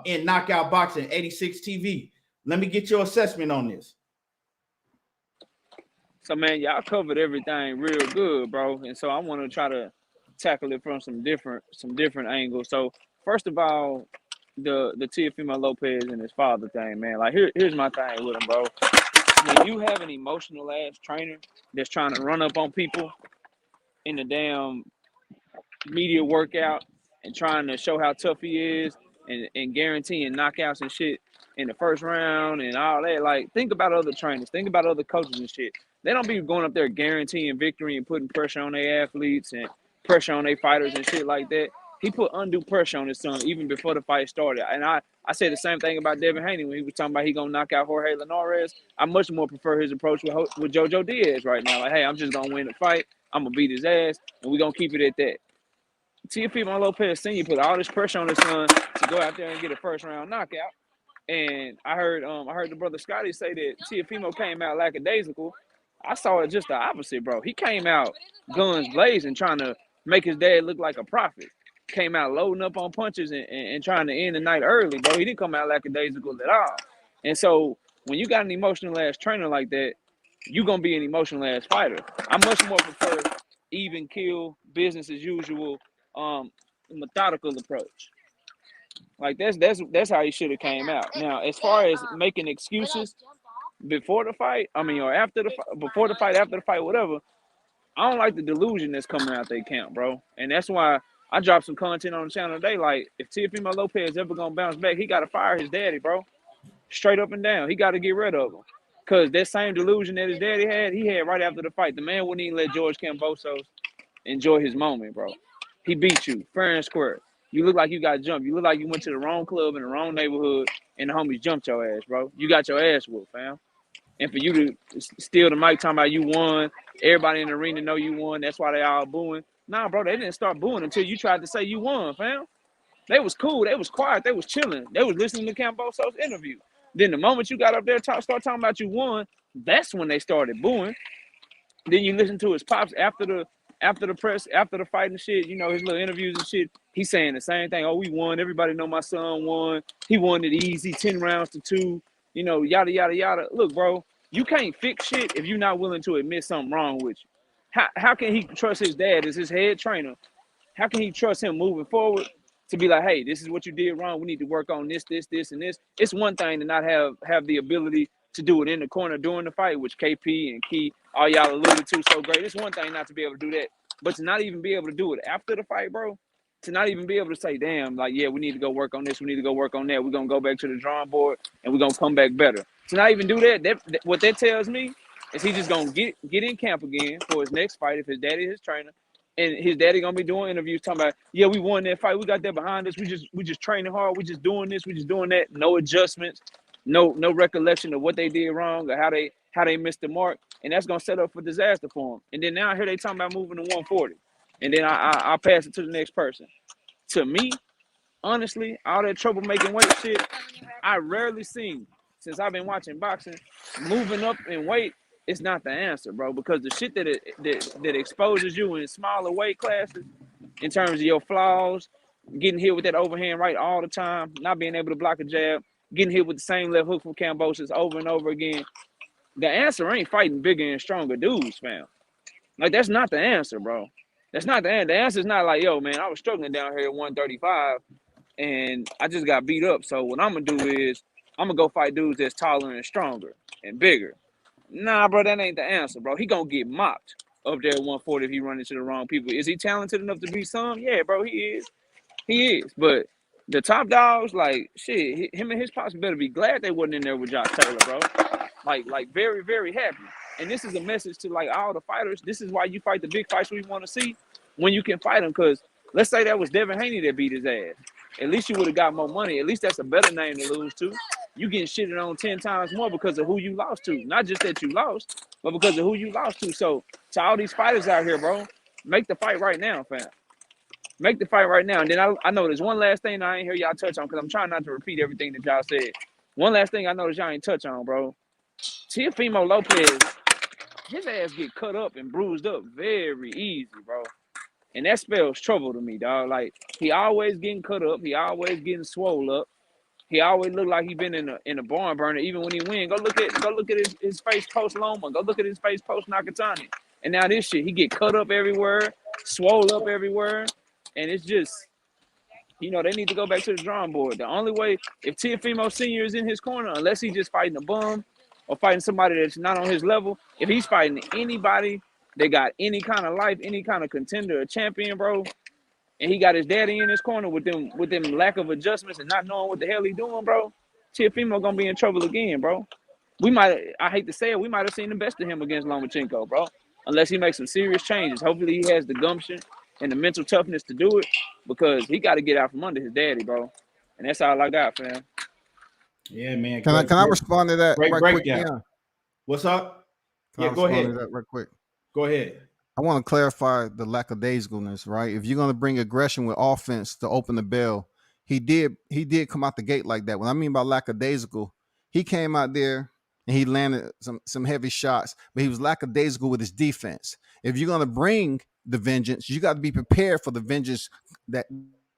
In Knockout Boxing 86 TV. Let me get your assessment on this. So man, y'all covered everything real good, bro. And so I want to try to tackle it from some different angles. So first of all, the Teofimo Lopez and his father thing, man. Like here's my thing with him, bro. When you have an emotional ass trainer that's trying to run up on people in the damn media workout and trying to show how tough he is and guaranteeing knockouts and shit in the first round and all that, like think about other trainers, think about other coaches and shit. They don't be going up there guaranteeing victory and putting pressure on their athletes and pressure on their fighters and shit like that. He put undue pressure on his son even before the fight started. And I said the same thing about Devin Haney when he was talking about he gonna knock out Jorge Linares. I much more prefer his approach with Jojo Diaz right now. Like, hey, I'm just gonna win the fight. I'm gonna beat his ass, and we're gonna keep it at that. Teofimo Lopez Sr. put all this pressure on his son to go out there and get a first round knockout. And I heard the brother Scotty say that Teofimo came out lackadaisical. I saw it just the opposite, bro. He came out guns blazing, trying to make his dad look like a prophet. Came out loading up on punches and trying to end the night early, bro. He didn't come out lackadaisical at all. And so when you got an emotional ass trainer like that, you're gonna be an emotional ass fighter. I much more prefer even kill, business as usual, methodical approach. Like that's how he should have came out. Now, as far as making excuses before the fight, or after the fight, before the fight, after the fight, whatever, I don't like the delusion that's coming out their camp, bro. And that's why I dropped some content on the channel today. Like, if Teofimo Lopez ever gonna bounce back, he gotta fire his daddy, bro. Straight up and down. He gotta get rid of him. Cause that same delusion that his daddy had, he had right after the fight. The man wouldn't even let George Kambosos enjoy his moment, bro. He beat you fair and square. You look like you got jumped. You look like you went to the wrong club in the wrong neighborhood and the homies jumped your ass, bro. You got your ass whooped, fam. And for you to steal the mic talking about you won, everybody in the arena know you won, that's why they all booing. Nah, bro, they didn't start booing until you tried to say you won, fam. They was cool. They was quiet. They was chilling. They was listening to Kambosos' interview. Then the moment you got up there, start talking about you won, that's when they started booing. Then you listen to his pops after the press, after the fight and shit, his little interviews and shit, he's saying the same thing. Oh, we won. Everybody know my son won. He won it easy, 10 rounds to 2, yada, yada, yada. Look, bro, you can't fix shit if you're not willing to admit something wrong with you. How can he trust his dad as his head trainer? How can he trust him moving forward to be like, hey, this is what you did wrong. We need to work on this, and this. It's one thing to not have the ability to do it in the corner during the fight, which KP and Key, all y'all alluded to so great. It's one thing not to be able to do that, but to not even be able to do it after the fight, bro, to not even be able to say, damn, like, yeah, we need to go work on this. We need to go work on that. We're going to go back to the drawing board, and we're going to come back better. To not even do that, what that tells me is he just going to get in camp again for his next fight if his daddy is his trainer. And his daddy gonna be doing interviews talking about, yeah, we won that fight. We got that behind us. We just training hard. We just doing this. We just doing that. No adjustments. No recollection of what they did wrong or how they missed the mark. And that's gonna set up for disaster for them. And then now here they talking about moving to 140. And then I'll pass it to the next person. To me, honestly, all that troublemaking weight shit, I rarely seen since I've been watching boxing. Moving up in weight, it's not the answer, bro, because the shit that exposes you in smaller weight classes in terms of your flaws, getting hit with that overhand right all the time, not being able to block a jab, getting hit with the same left hook from Kambosos over and over again. The answer ain't fighting bigger and stronger dudes, fam. Like, that's not the answer, bro. That's not the answer. The answer is not like, yo, man, I was struggling down here at 135 and I just got beat up. So what I'm gonna do is I'm gonna go fight dudes that's taller and stronger and bigger. Nah, bro, that ain't the answer, bro. He gonna get mopped up there at 140 if he run into the wrong people. Is he talented enough to beat some? Yeah, bro, he is. He is. But the top dogs, like, shit, him and his pops better be glad they wasn't in there with Josh Taylor, bro. Like very, very happy. And this is a message to, like, all the fighters. This is why you fight the big fights we want to see when you can fight them. Because let's say that was Devin Haney that beat his ass. At least you would have got more money. At least that's a better name to lose to. You getting shitted on 10 times more because of who you lost to. Not just that you lost, but because of who you lost to. So to all these fighters out here, bro, make the fight right now, fam. Make the fight right now. And then I know there's one last thing I ain't hear y'all touch on because I'm trying not to repeat everything that y'all said. One last thing I noticed y'all ain't touch on, bro. Teofimo Lopez, his ass get cut up and bruised up very easy, bro. And that spells trouble to me, dog. Like, he always getting cut up. He always getting swole up. He always look like he been in a barn burner, even when he win. Go look at his face post Loma. Go look at his face post Nakatani. And now this shit, he get cut up everywhere, swole up everywhere. And it's just, they need to go back to the drawing board. The only way, if Teofimo Sr. is in his corner, unless he's just fighting a bum or fighting somebody that's not on his level, if he's fighting anybody that got any kind of life, any kind of contender or champion, bro, and he got his daddy in his corner with them lack of adjustments and not knowing what the hell he doing, bro, Teofimo gonna be in trouble again, bro. I hate to say it, we might have seen the best of him against Lomachenko, bro, unless he makes some serious changes. Hopefully he has the gumption and the mental toughness to do it, because he got to get out from under his daddy, bro. And that's all I got, fam. Yeah, man. Can I respond to that great right quick? breakdown. Yeah. What's up? Can I go ahead. To that right quick. Go ahead. I want to clarify the lackadaisicalness, right? If you're going to bring aggression with offense to open the bell, he did come out the gate like that. What I mean by lackadaisical, he came out there and he landed some heavy shots, but he was lackadaisical with his defense. If you're going to bring the vengeance, you got to be prepared for the vengeance that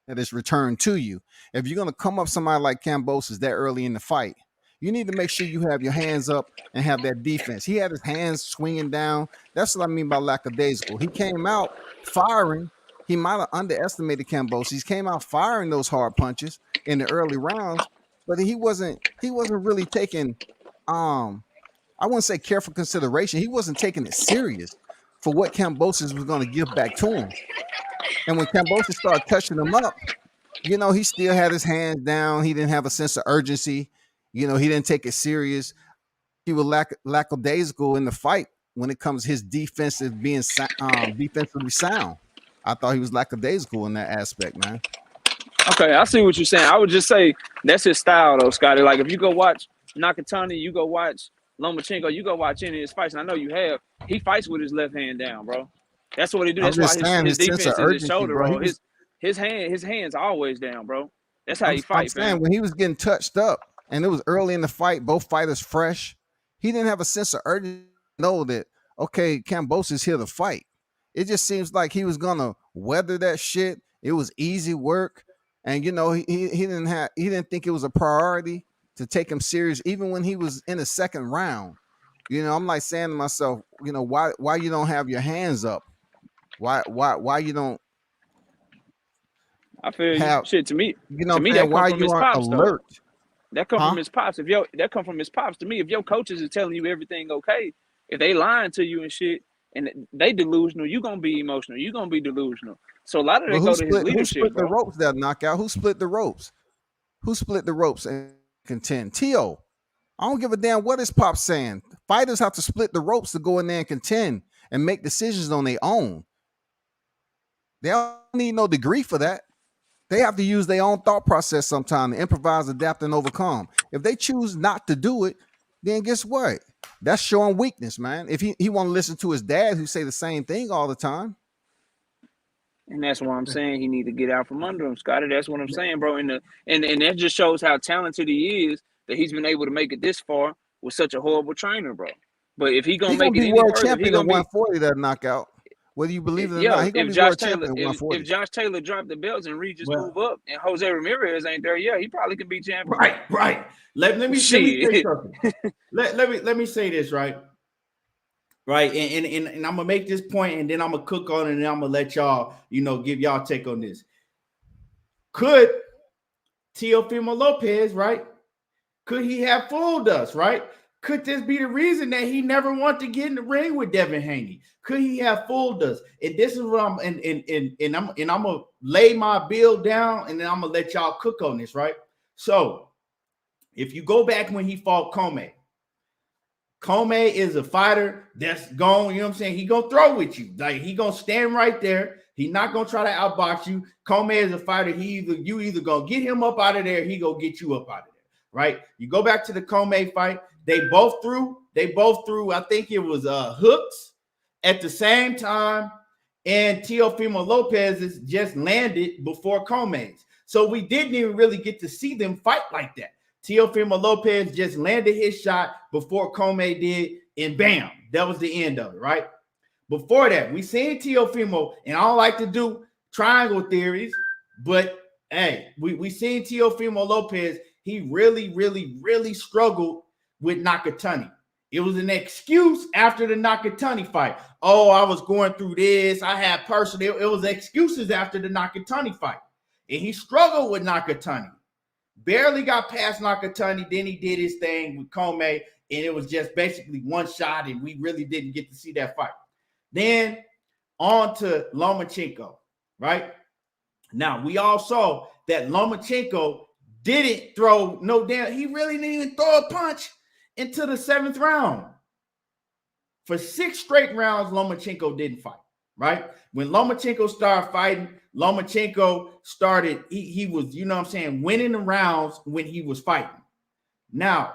is returned to you. If you're going to come up somebody like Kambosos that early in the fight, you need to make sure you have your hands up and have that defense. He had his hands swinging down. That's what I mean by lackadaisical. He came out firing. He might have underestimated Kambosos. He came out firing those hard punches in the early rounds, but he wasn't really taking I wouldn't say careful consideration. He wasn't taking it serious for what Kambosos was going to give back to him. And when Kambosos started touching him up, he still had his hands down. He didn't have a sense of urgency. He didn't take it serious. He was lackadaisical in the fight when it comes to his defensive being defensively sound. I thought he was lackadaisical in that aspect, man. Okay, I see what you're saying. I would just say that's his style, though, Scotty. Like, if you go watch Nakatani, you go watch Lomachenko, you go watch any of his fights, and I know you have, he fights with his left hand down, bro. That's what he do. That's why his defense is his shoulder, bro. His hand's always down, bro. That's how he fights, man. When he was getting touched up, and it was early in the fight, both fighters fresh, he didn't have a sense of urgency to know that, okay, Kambosos is here to fight. It just seems like he was gonna weather that shit. It was easy work, and he didn't think it was a priority to take him serious, even when he was in the second round. I'm like saying to myself, why you don't have your hands up? Why you don't? I feel you. Shit, to me, that come why from you his aren't pops, alert? though. That come from his pops. That come from his pops. To me, if your coaches is telling you everything okay, if they lying to you and shit, and they delusional, you gonna be emotional. You gonna be delusional. So a lot of that go to his leadership. Who split bro. the ropes that knockout? Who split the ropes? Who split the ropes and contend? Tio. I don't give a damn what his pop's saying. Fighters have to split the ropes to go in there and contend and make decisions on their own. They don't need no degree for that. They have to use their own thought process sometime to improvise, adapt, and overcome. If they choose not to do it, then guess what? That's showing weakness, man. If he want to listen to his dad who say the same thing all the time. And that's what I'm saying. He need to get out from under him, Scotty. That's what I'm saying, bro. And that just shows how talented he is, that he's been able to make it this far with such a horrible trainer, bro. But if he gonna make it be any world further, champion at 140 that knockout. Whether you believe it or not, Yo, he's gonna if be Josh world Taylor, champion at if 140. Josh Taylor dropped the belts and Reed just Well, move up, and Jose Ramirez ain't there, yeah, he probably can be champion. right. Let me say something. let me say this, right? Right, and I'm gonna make this point, and then I'm gonna cook on it, and I'm gonna let y'all, give y'all take on this. Could Teofimo Lopez, right? Could he have fooled us, right? Could this be the reason that he never wanted to get in the ring with Devin Haney? Could he have fooled us? And this is what I'm gonna lay my bill down, and then I'm gonna let y'all cook on this, right? So if you go back when he fought Comey is a fighter that's going, you know what I'm saying? He gonna throw with you. Like, he gonna stand right there. He not gonna try to outbox you. Comey is a fighter. You either gonna get him up out of there, he gonna get you up out of there, right? You go back to the Comey fight. They both threw, I think it was hooks at the same time. And Teofimo Lopez just landed before Comey's. So we didn't even really get to see them fight like that. Teofimo Lopez just landed his shot before Comey did, and bam, that was the end of it, right? Before that, we seen Teofimo, and I don't like to do triangle theories, but hey, we seen Teofimo Lopez. He really struggled with Nakatani. It was an excuse after the Nakatani fight. Oh, I was going through this. I had personal. It was excuses after the Nakatani fight, and he struggled with Nakatani. Barely got past Nakatani, then he did his thing with Comey, and it was just basically one shot, and we really didn't get to see that fight. Then on to Lomachenko, right? Now, we all saw that Lomachenko didn't throw he really didn't even throw a punch into the 7th round. For 6 straight rounds, Lomachenko didn't fight, right? When Lomachenko started fighting, Lomachenko started, he was, winning the rounds when he was fighting. Now,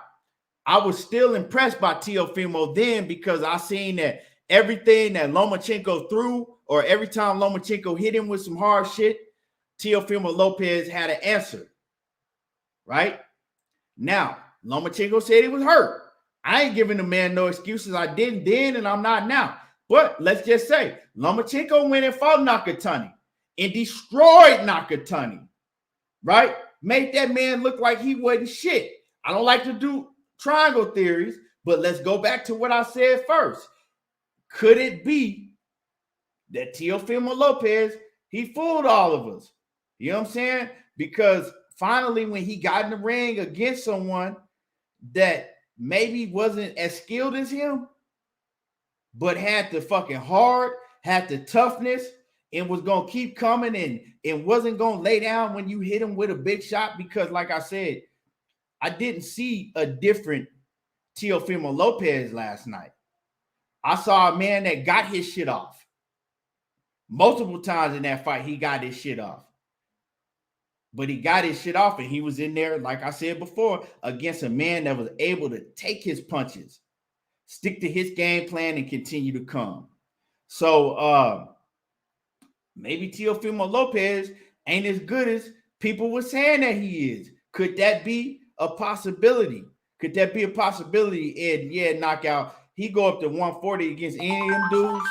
I was still impressed by Teofimo then because I seen that everything that Lomachenko threw, or every time Lomachenko hit him with some hard shit, Teofimo Lopez had an answer, right? Now, Lomachenko said he was hurt. I ain't giving the man no excuses. I didn't then, and I'm not now. But let's just say Lomachenko went and fought Nakatani and destroyed Nakatani, right? Made that man look like he wasn't shit. I don't like to do triangle theories, but let's go back to what I said first. Could it be that Teofimo Lopez, he fooled all of us? You know what I'm saying? Because finally, when he got in the ring against someone that maybe wasn't as skilled as him, but had the fucking heart, had the toughness, and was going to keep coming and wasn't going to lay down when you hit him with a big shot. Because like I said, I didn't see a different Teofimo Lopez last night. I saw a man that got his shit off. Multiple times in that fight, he got his shit off. But he got his shit off, and he was in there, like I said before, against a man that was able to take his punches, stick to his game plan, and continue to come. So maybe Teofimo Lopez ain't as good as people were saying that he is. Could that be a possibility? Could that be a possibility? And yeah, knockout. He go up to 140 against any of them dudes.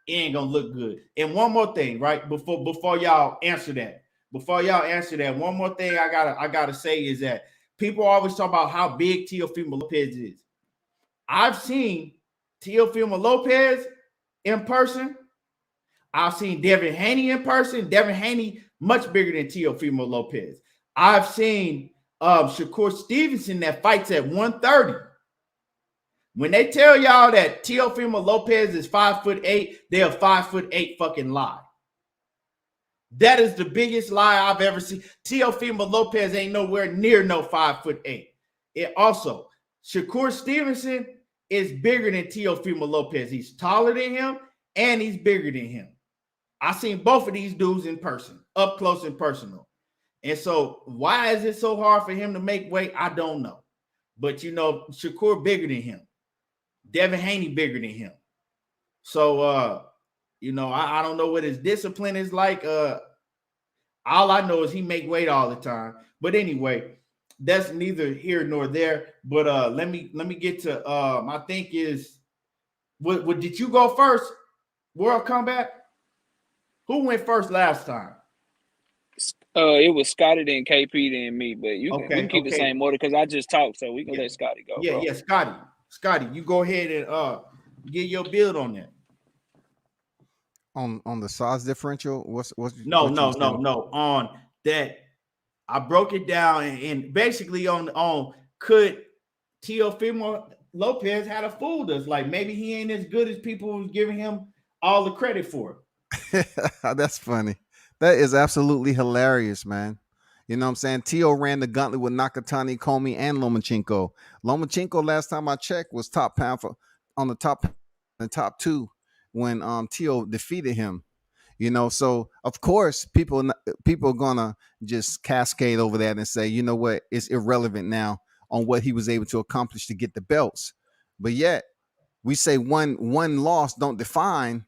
It ain't gonna look good. And one more thing, right? Before y'all answer that. One more thing I gotta say is that people always talk about how big Teofimo Lopez is. I've seen Teofimo Lopez in person. I've seen Devin Haney in person. Devin Haney much bigger than Teofimo Lopez. I've seen Shakur Stevenson that fights at 130. When they tell y'all that Teofimo Lopez is 5'8", they're a 5'8" fucking lie. That is the biggest lie I've ever seen. Teofimo Lopez ain't nowhere near no 5'8". It also, Shakur Stevenson is bigger than Teofimo Lopez. He's taller than him and he's bigger than him. I seen both of these dudes in person, up close and personal. And so why is it so hard for him to make weight? I don't know. But Shakur bigger than him. Devin Haney bigger than him. So I don't know what his discipline is like. All I know is he make weight all the time. But anyway, that's neither here nor there. But let me get to I think is what did you go first? World Combat? Who went first last time? It was Scotty, then KP, then me. But we can keep the Okay. same order because I just talked, so we can let Scotty go. Yeah, bro. yeah, Scotty, you go ahead and get your build on that. On the size differential, what's No. what you saying? On that, I broke it down and basically on could Teofimo Lopez had a fooled us. Like maybe he ain't as good as people was giving him all the credit for. That's funny. That is absolutely hilarious, man. You know what I'm saying? Tio ran the gauntlet with Nakatani, Comey, and Lomachenko. Lomachenko, last time I checked, was top pound for on the top two when Tio defeated him. You know, so of course people are gonna just cascade over that and say, you know what, it's irrelevant now on what he was able to accomplish to get the belts. But yet we say one loss don't define,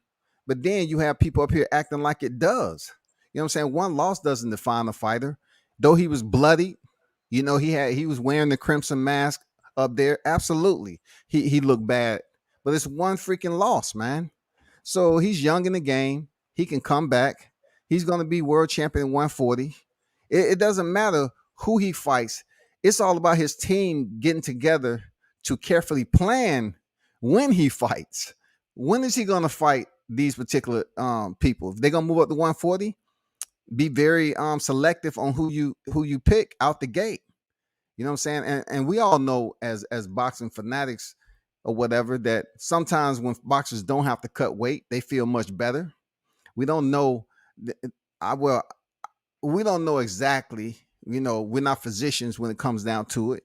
but then you have people up here acting like it does. You know what I'm saying? One loss doesn't define a fighter. Though he was bloody, you know, he was wearing the crimson mask up there. Absolutely. He looked bad. But it's one freaking loss, man. So he's young in the game. He can come back. He's going to be world champion in 140. It doesn't matter who he fights. It's all about his team getting together to carefully plan when he fights. When is he going to fight these particular people? If they're going to move up to 140, be very selective on who you pick out the gate. You know what I'm saying? And we all know as boxing fanatics or whatever that sometimes when boxers don't have to cut weight, they feel much better. We don't know. We don't know exactly. You know, we're not physicians when it comes down to it.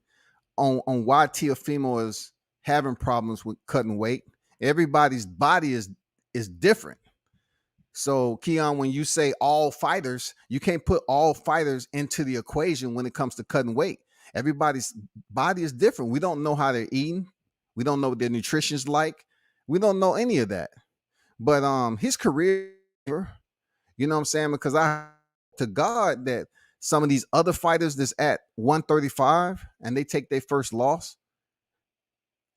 On why Teofimo is having problems with cutting weight. Everybody's body is different. So, Keon, when you say all fighters, you can't put all fighters into the equation when it comes to cutting weight. Everybody's body is different. We don't know how they're eating. We don't know what their nutrition's like. We don't know any of that. But his career, you know what I'm saying? Because I to God that some of these other fighters that's at 135 and they take their first loss.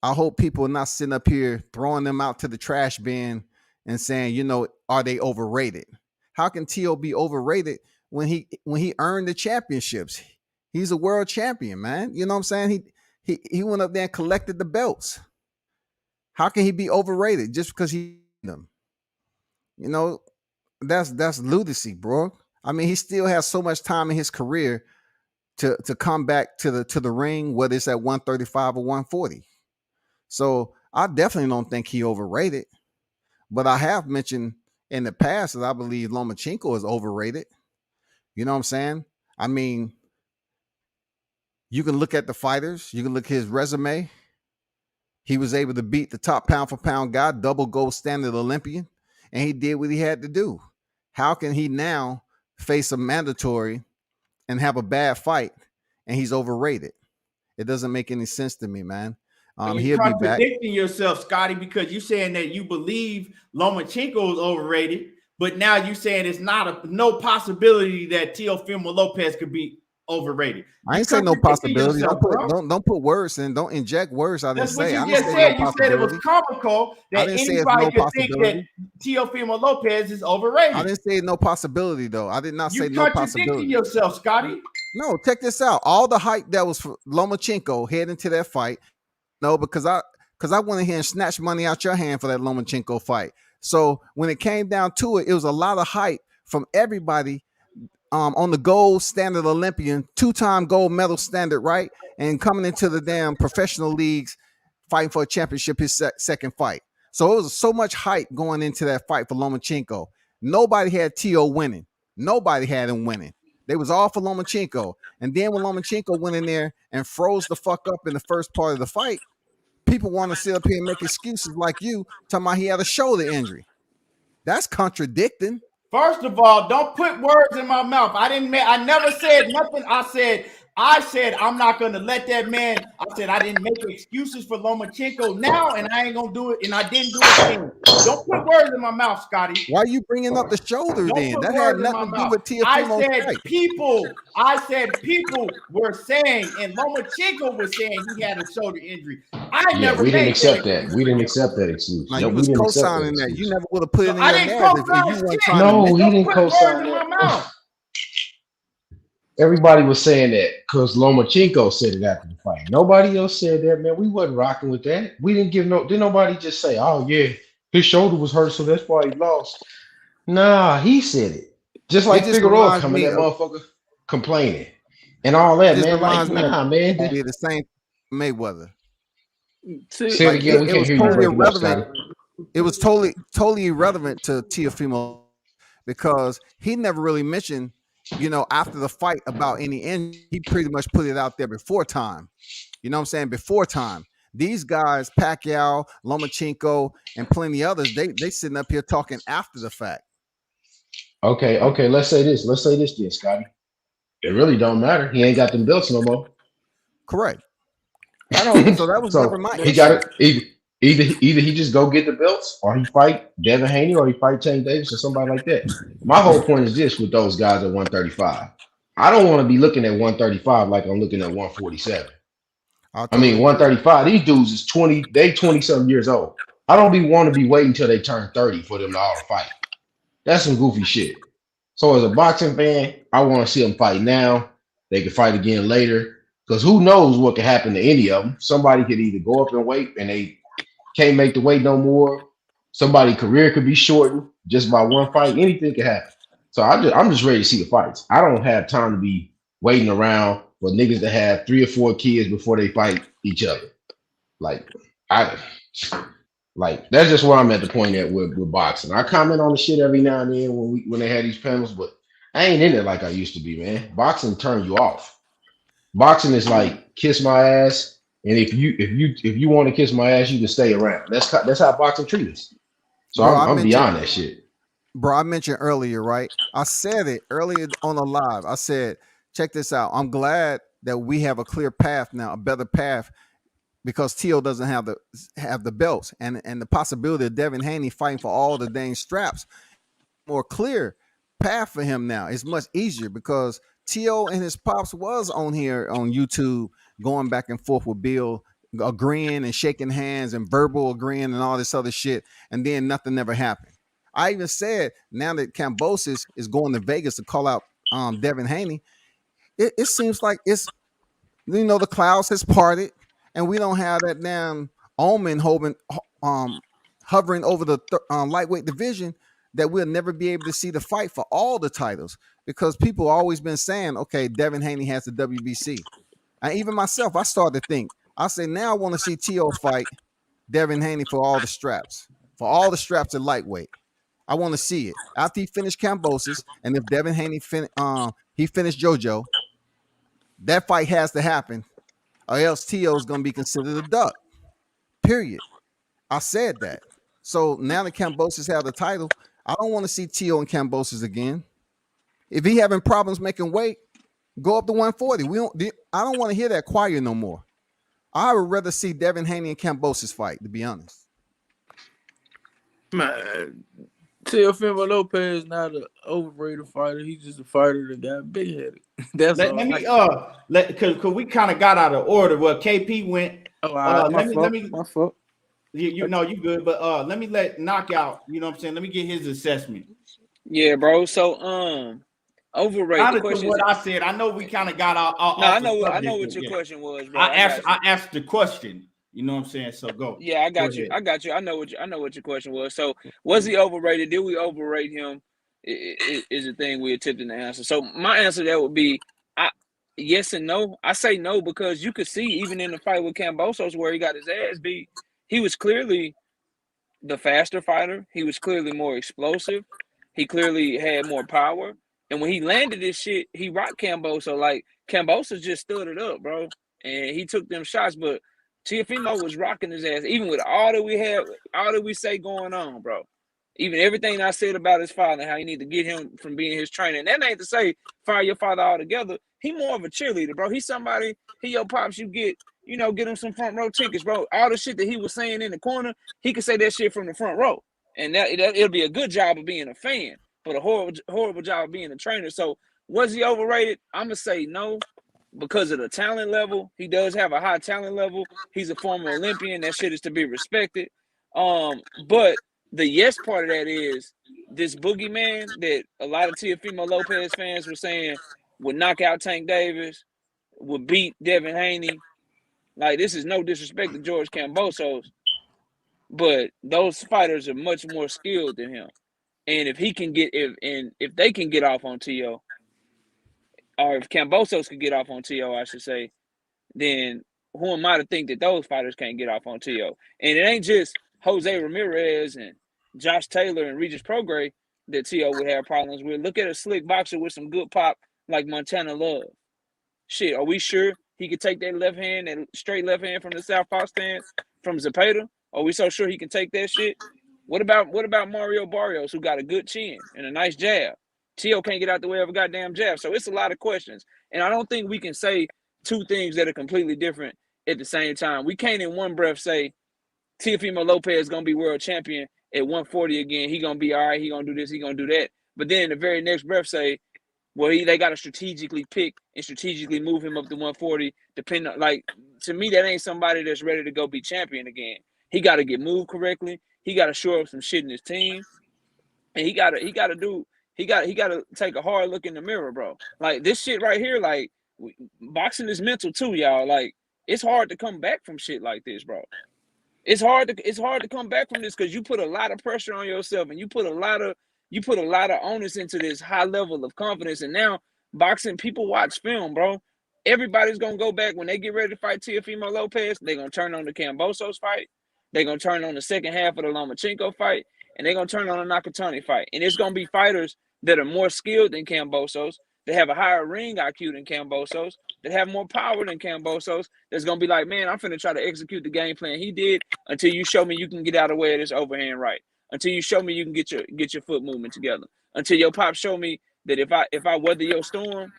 I hope people are not sitting up here throwing them out to the trash bin and saying, you know, are they overrated? How can Tio be overrated when he earned the championships? He's a world champion, man. You know what I'm saying? He went up there and collected the belts. How can he be overrated just because he them? You know, that's lunacy, bro. I mean, he still has so much time in his career to come back to the ring, whether it's at 135 or 140. So I definitely don't think he overrated. But I have mentioned in the past that I believe Lomachenko is overrated. You know what I'm saying? I mean, you can look at the fighters. You can look at his resume. He was able to beat the top pound for pound guy, double gold standard Olympian, and he did what he had to do. How can he now face a mandatory and have a bad fight and he's overrated? It doesn't make any sense to me, man. You're He'll be back. contradicting yourself, Scotty, because you're saying that you believe Lomachenko is overrated, but now you're saying it's no possibility that Teofimo Lopez could be overrated. I ain't say no possibility. Don't put words and don't inject words I didn't say. That's what you just said. You said it was comical that anybody could think that Teofimo Lopez is overrated. I didn't say no possibility, though. I did not say no possibility. You're contradicting yourself, Scotty. No, check this out. All the hype that was for Lomachenko heading into that fight. No, because I went in here and snatched money out your hand for that Lomachenko fight. So when it came down to it, it was a lot of hype from everybody on the gold standard Olympian, 2-time gold medal standard, right? And coming into the damn professional leagues, fighting for a championship, his second fight. So it was so much hype going into that fight for Lomachenko. Nobody had Tio winning. Nobody had him winning. They was all for Lomachenko. And then when Lomachenko went in there and froze the fuck up in the first part of the fight, people want to sit up here and make excuses like you, talking about he had a shoulder injury. That's contradicting. First of all, don't put words in my mouth. I never said nothing. I said I said I'm not gonna let that man. I said I didn't make excuses for Lomachenko now, and I ain't gonna do it, and I didn't do it then. Don't put words in my mouth, Scotty. Why are you bringing up the shoulder Don't then? put That had words in my nothing to do mouth. with I Teofimo's said fight. people. Were saying, and Lomachenko was saying he had a shoulder injury. I Yeah, never we didn't made that accept that. excuse We for didn't him. accept that excuse. Now No, you we was didn't accept that co-signing that. You excuse. never would have put So it in I your didn't narrative if you co-sign weren't shit. trying to No, mention. he Don't didn't put words co-sign in my that. mouth. Everybody was saying that because Lomachenko said it after the fight. Nobody else said that, man. We wasn't rocking with that. We didn't give no. Didn't nobody just say, "Oh yeah, his shoulder was hurt, so that's why he lost." Nah, he said it. Just It like just Figueroa reminds coming, me that of. motherfucker complaining and all It that, just man. Like, reminds me of nah, man. did the same Mayweather. See, Say it Like again. We it can't was hear you totally breaking up, irrelevant. Scotty. It was totally irrelevant to Teofimo because he never really mentioned, after the fight about any injury. He pretty much put it out there before time. You know what I'm saying? Before time. These guys, Pacquiao, Lomachenko, and plenty others, they sitting up here talking after the fact. Okay. Let's say this. Let's say this, then, Scotty. It really don't matter. He ain't got them belts no more. Correct. I don't. So that was never So my he got issue. it. Either he just go get the belts, or he fight Devin Haney, or he fight Tank Davis, or somebody like that. My whole point is this: with those guys at 135, I don't want to be looking at 135 like I'm looking at 147. I I mean, totally agree. 135. These dudes is 20. They 20 something years old. I don't want to be waiting until they turn 30 for them to all fight. That's some goofy shit. So as a boxing fan, I want to see them fight now. They can fight again later. Because who knows what could happen to any of them. Somebody could either go up in weight and they can't make the weight no more. Somebody's career could be shortened just by one fight. Anything could happen. So I'm just ready to see the fights. I don't have time to be waiting around for niggas to have 3 or 4 kids before they fight each other. Like I like that's just where I'm at the point at with boxing. I comment on the shit every now and then when they had these panels, but I ain't in it like I used to be, man. Boxing turn you off. Boxing is like kiss my ass, and if you want to kiss my ass, you can stay around. That's how boxing treats us. So Bro, I'm beyond that shit. I mentioned earlier, right? I said it earlier on the live. I said, check this out. I'm glad that we have a clear path now, a better path, because Teo doesn't have the belts, and the possibility of Devin Haney fighting for all the dang straps, more clear path for him now. It's much easier because Teo and his pops was on here on YouTube going back and forth with Bill, agreeing and shaking hands and verbal agreeing and all this other shit, and then nothing ever happened. I even said now that Kambosos is going to Vegas to call out Devin Haney, it seems like it's the clouds has parted, and we don't have that damn omen hovering over the lightweight division that we'll never be able to see the fight for all the titles, because people always been saying, okay, Devin Haney has the WBC. And even myself, I started to think, I say now I want to see T.O. fight Devin Haney for all the straps at lightweight. I want to see it after he finished Kambosos, and if Devin Haney he finished JoJo, that fight has to happen, or else T.O. is going to be considered a duck. Period. I said that. So now that Kambosos have the title, I don't want to see T.O. and Kambosos again. If he having problems making weight, go up to 140. I don't want to hear that choir no more. I would rather see Devin Haney and Kambosos fight, to be honest. Man, Teofimo Lopez not an overrated fighter. He's just a fighter that got big headed. That's Let all. me because we kind of got out of order. Well, KP went. My fault. You know you good, but let me let Knockout. You know what I'm saying? Let me get his assessment. Yeah, bro. So overrated. Out The of question what is, I said, I know we kind of got off I the subject. know what your Yeah. question was, bro. I asked the question. You know what I'm saying? So go. Yeah, I got you. I know what your question was. So, was he overrated? Did we overrate him? Is the thing we attempting to answer. So, my answer that would be, yes and no. I say no because you could see even in the fight with Kambosos where he got his ass beat, he was clearly the faster fighter. He was clearly more explosive. He clearly had more power. And when he landed this shit, he rocked Kambosos. Like Kambosos just stood it up, bro, and he took them shots, but Teofimo was rocking his ass, even with all that we say going on, bro. Even everything I said about his father, how you need to get him from being his trainer. And that ain't to say fire your father altogether. He more of a cheerleader, bro. He's somebody, he your pops, you get him some front row tickets, bro. All the shit that he was saying in the corner, he could say that shit from the front row. And that it'll be a good job of being a fan, but a horrible job of being a trainer. So was he overrated? I'm going to say no. Because of the talent level, he does have a high talent level. He's a former Olympian. That shit is to be respected. But the yes part of that is this boogeyman that a lot of Teofimo Lopez fans were saying would knock out Tank Davis, would beat Devin Haney. Like, this is no disrespect to George Kambosos, but those fighters are much more skilled than him. And if they can get off on Teo, or if Kambosos could get off on Teo, I should say, then who am I to think that those fighters can't get off on Teo? And it ain't just Jose Ramirez and Josh Taylor and Regis Prograis that Teo would have problems with. Look at a slick boxer with some good pop like Montana Love. Shit, are we sure he could take that left hand, that straight left hand from the southpaw stance from Zepeda? Are we so sure he can take that shit? What about Mario Barrios, who got a good chin and a nice jab? Teo can't get out the way of a goddamn jab. So it's a lot of questions. And I don't think we can say two things that are completely different at the same time. We can't in one breath say Teofimo Lopez is going to be world champion at 140 again. He going to be all right. He going to do this. He going to do that. But then in the very next breath say, well, they got to strategically pick and strategically move him up to 140. Depending on, like, to me, that ain't somebody that's ready to go be champion again. He got to get moved correctly. He got to shore up some shit in his team. And he got to take a hard look in the mirror, bro. Like, this shit right here, like, boxing is mental too, y'all. Like, it's hard to come back from shit like this, bro. It's hard to come back from this because you put a lot of pressure on yourself and you put a lot of onus into this high level of confidence. And now boxing, people watch film, bro. Everybody's gonna go back when they get ready to fight Teofimo Lopez. They're gonna turn on the Kambosos fight. They're gonna turn on the second half of the Lomachenko fight, and they're gonna turn on the Nakatani fight. And it's gonna be fighters that are more skilled than Kambosos, that have a higher ring IQ than Kambosos, that have more power than Kambosos, that's going to be like, man, I'm finna try to execute the game plan he did until you show me you can get out of the way of this overhand right, until you show me you can get your foot movement together, until your pop show me that if I weather your storm,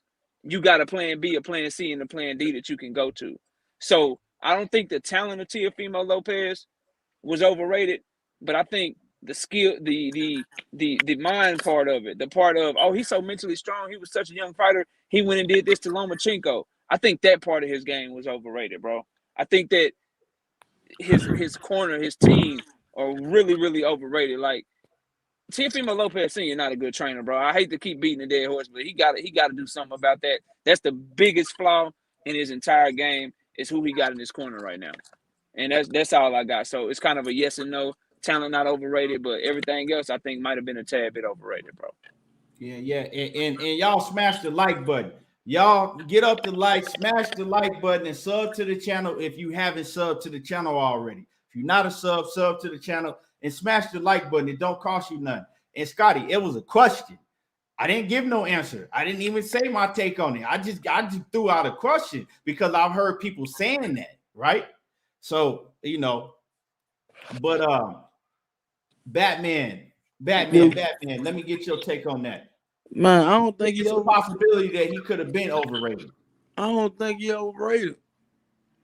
you got a plan B, a plan C, and a plan D that you can go to. So I don't think the talent of Teofimo Lopez was overrated, but I think the skill, the mind part of it, the part of, oh, he's so mentally strong, he was such a young fighter, he went and did this to Lomachenko. I think that part of his game was overrated, bro. I think that his corner, his team are really, really overrated. Like, Teofimo Lopez Sr. not a good trainer, bro. I hate to keep beating the dead horse, but he got to do something about that. That's the biggest flaw in his entire game, is who he got in his corner right now. And that's all I got. So it's kind of a yes and no. Talent not overrated, but everything else I think might have been a tad bit overrated, bro. Yeah. And y'all smash the like button. Y'all get up the like, smash the like button, and sub to the channel if you haven't subbed to the channel already. If you're not a sub to the channel and smash the like button. It don't cost you nothing. And Scotty, it was a question. I didn't give no answer. I didn't even say my take on it. I just threw out a question because I've heard people saying that, right? So, but Batman, let me get your take on that. Man, I don't think it's a possibility that he could have been overrated. I don't think he overrated.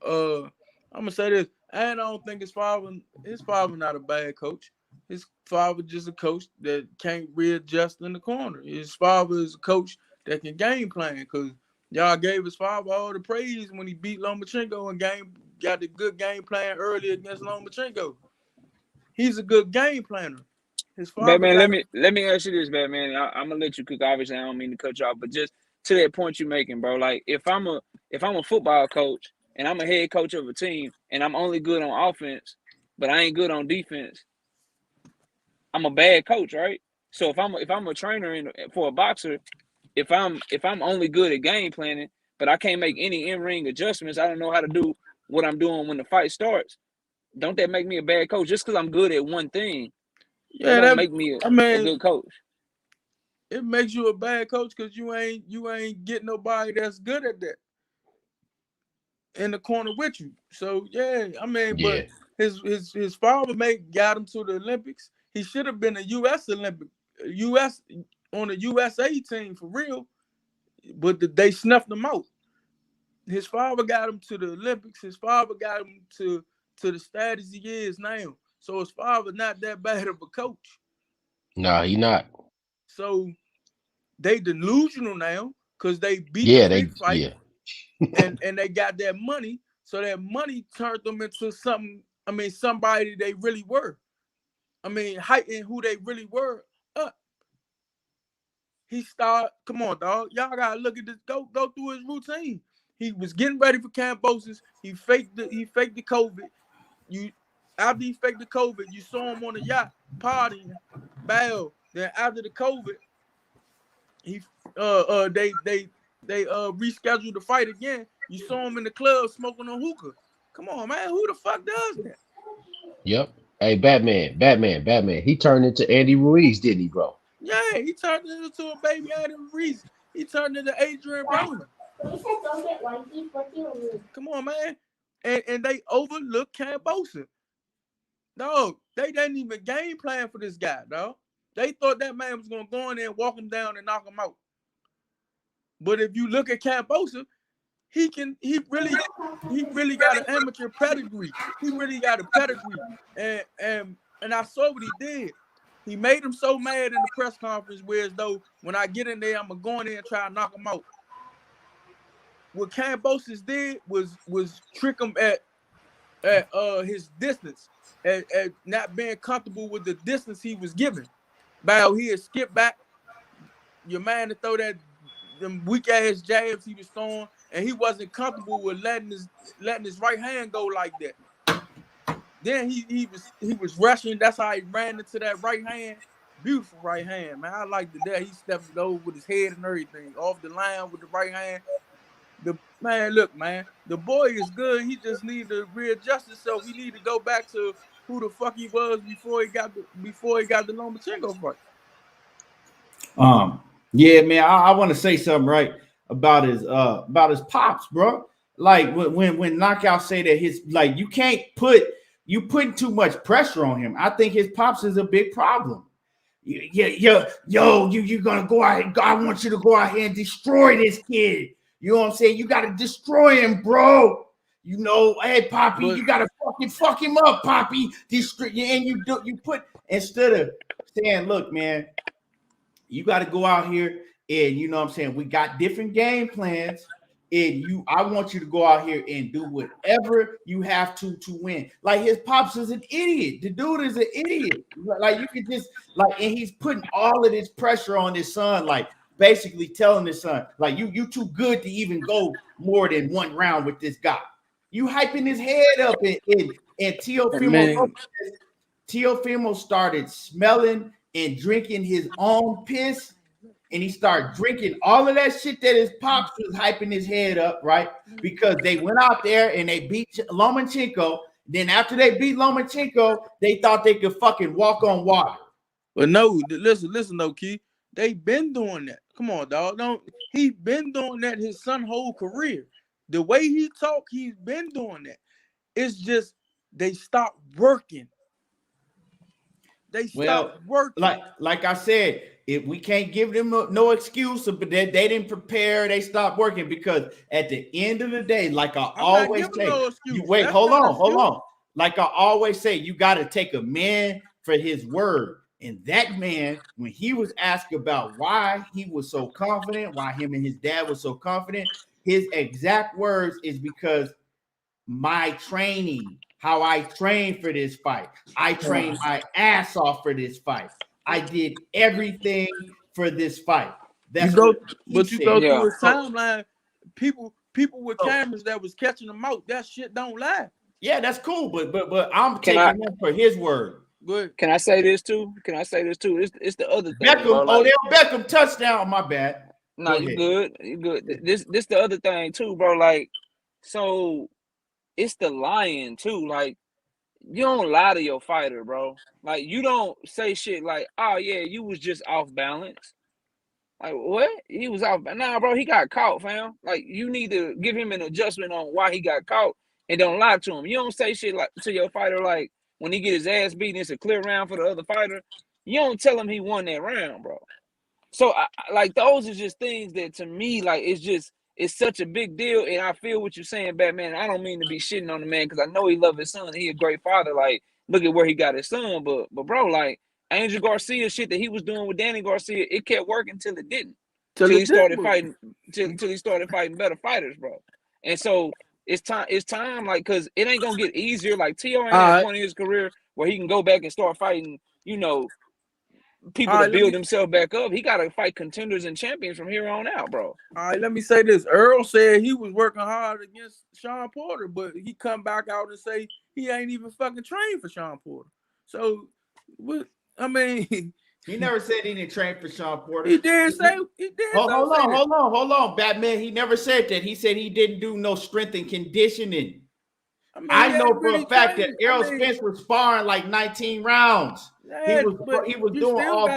I'm gonna say this, and I don't think his father not a bad coach. His father just a coach that can't readjust in the corner. His father is a coach that can game plan, because y'all gave his father all the praise when he beat Lomachenko and got the good game plan early against Lomachenko. He's a good game planner. His father. Batman, let me ask you this, Batman. I'm gonna let you cook. Obviously, I don't mean to cut you off, but just to that point you're making, bro. Like, if I'm a football coach and I'm a head coach of a team and I'm only good on offense, but I ain't good on defense, I'm a bad coach, right? So if I'm a trainer for a boxer, if I'm only good at game planning, but I can't make any in-ring adjustments, I don't know how to do what I'm doing when the fight starts. Don't that make me a bad coach? Just because I'm good at one thing, that make me a good coach. It makes you a bad coach because you ain't getting nobody that's good at that in the corner with you. So but his father got him to the Olympics. He should have been a U.S. U.S. on the USA team for real, but they snuffed him out. His father got him to the Olympics. His father got him to the status he is now. So his father not that bad of a coach. Nah, he not. So they delusional now because they beat the fake fight. and they got that money. So that money turned them into something. I mean, somebody they really were. I mean, heightened who they really were up. He started. Come on, dog. Y'all gotta look at this. Go through his routine. He was getting ready for Kambosos. He faked the COVID. After he faked the COVID, you saw him on the yacht partying. Bow. Then after the COVID, they rescheduled the fight again. You saw him in the club smoking on hookah. Come on, man. Who the fuck does that? Yep. Hey, Batman. He turned into Andy Ruiz, didn't he, bro? Yeah, he turned into a baby Andy Ruiz. He turned into Adrian Broner. Come on, man. And they overlooked Kambosos. Dog, they didn't even game plan for this guy, dog. They thought that man was gonna go in there and walk him down and knock him out. But if you look at Kambosos, he really got an amateur pedigree. He really got a pedigree. And I saw what he did. He made him so mad in the press conference where as though when I get in there, I'm gonna go in there and try to knock him out. What Kambosos did was trick him at his distance, at not being comfortable with the distance he was given. Bow, he had skipped back. Your man to throw them weak ass jabs he was throwing, and he wasn't comfortable with letting his right hand go like that. Then he was rushing. That's how he ran into that right hand. Beautiful right hand, man. I liked it there. He stepped it over with his head and everything. Off the line with the right hand. Look, man. The boy is good. He just need to readjust himself. He need to go back to who the fuck he was before he got the Lomachenko fight. Yeah, man. I want to say something right about his pops, bro. Like when Knockout say that his like you can't putting too much pressure on him. I think his pops is a big problem. You're gonna go out. I want you to go out here and destroy this kid. You know what I'm saying? You gotta destroy him, bro. You know, hey Poppy, you gotta fuck him up, Poppy. And you put instead of saying, look, man, you gotta go out here and you know what I'm saying, we got different game plans. And I want you to go out here and do whatever you have to win. Like his pops is an idiot. The dude is an idiot. Like you could just and he's putting all of this pressure on his son, like basically telling his son, like you too good to even go more than one round with this guy. You hyping his head up and Teofimo started smelling and drinking his own piss. And he started drinking all of that shit that his pops was hyping his head up, right? Because they went out there and they beat Lomachenko. Then after they beat Lomachenko, they thought they could fucking walk on water. But no, listen though, Key. They been doing that. Come on, dog. He been doing that his son whole career. The way he talk, he's been doing that. It's just they stopped working. They stopped working. Like I said, if we can't give them no excuse, but they didn't prepare, they stopped working because at the end of the day, like I always say, hold on. Like I always say, you got to take a man for his word. And that man, when he was asked about why he was so confident, why him and his dad was so confident, his exact words is because my training, how I trained for this fight. I trained my ass off for this fight. I did everything for this fight. But you go through his timeline, people with cameras that was catching them out. That shit don't lie. Yeah, that's cool. But I'm taking him for his word. Good. Can I say this too? It's the other thing. Beckham, Odell Beckham touchdown. My bad. No, you good. You good. This the other thing too, bro. Like, so it's the lying too. Like, you don't lie to your fighter, bro. Like, you don't say shit like, oh yeah, you was just off balance. Like, what? He was off. Nah, bro, he got caught, fam. Like, you need to give him an adjustment on why he got caught and don't lie to him. You don't say shit like to your fighter like when he get his ass beat, it's a clear round for the other fighter. You don't tell him he won that round, bro. So like those are just things that to me, like it's such a big deal. And I feel what you're saying, Batman. I don't mean to be shitting on the man because I know he loves his son. He a great father. Like, look at where he got his son. But bro, like Angel Garcia shit that he was doing with Danny Garcia, it kept working till it didn't. Till he started fighting. Till he started fighting better fighters, bro. And so it's time, like, cause it ain't gonna get easier. Like Tio ain't at a point in his career where he can go back and start fighting, you know, people to build himself back up. He gotta fight contenders and champions from here on out, bro. All right, let me say this. Earl said he was working hard against Sean Porter, but he come back out and say he ain't even fucking trained for Sean Porter. So, I mean, he never said he didn't train for Sean Porter. He did say he did. Hold on, Batman. He never said that. He said he didn't do no strength and conditioning. I know for a fact that Errol Spence was sparring like 19 rounds. Yeah, he was doing all.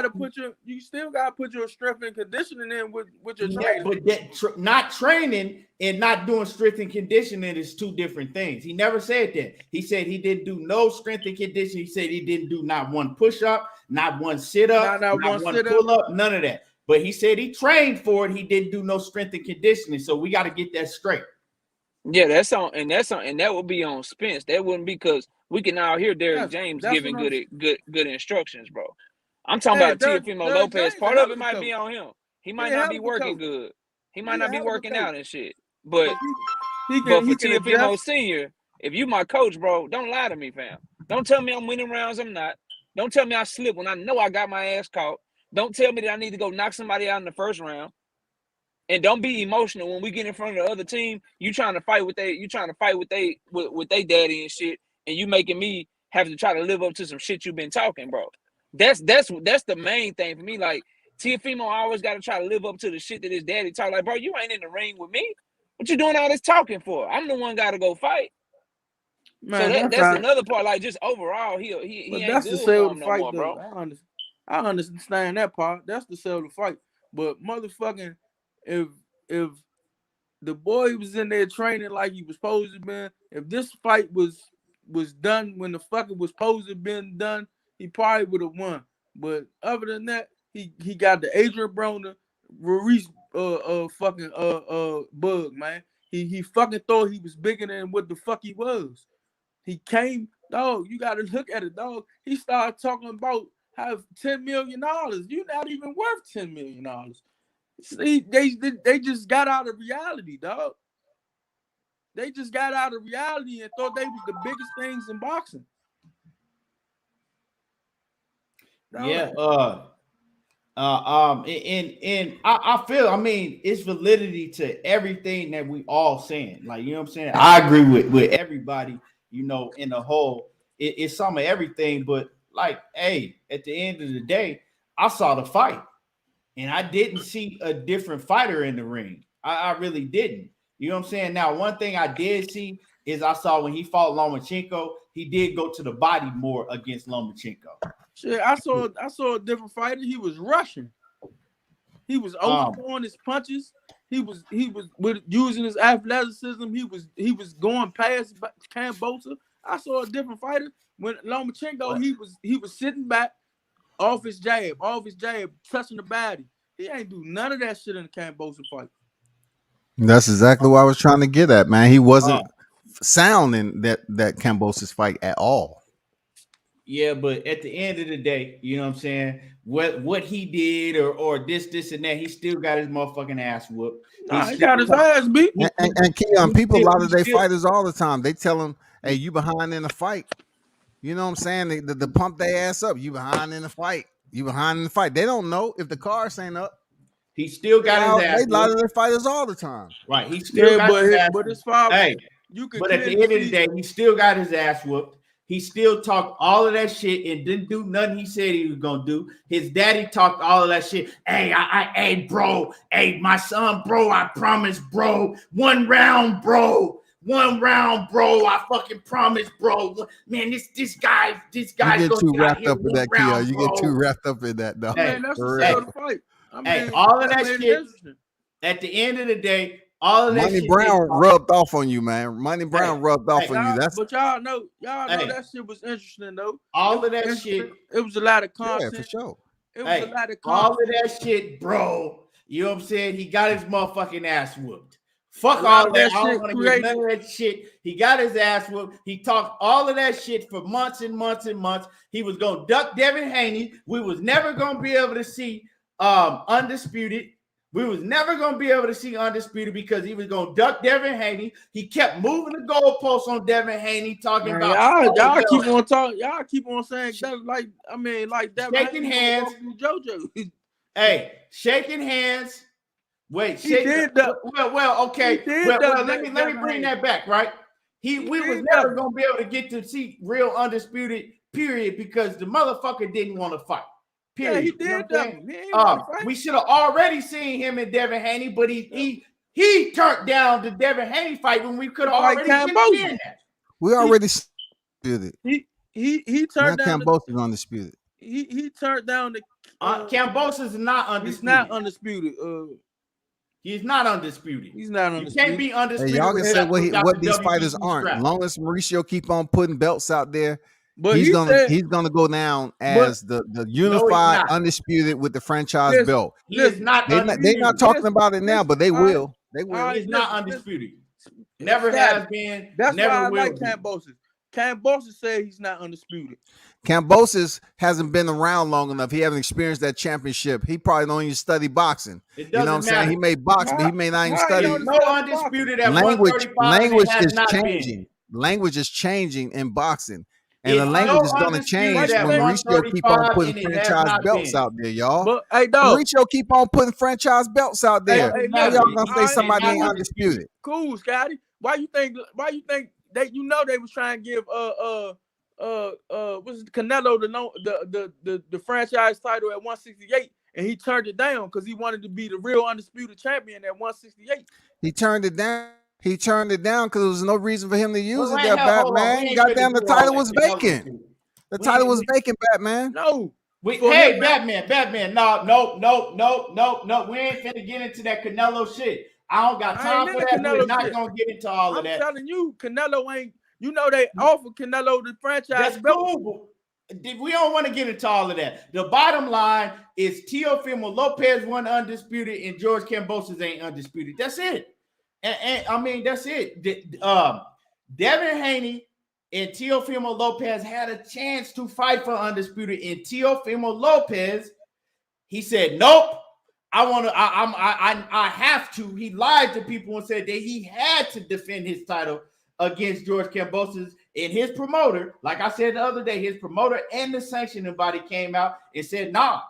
You still gotta put your strength and conditioning in with your training. But not training and not doing strength and conditioning is two different things. He never said that. He said he didn't do no strength and conditioning. He said he didn't do not one push up, not one sit up, not one pull up, none of that. But he said he trained for it. He didn't do no strength and conditioning. So we got to get that straight. Yeah, and that would be on Spence. That wouldn't be because we can now hear Derrick James giving good instructions, bro. I'm talking about Teofimo Lopez. Part of it might be on him. He might not be working good. He might not be working out and shit. But for Teofimo Senior, if you my coach, bro, don't lie to me, fam. Don't tell me I'm winning rounds. I'm not. Don't tell me I slip when I know I got my ass caught. Don't tell me that I need to go knock somebody out in the first round. And don't be emotional when we get in front of the other team. You trying to fight with they daddy and shit, and you making me have to try to live up to some shit you've been talking, bro. That's the main thing for me. Like Teofimo always got to try to live up to the shit that his daddy talk. Like, bro, you ain't in the ring with me. What you doing all this talking for? I'm the one got to go fight. Man, so that's another part. Like just overall, he ain't that's good the sell no the fight, more, bro. I understand that part. That's the sell the fight. But motherfucking. If the boy was in there training like he was supposed to be, if this fight was done when the fucking was supposed to been done, he probably would have won. But other than that, he got the Adrian Broner, Ruiz fucking bug, man. He fucking thought he was bigger than what the fuck he was. He came, dog. You gotta look at it, dog. He started talking about have $10 million. You're not even worth $10 million. See, they just got out of reality, dog. They just got out of reality and thought they was the biggest things in boxing. Dog. Yeah, and I feel, I mean, it's validity to everything that we all saying. Like, you know what I'm saying? I agree with everybody, you know, in the whole, it's some of everything, but like, hey, at the end of the day, I saw the fight. And I didn't see a different fighter in the ring. I really didn't. You know what I'm saying? Now, one thing I did see is I saw when he fought Lomachenko, he did go to the body more against Lomachenko. Shit, I saw a different fighter. He was rushing. He was overthrowing his punches. He was using his athleticism. He was going past Kambosos. I saw a different fighter. When Lomachenko, he was sitting back. Off his jab, touching the body. He ain't do none of that shit in the Kambosos fight. That's exactly what I was trying to get at, man. He wasn't sound in that Kambosos fight at all. Yeah, but at the end of the day, you know what I'm saying? What he did or this and that, he still got his motherfucking ass whooped. He got his ass beat. And Keon, people lie to their fighters all the time. They tell them, hey, you behind in the fight. You know what I'm saying? The pump their ass up. You behind in the fight. You behind in the fight. They don't know if the cars ain't up. He still got his ass. They lie to their fighters all the time. Right. He still got his ass. But it's fine. Hey, but at the end of the day, he still got his ass whooped. He still talked all of that shit and didn't do nothing he said he was gonna do. His daddy talked all of that shit. Hey, bro. Hey, my son, bro. I promise, bro. 1 round, bro. 1 round, bro. I fucking promise, bro. Man, this guy. You get too wrapped up in that, Kia. You get too wrapped up in that, dog. Man, that's the fight. All of that shit. At the end of the day, All of that Money shit Brown rubbed off on you, man. Money Brown rubbed off on you. Y'all, That's but y'all know Hey. that shit was interesting though. all It of that was shit. interesting. It was a lot of yeah, content. for sure. It was a Hey, lot of all content. of that shit, bro. You know what I'm saying? He got his motherfucking ass whooped. Fuck A lot all of that. that I don't shit want to get none created- of that shit. He got his ass whooped. He talked all of that shit for months and months and months. He was gonna duck Devin Haney. We was never gonna be able to see Undisputed. We was never gonna be able to see Undisputed because he was gonna duck Devin Haney. He kept moving the goalposts on Devin Haney, talking Man, about y'all keep on talking. Y'all keep on saying that, like that. Shaking hands. JoJo. Hey, shaking hands. Wait, He did that. Well, okay. He did Well, that, let me Devin bring Haney. that back, right? We was did never that. gonna be able to get to see real Undisputed, period, because the motherfucker didn't want to fight. Period. Yeah, he You know did what I'm that. saying? He ain't want to fight. We should have already seen him and Devin Haney, but he turned down the Devin Haney fight when we could have Like already been Kambosos. seeing that. We already disputed. He Now turned down. Kambosos is undisputed. He turned down the. Kambosos is not undisputed. He's not undisputed. He's not undisputed. He's not You undisputed. can't be undisputed. Hey, y'all can say without what the these WBC fighters aren't. strap. As long as Mauricio keep on putting belts out there, But he's gonna go down as the unified not. undisputed with the franchise Listen, belt. He is not They're undisputed. not talking about it now, but they all right, will. They will. all right. He is not listen, undisputed. Never Scotty, has been. That's never why I will like be. Kambosos. Kambosos said he's not undisputed. Kambosos hasn't been around long enough. He hasn't experienced that championship. He probably don't even study boxing. It You know what I'm doesn't saying? matter. He may box, but he may not even How study. he There's no undisputed at Language 135. and it has is not changing. been. Language is changing in boxing. And the It's language no is going to undisputed change at when Mauricio keep on 135, putting and it has franchise not belts been. out there, y'all. But hey, dog. Mauricio keep on putting franchise belts out there. Doesn't How matter. y'all gonna say It somebody has ain't not undisputed? Cool, Scotty. Why you think that they was trying to give what's it, Canelo the franchise title at 168, and he turned it down because he wanted to be the real undisputed champion at 168. He turned it down. He turned it down because there was no reason for him to use Well, it there, hold on. We Batman. ain't Goddamn, finna the do all title that was Canelo vacant. shit. The We title ain't- was we- vacant, Batman. No. Hey, Batman. No. We ain't finna get into that Canelo shit. I don't got time for that. We're not gonna get into all of that. I'm telling you, Canelo ain't. You know they offered Canelo the franchise. That's cool. We don't want to get into all of that. The bottom line is Teofimo Lopez won undisputed and George Kambosos ain't undisputed. That's it. And I mean, that's it. Devin Haney and Teofimo Lopez had a chance to fight for undisputed. And Teofimo Lopez, he said, nope. I have to. He lied to people and said that he had to defend his title against George Kambosos, and his promoter, like I said the other day, his promoter and the sanctioning body came out and said, nah,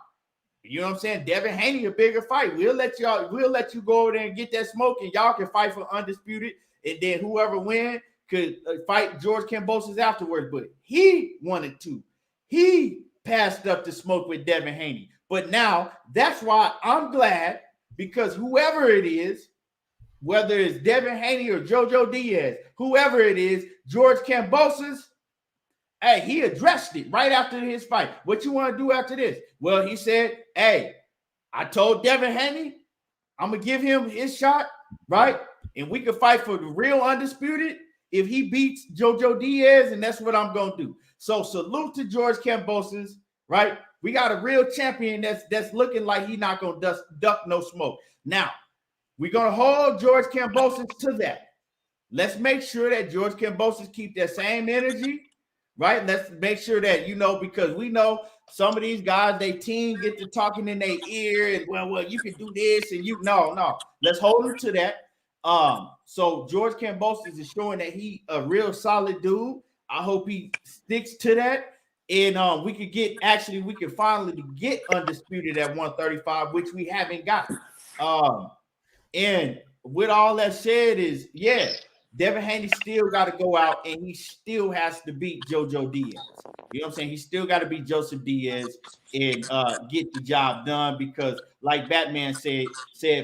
you know what I'm saying? Devin Haney a bigger fight. We'll let you go over there and get that smoke, and y'all can fight for undisputed, and then whoever win could fight George Kambosos afterwards. But he wanted to. He passed up the smoke with Devin Haney. But now that's why I'm glad, because whoever it is, whether it's Devin Haney or JoJo Diaz, whoever it is, George Kambosos, hey, he addressed it right after his fight. What you want to do after this? Well, he said, hey, I told Devin Haney I'm going to give him his shot, right? And we can fight for the real undisputed if he beats JoJo Diaz, and that's what I'm going to do. So salute to George Kambosos, right? We got a real champion that's looking like he's not going to duck no smoke. Now, we're going to hold George Kambosos to that. Let's make sure that George Kambosos keep that same energy, right? Let's make sure that, because we know some of these guys, they team get to talking in their ear and, well, you can do this and no. Let's hold him to that. So George Kambosos is showing that he a real solid dude. I hope he sticks to that. And we can finally get undisputed at 135, which we haven't got. And with all that said is, Devin Haney still got to go out and he still has to beat JoJo Diaz. You know what I'm saying? He still got to beat Joseph Diaz and get the job done, because like Batman said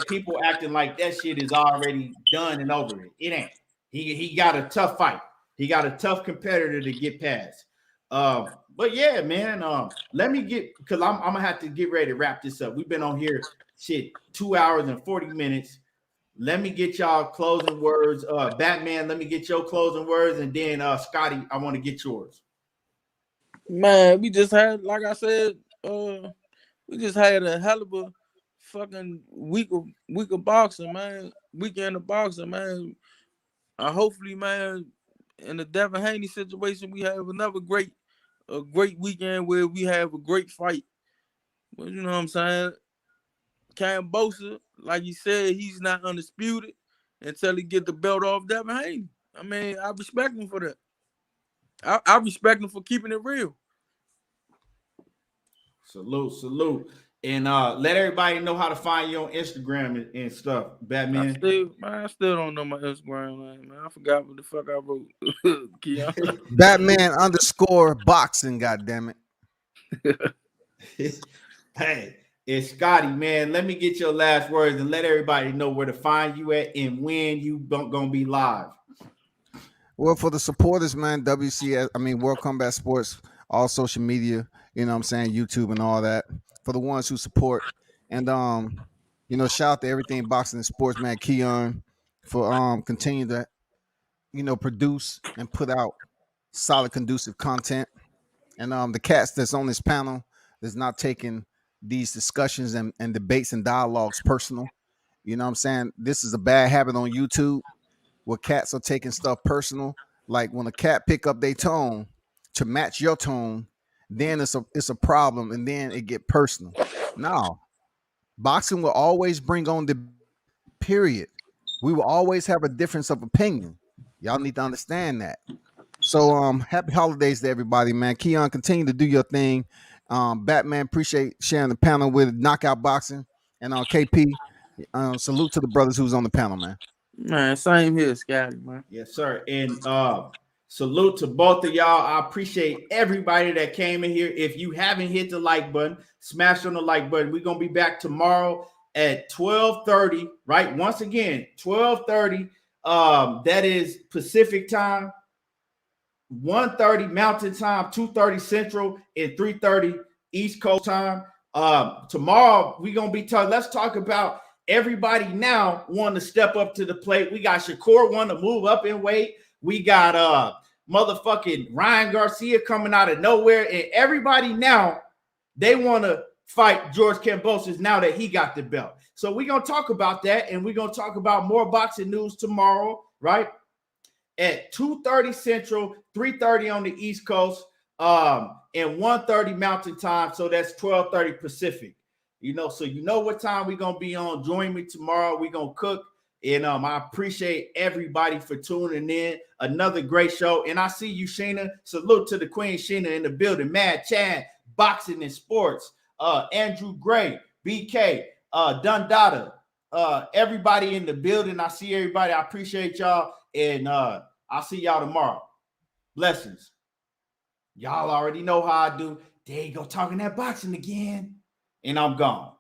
people acting like that shit is already done and over it. It ain't. He got a tough fight. He got a tough competitor to get past. But yeah, man, let me because I'm gonna have to get ready to wrap this up. We've been on here 2 hours and 40 minutes. let me get y'all closing words. Batman, let me get your closing words, and then Scotty, I want to get yours. Man, we just had, like I said, we just had a hell of a fucking week of boxing, man. Weekend of boxing, man. Hopefully, man, in the Devin Haney situation, we have another great weekend where we have a great fight. But you know what I'm saying? Kambosos, like you said, he's not undisputed until he get the belt off Devin Haney. I mean, I respect him for that. I respect him for keeping it real. Salute. And let everybody know how to find you on Instagram and stuff, Batman. I still don't know my Instagram, man. I forgot what the fuck I wrote. Batman _boxing, goddammit. Hey, it's Scotty, man. Let me get your last words and let everybody know where to find you at and when you gonna be live. Well, for the supporters, man, World Combat Sports, all social media, you know what I'm saying, YouTube and all that. For the ones who support. And shout out to everything boxing and sports, man, Keon, for continuing to, produce and put out solid, conducive content. And the cats that's on this panel that's not taking these discussions and debates and dialogues personal. You know what I'm saying? This is a bad habit on YouTube where cats are taking stuff personal. Like when a cat pick up their tone to match your tone, then it's a problem, and then it get personal. No, boxing will always bring on the period. We will always have a difference of opinion. Y'all need to understand that. So happy holidays to everybody, man. Keon, continue to do your thing. Batman, appreciate sharing the panel with Knockout Boxing. And KP, salute to the brothers who's on the panel, man. Man, same here, Scotty, man. Yes, sir. And salute to both of y'all. I appreciate everybody that came in here. If you haven't hit the like button, smash on the like button. We're gonna be back tomorrow at 12:30. Right, once again, 12:30. That is Pacific time, 1:30 Mountain time, 2:30 Central, and 3:30 East Coast time. Tomorrow we're gonna be talking. Let's talk about everybody now want to step up to the plate. We got Shakur want to move up in weight. We got motherfucking Ryan Garcia coming out of nowhere, and everybody now they want to fight George Kambosos now that he got the belt. So we're gonna talk about that, and we're gonna talk about more boxing news tomorrow, right? At 2:30 Central, 3:30 on the East Coast, and 1:30 Mountain time. So that's 12:30 Pacific. So you know what time we're gonna be on. Join me tomorrow. We're gonna cook. And I appreciate everybody for tuning in. Another great show. And I see you, Sheena. Salute to the Queen Sheena in the building. Mad Chad, Boxing and Sports. Andrew Gray, BK, Dundada. Everybody in the building. I see everybody. I appreciate y'all. And I'll see y'all tomorrow. Blessings. Y'all already know how I do. There you go, talking that boxing again. And I'm gone.